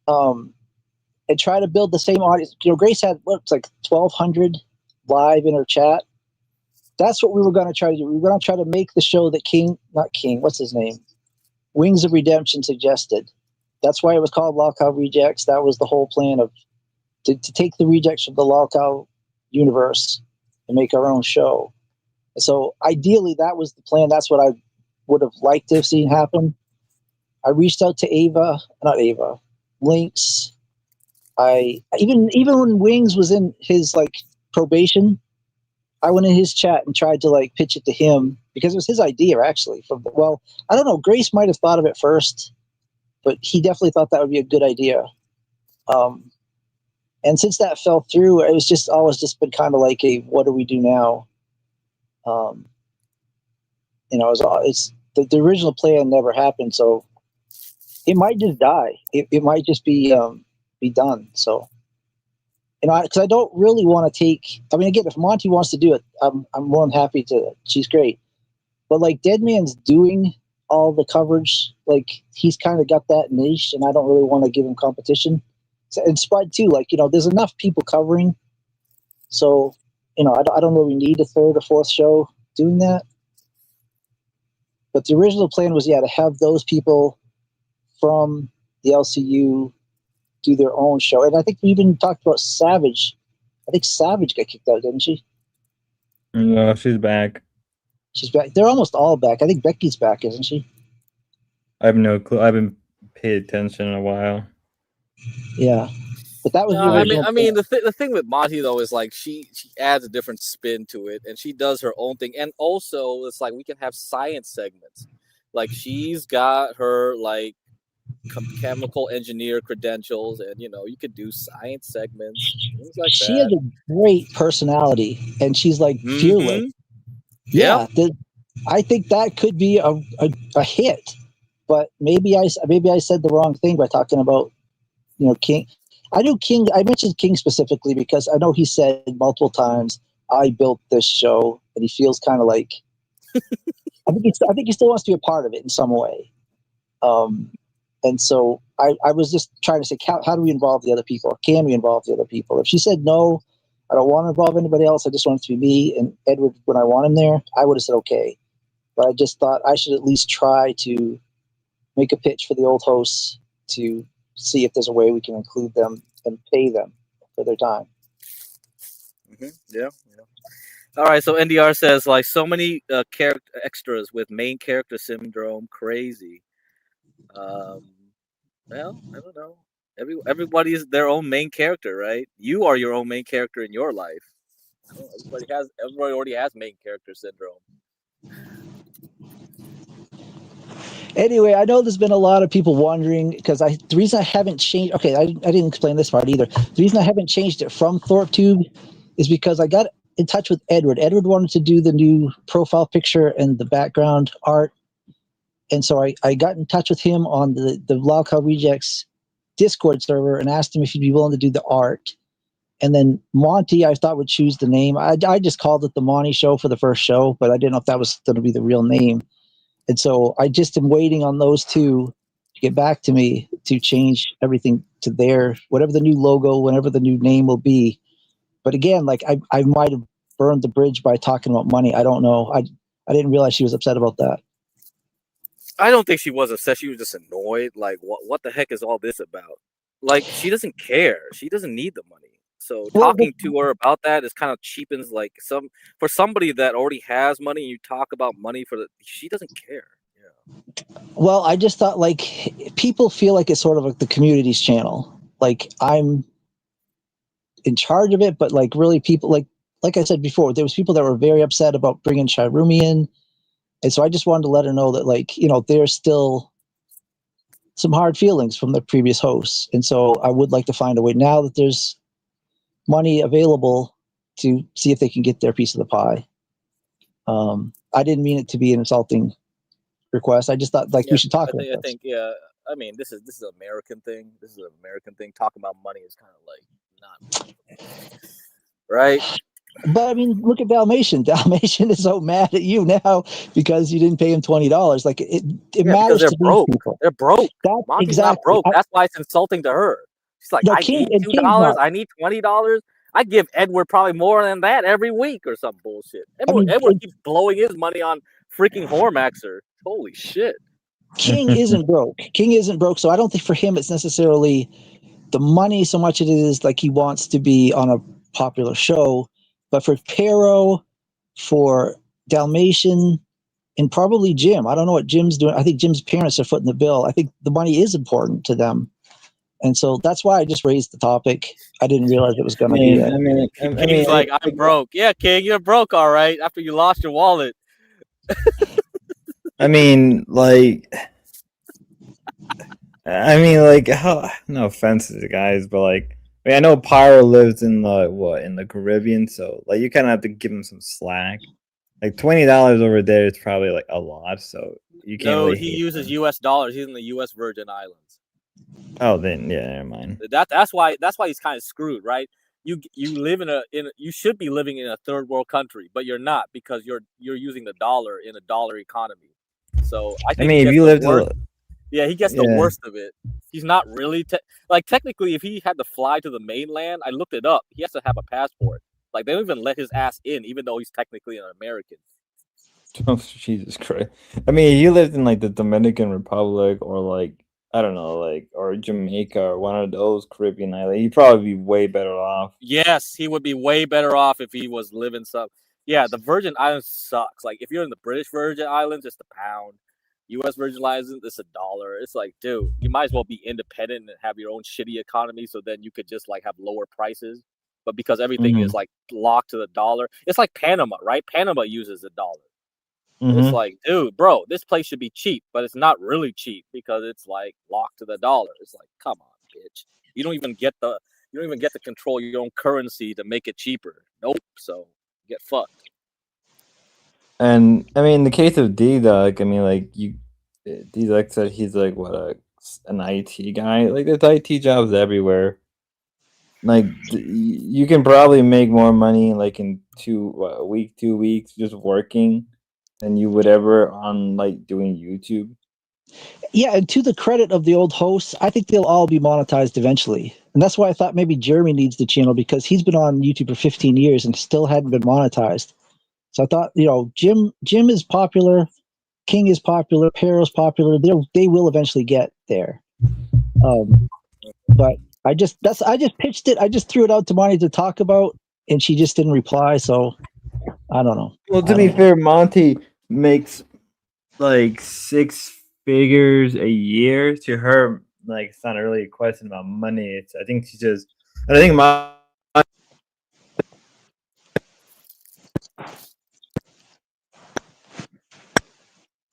And try to build the same audience. You know, Grace had what's like 1,200 live in her chat. That's what we were going to try to do. We were going to try to make the show that what's his name? Wings of Redemption suggested. That's why it was called Lolcow Rejects. That was the whole plan of to take the rejects from the Lolcow universe and make our own show. So ideally, that was the plan. That's what I would have liked to have seen happen. I reached out to Lynx. I even when Wings was in his like probation, I went in his chat and tried to like pitch it to him because it was his idea actually. I don't know. Grace might have thought of it first, but he definitely thought that would be a good idea. And since that fell through, it was just always just been kind of like a what do we do now? It's the original plan never happened, so it might just die. It might just be done. So, because I don't really want to take. I mean, again, if Monty wants to do it, I'm more than happy to. She's great, but like Deadman's doing all the coverage, like he's kind of got that niche, and I don't really want to give him competition. So, and Spud too, like there's enough people covering, so I don't really need a third or fourth show doing that. But the original plan was, to have those people from the LCU do their own show. And I think we even talked about Savage. I think Savage got kicked out, didn't she? No, she's back. She's back. They're almost all back. I think Becky's back, isn't she? I have no clue. I haven't paid attention in a while. Yeah. But that was No, the original I mean, plan. the thing with Monty though is like she adds a different spin to it, and she does her own thing. And also, it's like we can have science segments. Like she's got her like chemical engineer credentials, and you could do science segments, things like She that. has a great personality, and she's like fearless. Yeah. I think that could be a hit. But maybe I said the wrong thing by talking about King. I knew King. I mentioned King specifically because I know he said multiple times, "I built this show," and he feels kind of like. I think he still wants to be a part of it in some way. And so I was just trying to say, how do we involve the other people? Or can we involve the other people? If she said no, I don't want to involve anybody else. I just want it to be me and Edward when I want him there. I would have said okay, but I just thought I should at least try to make a pitch for the old hosts to see if there's a way we can include them and pay them for their time. Yeah. All right, so NDR says like so many character extras with main character syndrome, crazy. Well, I don't know. Everybody's their own main character, right? You are your own main character in your life. Everybody already has main character syndrome. Anyway, I know there's been a lot of people wondering because the reason I haven't changed. Okay, I didn't explain this part either. The reason I haven't changed it from ThorpeTube is because I got in touch with Edward. Edward wanted to do the new profile picture and the background art, and so I got in touch with him on the Lolcow Rejects Discord server and asked him if he'd be willing to do the art. And then Monty, I thought would choose the name. I just called it the Monty Show for the first show, but I didn't know if that was going to be the real name. And so I just am waiting on those two to get back to me to change everything to their, whatever the new logo, whatever the new name will be. But again, like I might have burned the bridge by talking about money. I don't know. I didn't realize she was upset about that. I don't think she was upset. She was just annoyed. Like, what the heck is all this about? Like, she doesn't care. She doesn't need the money. So talking to her about that is kind of cheapens like for somebody that already has money. You talk about money she doesn't care. Yeah. Well, I just thought like people feel like it's sort of like the community's channel. Like I'm in charge of it, but like really people like I said before, there was people that were very upset about bringing Shirumi in. And so I just wanted to let her know that like, there's still some hard feelings from the previous hosts. And so I would like to find a way now that there's money available to see if they can get their piece of the pie. I didn't mean it to be an insulting request. I just thought like we should talk about I this. think, yeah. I mean, this is an American thing. This is an American thing. Talking about money is kind of like not right. But I mean, look at Dalmatian. Dalmatian is so mad at you now because you didn't pay him $20. Like it matters Because they're to these broke. people. They're broke. That's Monty's exactly. not broke. That's why it's insulting to her. She's like, No, I King- need and King's $2. not. I need $20. I give Edward probably more than that every week or some bullshit. Edward, mean, Edward keeps blowing his money on freaking Hormaxer. Holy shit. King isn't broke. King isn't broke. So I don't think for him it's necessarily the money so much as it is like he wants to be on a popular show. But for Pero, for Dalmatian, and probably Jim, I don't know what Jim's doing. I think Jim's parents are footing the bill. I think the money is important to them. And so that's why I just raised the topic. I didn't realize it was going to be that. King's like, I'm broke. Yeah, King, you're broke, all right, after you lost your wallet. I mean, like, how? No offense to the guys, but like, I mean, I know Pyro lives in the Caribbean, so like, you kind of have to give him some slack. Like $20 over there is probably like a lot, so you can't. No, really he hate uses him. U.S. dollars. He's in the U.S. Virgin Islands. Oh, then yeah, never mind. That's why he's kind of screwed, right? You live you should be living in a third world country, but you're not because you're using the dollar in a dollar economy. So I think if you lived, he gets the worst of it. He's not really technically, if he had to fly to the mainland, I looked it up. He has to have a passport. Like they don't even let his ass in, even though he's technically an American. Oh, Jesus Christ! I mean, if you lived in like the Dominican Republic or like I don't know, like or Jamaica or one of those Caribbean islands, he'd probably be way better off. Yes, he would be way better off if he was living some. Yeah, the Virgin Islands sucks. Like if you're in the British Virgin Islands, it's a pound. U.S. Virgin Islands, it's $1. It's like, dude, you might as well be independent and have your own shitty economy, so then you could just like have lower prices. But because everything is like locked to the dollar, it's like Panama, right? Panama uses the dollar. It's like, dude, bro, this place should be cheap, but it's not really cheap because it's like locked to the dollar. It's like, come on, bitch. You don't even get to control your own currency to make it cheaper. Nope. So get fucked. And I mean, in the case of D-Duck, I mean, like D-Duck said he's like an IT guy. Like there's IT jobs everywhere. Like you can probably make more money like in 2 weeks just working than you would ever on like doing YouTube. Yeah, and to the credit of the old hosts, I think they'll all be monetized eventually. And that's why I thought maybe Jeremy needs the channel because he's been on YouTube for 15 years and still hadn't been monetized. So I thought, Jim is popular, King is popular, Pero's popular. They will eventually get there. But I just pitched it. I just threw it out to Monty to talk about, and she just didn't reply. So I don't know. Well, to be fair, Monty makes like 6 figures a year. To her, like it's not really a question about money. I think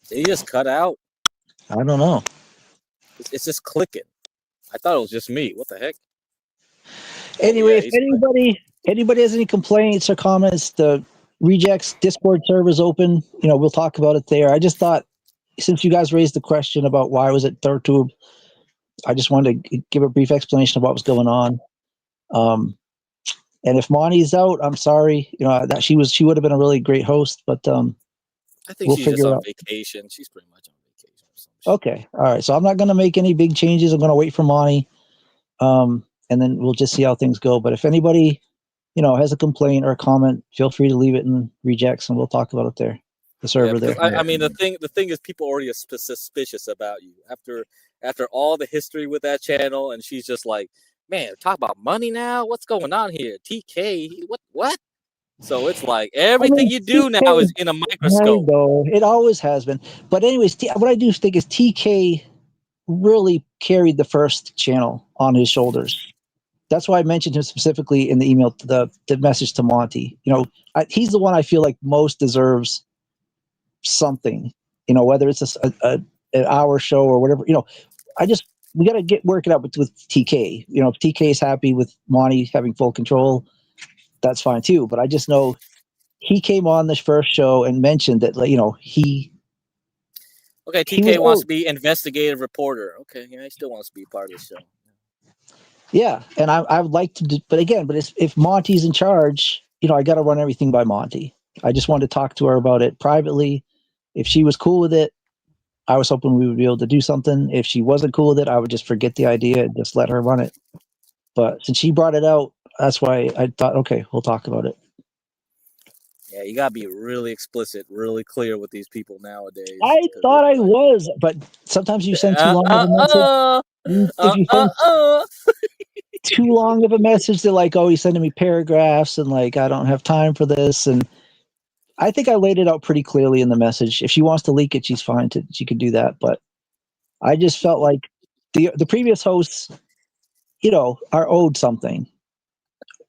Did he just cut out? I don't know. It's just clicking. I thought it was just me. What the heck? Anyway, if anybody has any complaints or comments, the Rejects Discord server is open. We'll talk about it there. I just thought, since you guys raised the question about why was it ThirdTube, I just wanted to give a brief explanation of what was going on. And if Monty's out, I'm sorry. That she would have been a really great host, but I think she's just on vacation. She's pretty much on vacation or something. Okay. All right. So I'm not going to make any big changes. I'm going to wait for Monty. And then we'll just see how things go. But if anybody, has a complaint or a comment, feel free to leave it in Rejects and we'll talk about it there. The server there. I mean, the thing is people already are suspicious about you after all the history with that channel. And she's just like, man, talk about money now. What's going on here? TK, what? So it's like everything you do now is in a microscope. I know. It always has been. But anyways, what I do think is TK really carried the first channel on his shoulders. That's why I mentioned him specifically in the email, the message to Monty. He's the one I feel like most deserves something. Whether it's an hour show or whatever. We got to work it out with TK. If TK is happy with Monty having full control, that's fine too. But I just know he came on this first show and mentioned that, like, you know, he Okay, He TK was wants old. to be investigative reporter. Okay, yeah, he still wants to be part of the show. Yeah, and I would like to, but again, if Monty's in charge, you know, I got to run everything by Monty. I just wanted to talk to her about it privately. If she was cool with it, I was hoping we would be able to do something. If she wasn't cool with it, I would just forget the idea and just let her run it. But since she brought it out, that's why I thought, okay, we'll talk about it. Yeah, you gotta be really explicit, really clear with these people nowadays. I 'cause thought I it's like, was, but sometimes you send too long of a message. If you send too long of a message, they're like, "Oh, he's sending me paragraphs," and like, I don't have time for this. And I think I laid it out pretty clearly in the message. If she wants to leak it, she's fine. She can do that. But I just felt like the previous hosts, you know, are owed something,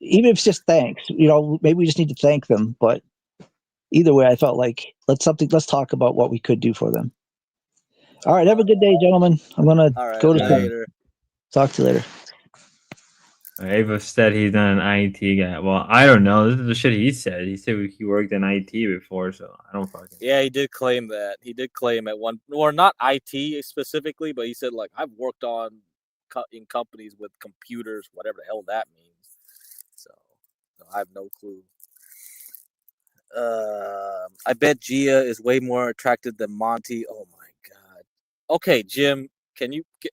even if it's just thanks. You know, maybe we just need to thank them. But either way, I felt like let's talk about what we could do for them. All right, have a good day, gentlemen. I'm gonna all right, go to sleep. later. Talk to you later. Ava said he's not an IT guy. Well, I don't know. This is the shit he said. He said he worked in IT before, so I don't fucking. Yeah, he did claim that. He did claim at one, or not IT specifically, but he said like I've worked on in companies with computers, whatever the hell that means. So I have no clue. I bet Gia is way more attractive than Monty. Oh my god. Okay, Jim, can you get?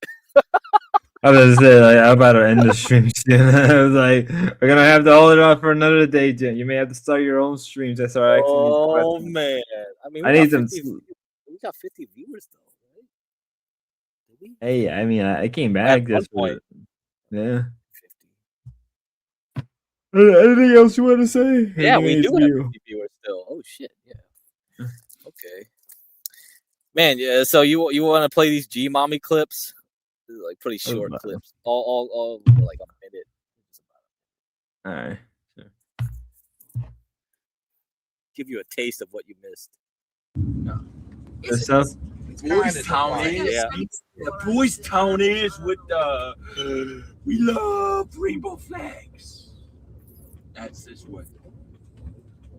I was gonna say, like, I'm about to end the stream soon. I was like, we're gonna have to hold it off for another day, Jen. You may have to start your own streams. I started asking these Oh questions. man, I mean, I need some. We got 50 viewers though, right? Did we? Hey, I mean, I came At back one just point. yeah. Anything else you want to say? Yeah, we do have you. 50 viewers still. Oh shit, yeah. Okay. Man, yeah. So you want to play these G Mommy clips? They're like pretty short clips, all like a minute. All right. Sure. Give you a taste of what you missed. This stuff. Boys Town is. Yeah. The Boys Town is with the. We love rainbow flags. That's this way.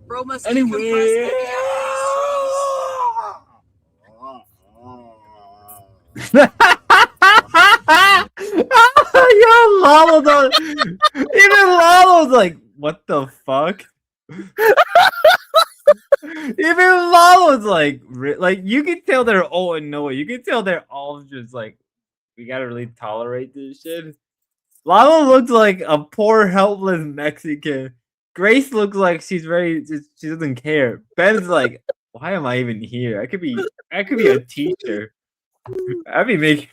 Bro must Anyway. Yeah, Lalo does. Even Lalo's like, what the fuck? Even Lalo's like you can tell they're all annoyed. You can tell they're all just like, we gotta really tolerate this shit. Lalo looks like a poor, helpless Mexican. Grace looks like she doesn't care. Ben's like, why am I even here? I could be a teacher. I'd be making.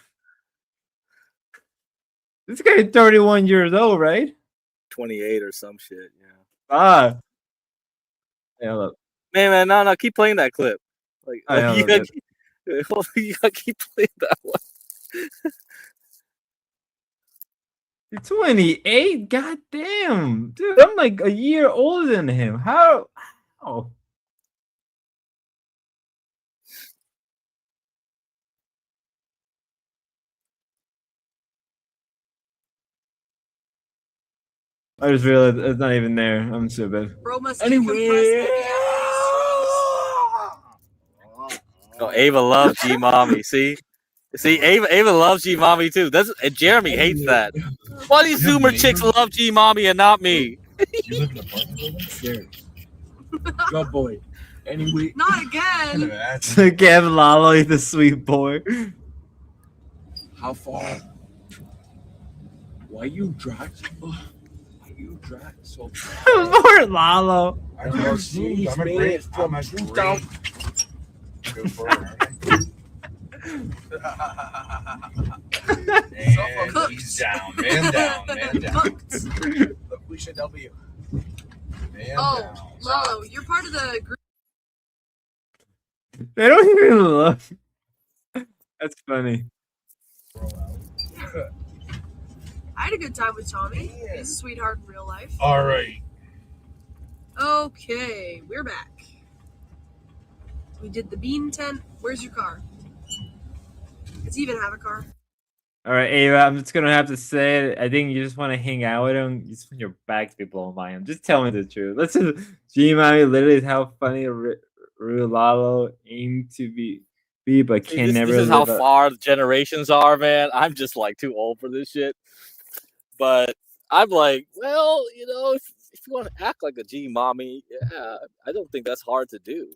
This guy is 31 years old, right? 28 or some shit. Yeah. Ah. Yeah, look. Man, no, keep playing that clip. Like, you gotta keep playing that one. You're 28? God damn. Dude, I'm like a year older than him. How? I just realized it's not even there. I'm stupid. Bro must Anyway. Oh, Ava loves G Mommy. See, Ava loves G Mommy too. And Jeremy hates that. Why do these Zoomer chicks love G Mommy and not me? You live in an apartment building? Sure. Good boy. Anyway. Not again. Again, Lalo, he's the sweet boy. How far? Why you drive? Why you drive so far? Poor Lalo. I'm a great And he's down, man down. Alicia W. Oh, Lalo, you're part of the group. They don't even look. That's funny. I had a good time with Tommy. He's a sweetheart in real life. All right. Okay, we're back. We did the bean tent. Where's your car? Does he even have a car? All right, Ava, I'm just gonna have to say it. I think you just want to hang out with him. You just want your back to be blown by him. Just tell me the truth. Listen, G-Mommy literally is how funny Rulalo aimed to be, but See, can this never is how live up. far the generations are, man. I'm just like too old for this shit. But I'm like, well, you know, if you want to act like a G mommy, yeah, I don't think that's hard to do.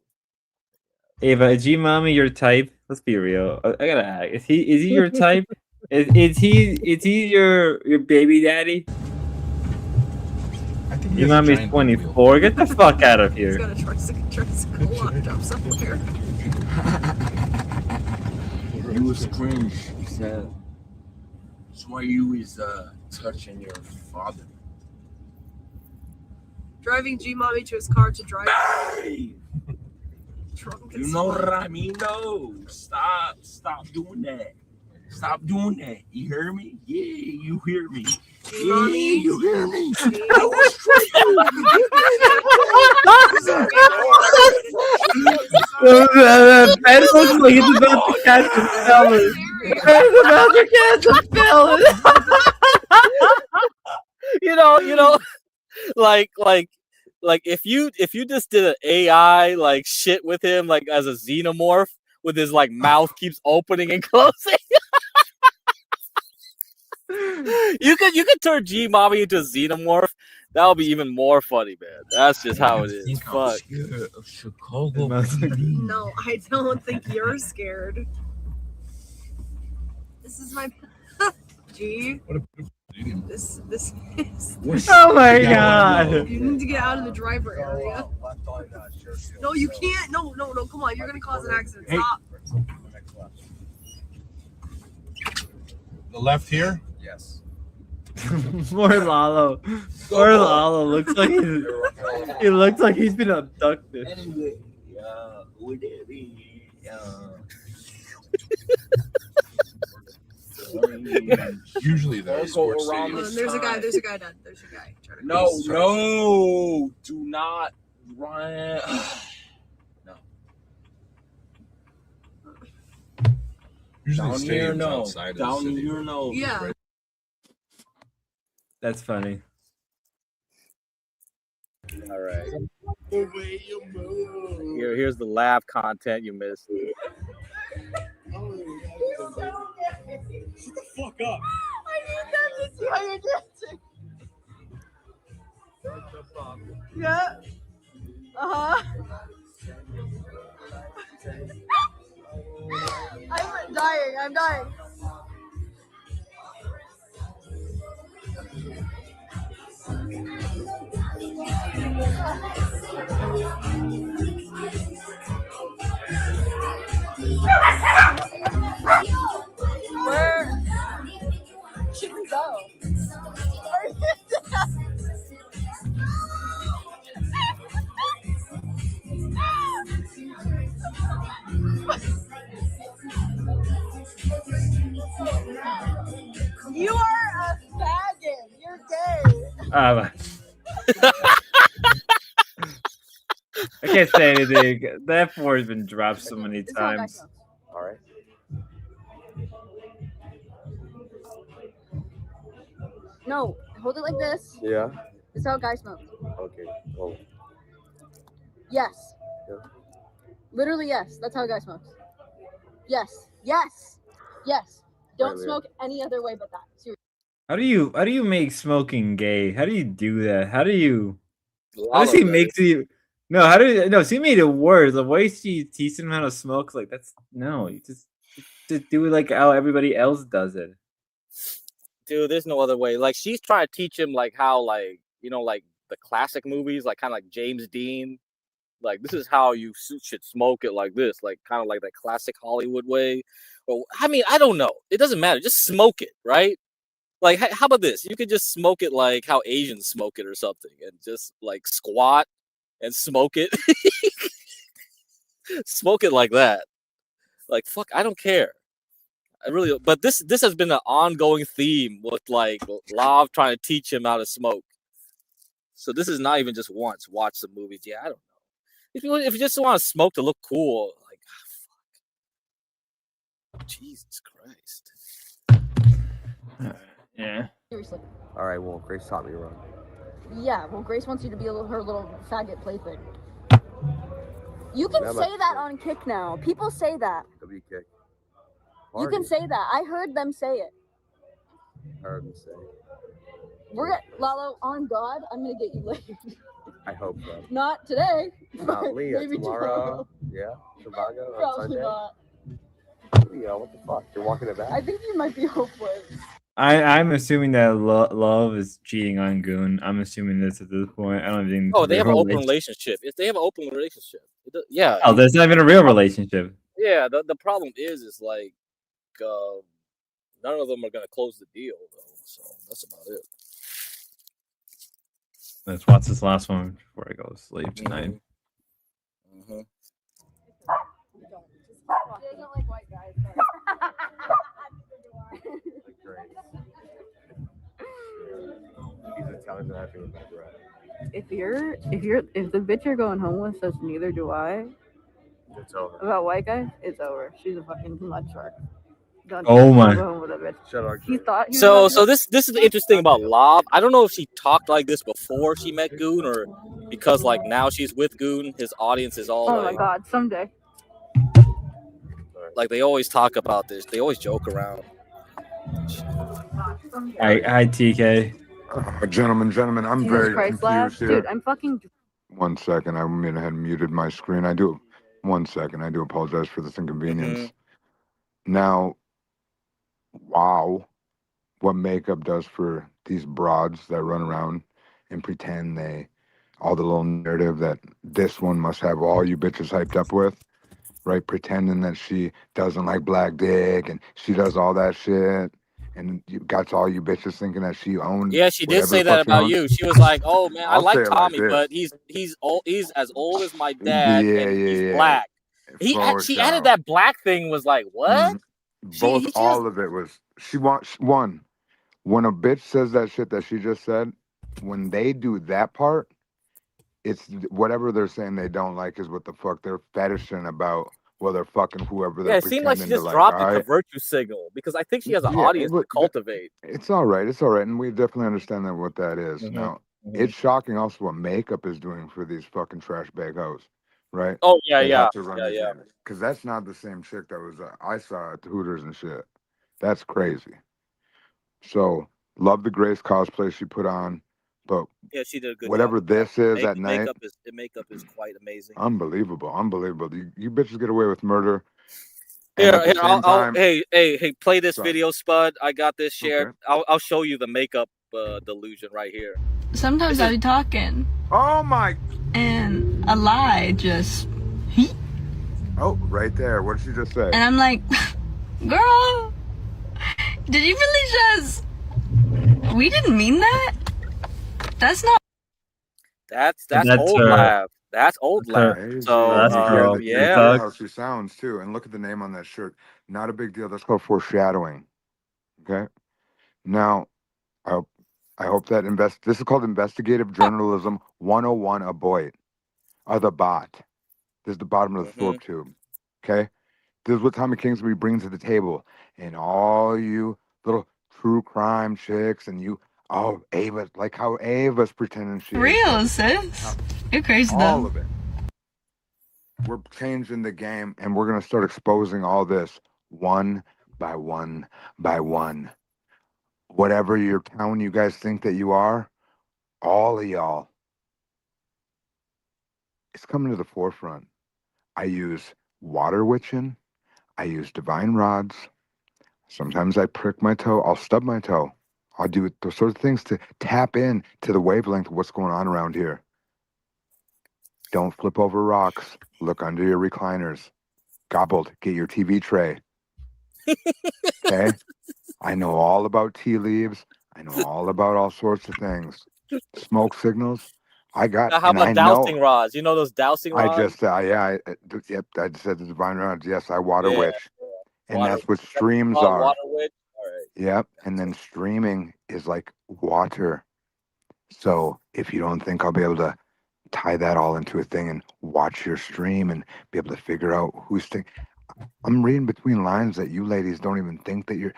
Ava, is G-Mommy your type? Let's be real. I gotta ask. Is he your type? Is he your baby daddy? I think G-Mommy's 24. Get the fuck out of He's here. got a tricycle locked up somewhere. You was cringe. He said. That's why you is touching your father. Driving G Mommy to his car to drive. Hey! Drunk You as know fuck. what I mean? No. Stop doing that. Stop doing that. You hear me? Yeah, you hear me. Yeah, Mommy. you hear me. G- I was Ben looks like he's about to catch a felon. Ben's about to catch a felon. you know, like if you just did an AI like shit with him, like as a xenomorph, with his like mouth keeps opening and closing. you could turn G Mommy into a xenomorph. That would be even more funny, man. That's just how it is. think I'm Fuck. scared of Chicago. No, I don't think you're scared. This is my G. This is. Oh my god. You need to get out of the driver area. No, you can't. No, come on. You're gonna cause an accident. Hey. Stop. The left here? Yes. Poor Lalo. Poor Lalo looks like he looks like he's been abducted. Anyway, whatever. Usually those Go sports around stadiums. There's a guy. There's a guy dead. There's a guy. Trying to No, do not run. No. Usually Down the here, stadiums no. outside of the Down city. here, no. Yeah. That's funny. All right. Here's the lab content you missed. Shut the fuck up. I need them to see how you're dancing. Yeah. I'm dying. Where should we go? You are a faggot. You're gay. I can't say anything. That F4 has been dropped so many times. All right. No, hold it like this. Yeah. This is how guys smoke. Okay. Oh. Yes. Yeah. Literally, yes. That's how a guy smokes. Yes. Don't Right, smoke any other way but that. Seriously. How do you make smoking gay? How do you do that? How does Lalo he does make the she made it worse. The way she teaches him how to smoke, like you just do it like how everybody else does it. Dude, there's no other way. Like she's trying to teach him like how like the classic movies, like kind of like James Dean. Like this is how you should smoke it, like this, like kind of like that classic Hollywood way. Or I mean, I don't know. It doesn't matter. Just smoke it, right? Like how about this? You could just smoke it like how Asians smoke it or something, and just like squat and smoke it. Smoke it like that. Like fuck, I don't care. I really, but this has been an ongoing theme with like Lav trying to teach him how to smoke. So this is not even just once. Watch some movies. Yeah, I don't know. If you just want to smoke to look cool, like fuck. Jesus Christ. Yeah. Seriously. All right, well, Grace taught me wrong. Yeah, well, Grace wants you to be her little faggot plaything. You can That say much that true. on Kick now. People say that. W kick. You can say that. I heard them say it. Heard me say. Lalo, on God, I'm gonna get you laid. I hope so. Not today. Not but Leah. maybe Tomorrow. Yeah. Tobago on Probably Sunday. not. Leah, what the fuck? You're walking it back? I think you might be hopeless. I'm assuming that Love is cheating on Goon. I'm assuming this at this point. I don't think. Oh, they have an open relationship. If they have an open relationship, yeah. Oh, there's not even a real relationship. Yeah, the problem is like none of them are gonna close the deal though. So that's about it. Let's watch this last one before I go to sleep tonight. Mm-hmm. She doesn't like white guys. He's Italian and happy with my bread. If the bitch you're going home with says neither do I It's over. about white guys, it's over. She's a fucking mud shark. Don't Oh my. go home with a bitch. Shut up. He thought he was So about to- this is the interesting about Lob. I don't know if she talked like this before she met Goon or because like now she's with Goon, his audience is all Oh like, my god, someday. like they always talk about this. They always joke around. Hi, TK. Gentlemen, I'm Jesus very Christ, Lab. confused here. Dude, I'm fucking 1 second, I went ahead and muted my screen. 1 second, I do apologize for this inconvenience. Now, wow, what makeup does for these broads that run around and pretend all the little narrative that this one must have all you bitches hyped up with, right? Pretending that she doesn't like black dick and she does all that shit. And you got all you bitches thinking that she owns. Yeah, she did whatever say the that fuck she about owns. you. She was like, "Oh man, I I'll like say it like Tommy, this. but he's old. He's as old as my dad, Yeah, and he's yeah. black." For She sure. added that black thing. Was like, what? Both, all of it was. She wants one. When a bitch says that shit that she just said, when they do that part, it's whatever they're saying they don't like is what the fuck they're fetishing about. Well, they're fucking whoever they're Yeah, it seemed like she pretending just to like. dropped All it, the right? virtue signal, because I think she has an Yeah, audience to but cultivate. it's all right. It's all right, and we definitely understand that what that is. Now, it's shocking also what makeup is doing for these fucking trash bag hoes, right? Oh yeah, They yeah, have to run yeah, these yeah. because that's not the same chick that was I saw at the Hooters and shit. That's crazy. So love the Grace cosplay she put on, but Yeah, she did a good whatever job. this is at night, Makeup is quite amazing. unbelievable. You bitches get away with murder. Here, at the same time- hey, play this Sorry. video, Spud. I got this shared. I'll show you the makeup delusion right here. Sometimes I be talking. Oh my! And a lie just. Oh, right there. What did she just say? And I'm like, girl, did you really just. We didn't mean that? That's not. That's That's old her. lab. That's old lab. Crazy. So that's her. You yeah. hear how she sounds too, and look at the name on that shirt. Not a big deal. That's called foreshadowing. Okay. Now, I hope that this is called investigative journalism 101. A boy, or the bot. This is the bottom of the Thorpe tube. Okay. This is what Tommy Kingsbury brings to the table, and all you little true crime chicks, and you. Oh, Ava, like how Ava's pretending she Real, is. sis. You're crazy, All though. of it. We're changing the game, and we're going to start exposing all this one by one by one. Whatever your town you guys think that you are, all of y'all, it's coming to the forefront. I use water witching. I use divine rods. Sometimes I prick my toe. I'll stub my toe. I'll do those sorts of things to tap in to the wavelength of what's going on around here. Don't flip over rocks. Look under your recliners. Gobbled, get your TV tray. Okay? I know all about tea leaves. I know all about all sorts of things. Smoke signals. I got. How and I about know- dowsing rods? You know those dowsing rods? I just, yep, I just said the divine rods. Yes, I water Yeah. witch. And Water- that's what streams Oh, are. water witch. All right. Yep. And then streaming is like water. So if you don't think I'll be able to tie that all into a thing and watch your stream and be able to figure out I'm reading between lines that you ladies don't even think that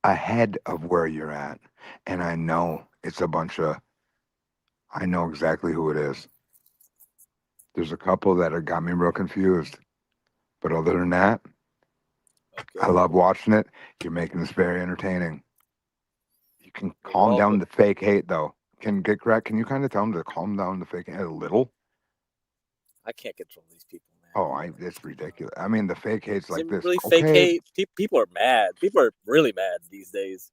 ahead of where you're at, and I know it's a bunch of. I know exactly who it is. There's a couple that have got me real confused, but other than that, I love watching it. You're making this very entertaining. You can calm down the fake hate, though. Can you kind of tell them to calm down the fake hate a little? I can't control these people, man. Oh, it's ridiculous. I mean, the fake hate's Is like it this. really fake Okay, hate? People are mad. People are really mad these days.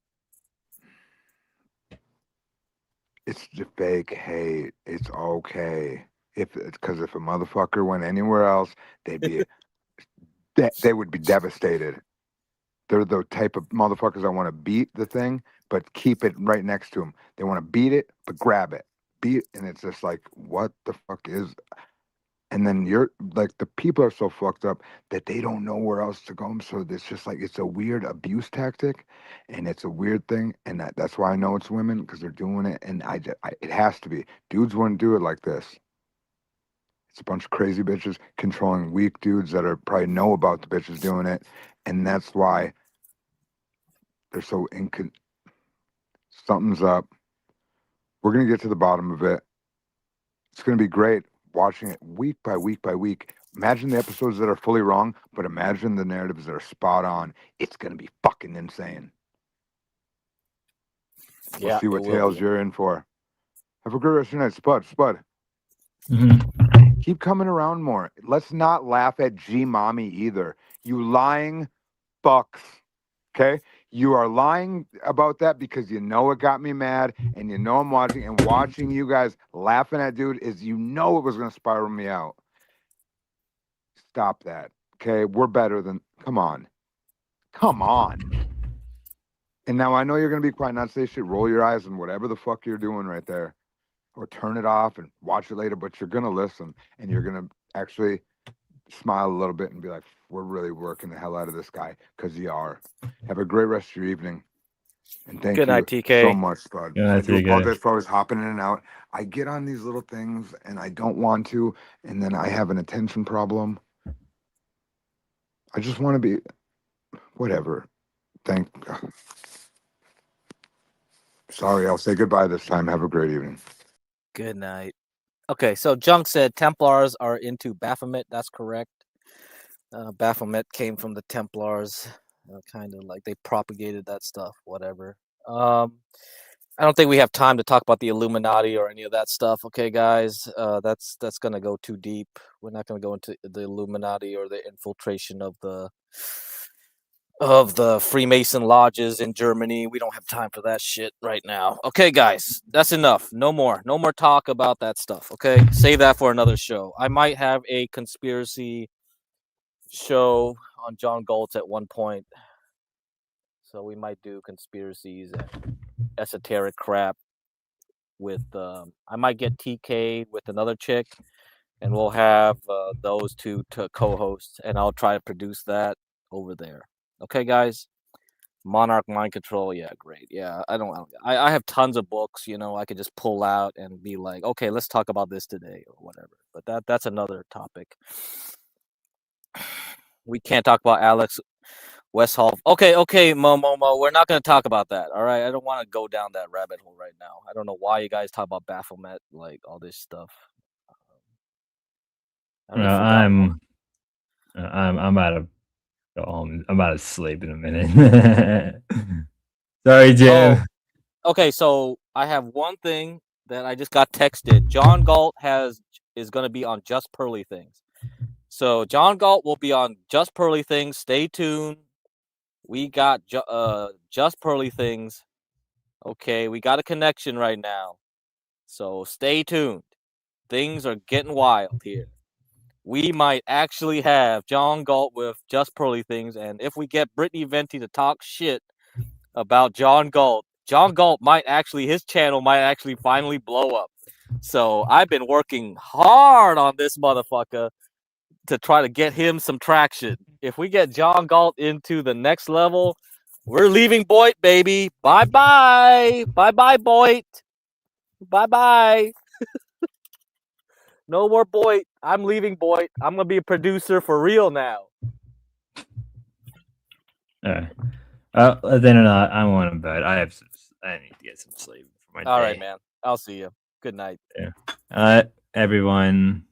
it's just fake hate. It's okay. Because if a motherfucker went anywhere else, they'd be they would be devastated. They're the type of motherfuckers that want to beat the thing, but keep it right next to them. They want to beat it, but grab it. Beat, and it's just like, what the fuck is? And then you're like, the people are so fucked up that they don't know where else to go. So it's just like, it's a weird abuse tactic, and it's a weird thing. And that's why I know it's women, because they're doing it. And it has to be. Dudes wouldn't do it like this. It's a bunch of crazy bitches controlling weak dudes that are probably know about the bitches doing it. And that's why they're so something's up. We're going to get to the bottom of it. It's going to be great watching it week by week by week. Imagine the episodes that are fully wrong, but imagine the narratives that are spot on. It's going to be fucking insane. We'll see what tales you're in for. Have a great rest of your night. Spud. Keep coming around more. Let's not laugh at G Mommy either. You lying fucks. Okay? You are lying about that because you know it got me mad, and you know I'm watching, and watching you guys laughing at dude is, you know, it was going to spiral me out. Stop that. Okay? We're better than, come on. And now I know you're going to be quiet, not say shit, roll your eyes and whatever the fuck you're doing right there, or turn it off and watch it later, but you're going to listen, and you're going to actually smile a little bit and be like, we're really working the hell out of this guy, because you are. Have a great rest of your evening. And thank Good you night, TK. so much, Spud. Good night, I do TK. apologize for always hopping in and out. I get on these little things and I don't want to, and then I have an attention problem. I just want to be whatever. Sorry, I'll say goodbye this time. Have a great evening. Good night. Okay, so Junk said Templars are into Baphomet. That's correct. Baphomet came from the Templars. Kind of like they propagated that stuff, whatever. I don't think we have time to talk about the Illuminati or any of that stuff. Okay, guys, that's gonna go too deep. We're not gonna go into the Illuminati or the infiltration of the Freemason lodges in Germany. We don't have time for that shit right now. Okay, guys, that's enough. No more talk about that stuff. Okay, save that for another show. I might have a conspiracy show on John Goltz at one point, so we might do conspiracies and esoteric crap with I might get TK with another chick, and we'll have those two to co-host, and I'll try to produce that over there. Okay, guys. Monarch Mind Control, yeah, great. Yeah, I have tons of books, you know, I could just pull out and be like, okay, let's talk about this today or whatever. But that's another topic. We can't talk about Alex Westhoff. Okay, Momo, we're not going to talk about that. All right, I don't want to go down that rabbit hole right now. I don't know why you guys talk about Baphomet, like all this stuff. I'm about to go home. I'm about to sleep in a minute. Sorry, Jim. Okay, so I have one thing that I just got texted. John Galt is going to be on Just Pearly Things. So John Galt will be on Just Pearly Things. Stay tuned. We got Just Pearly Things. Okay, we got a connection right now. So stay tuned. Things are getting wild here. We might actually have John Galt with Just Pearly Things, and if we get Brittany Venti to talk shit about John Galt might actually, his channel might actually finally blow up. So I've been working hard on this motherfucker to try to get him some traction. If we get John Galt into the next level, we're leaving Boyd, baby. Bye-bye. Bye-bye, Boyd. Bye-bye. No more Boyd. I'm leaving Boyd. I'm going to be a producer for real now. All right. Then I want to bed. I need to get some sleep for my All day. right, man. I'll see you. Good night. Yeah. Everyone.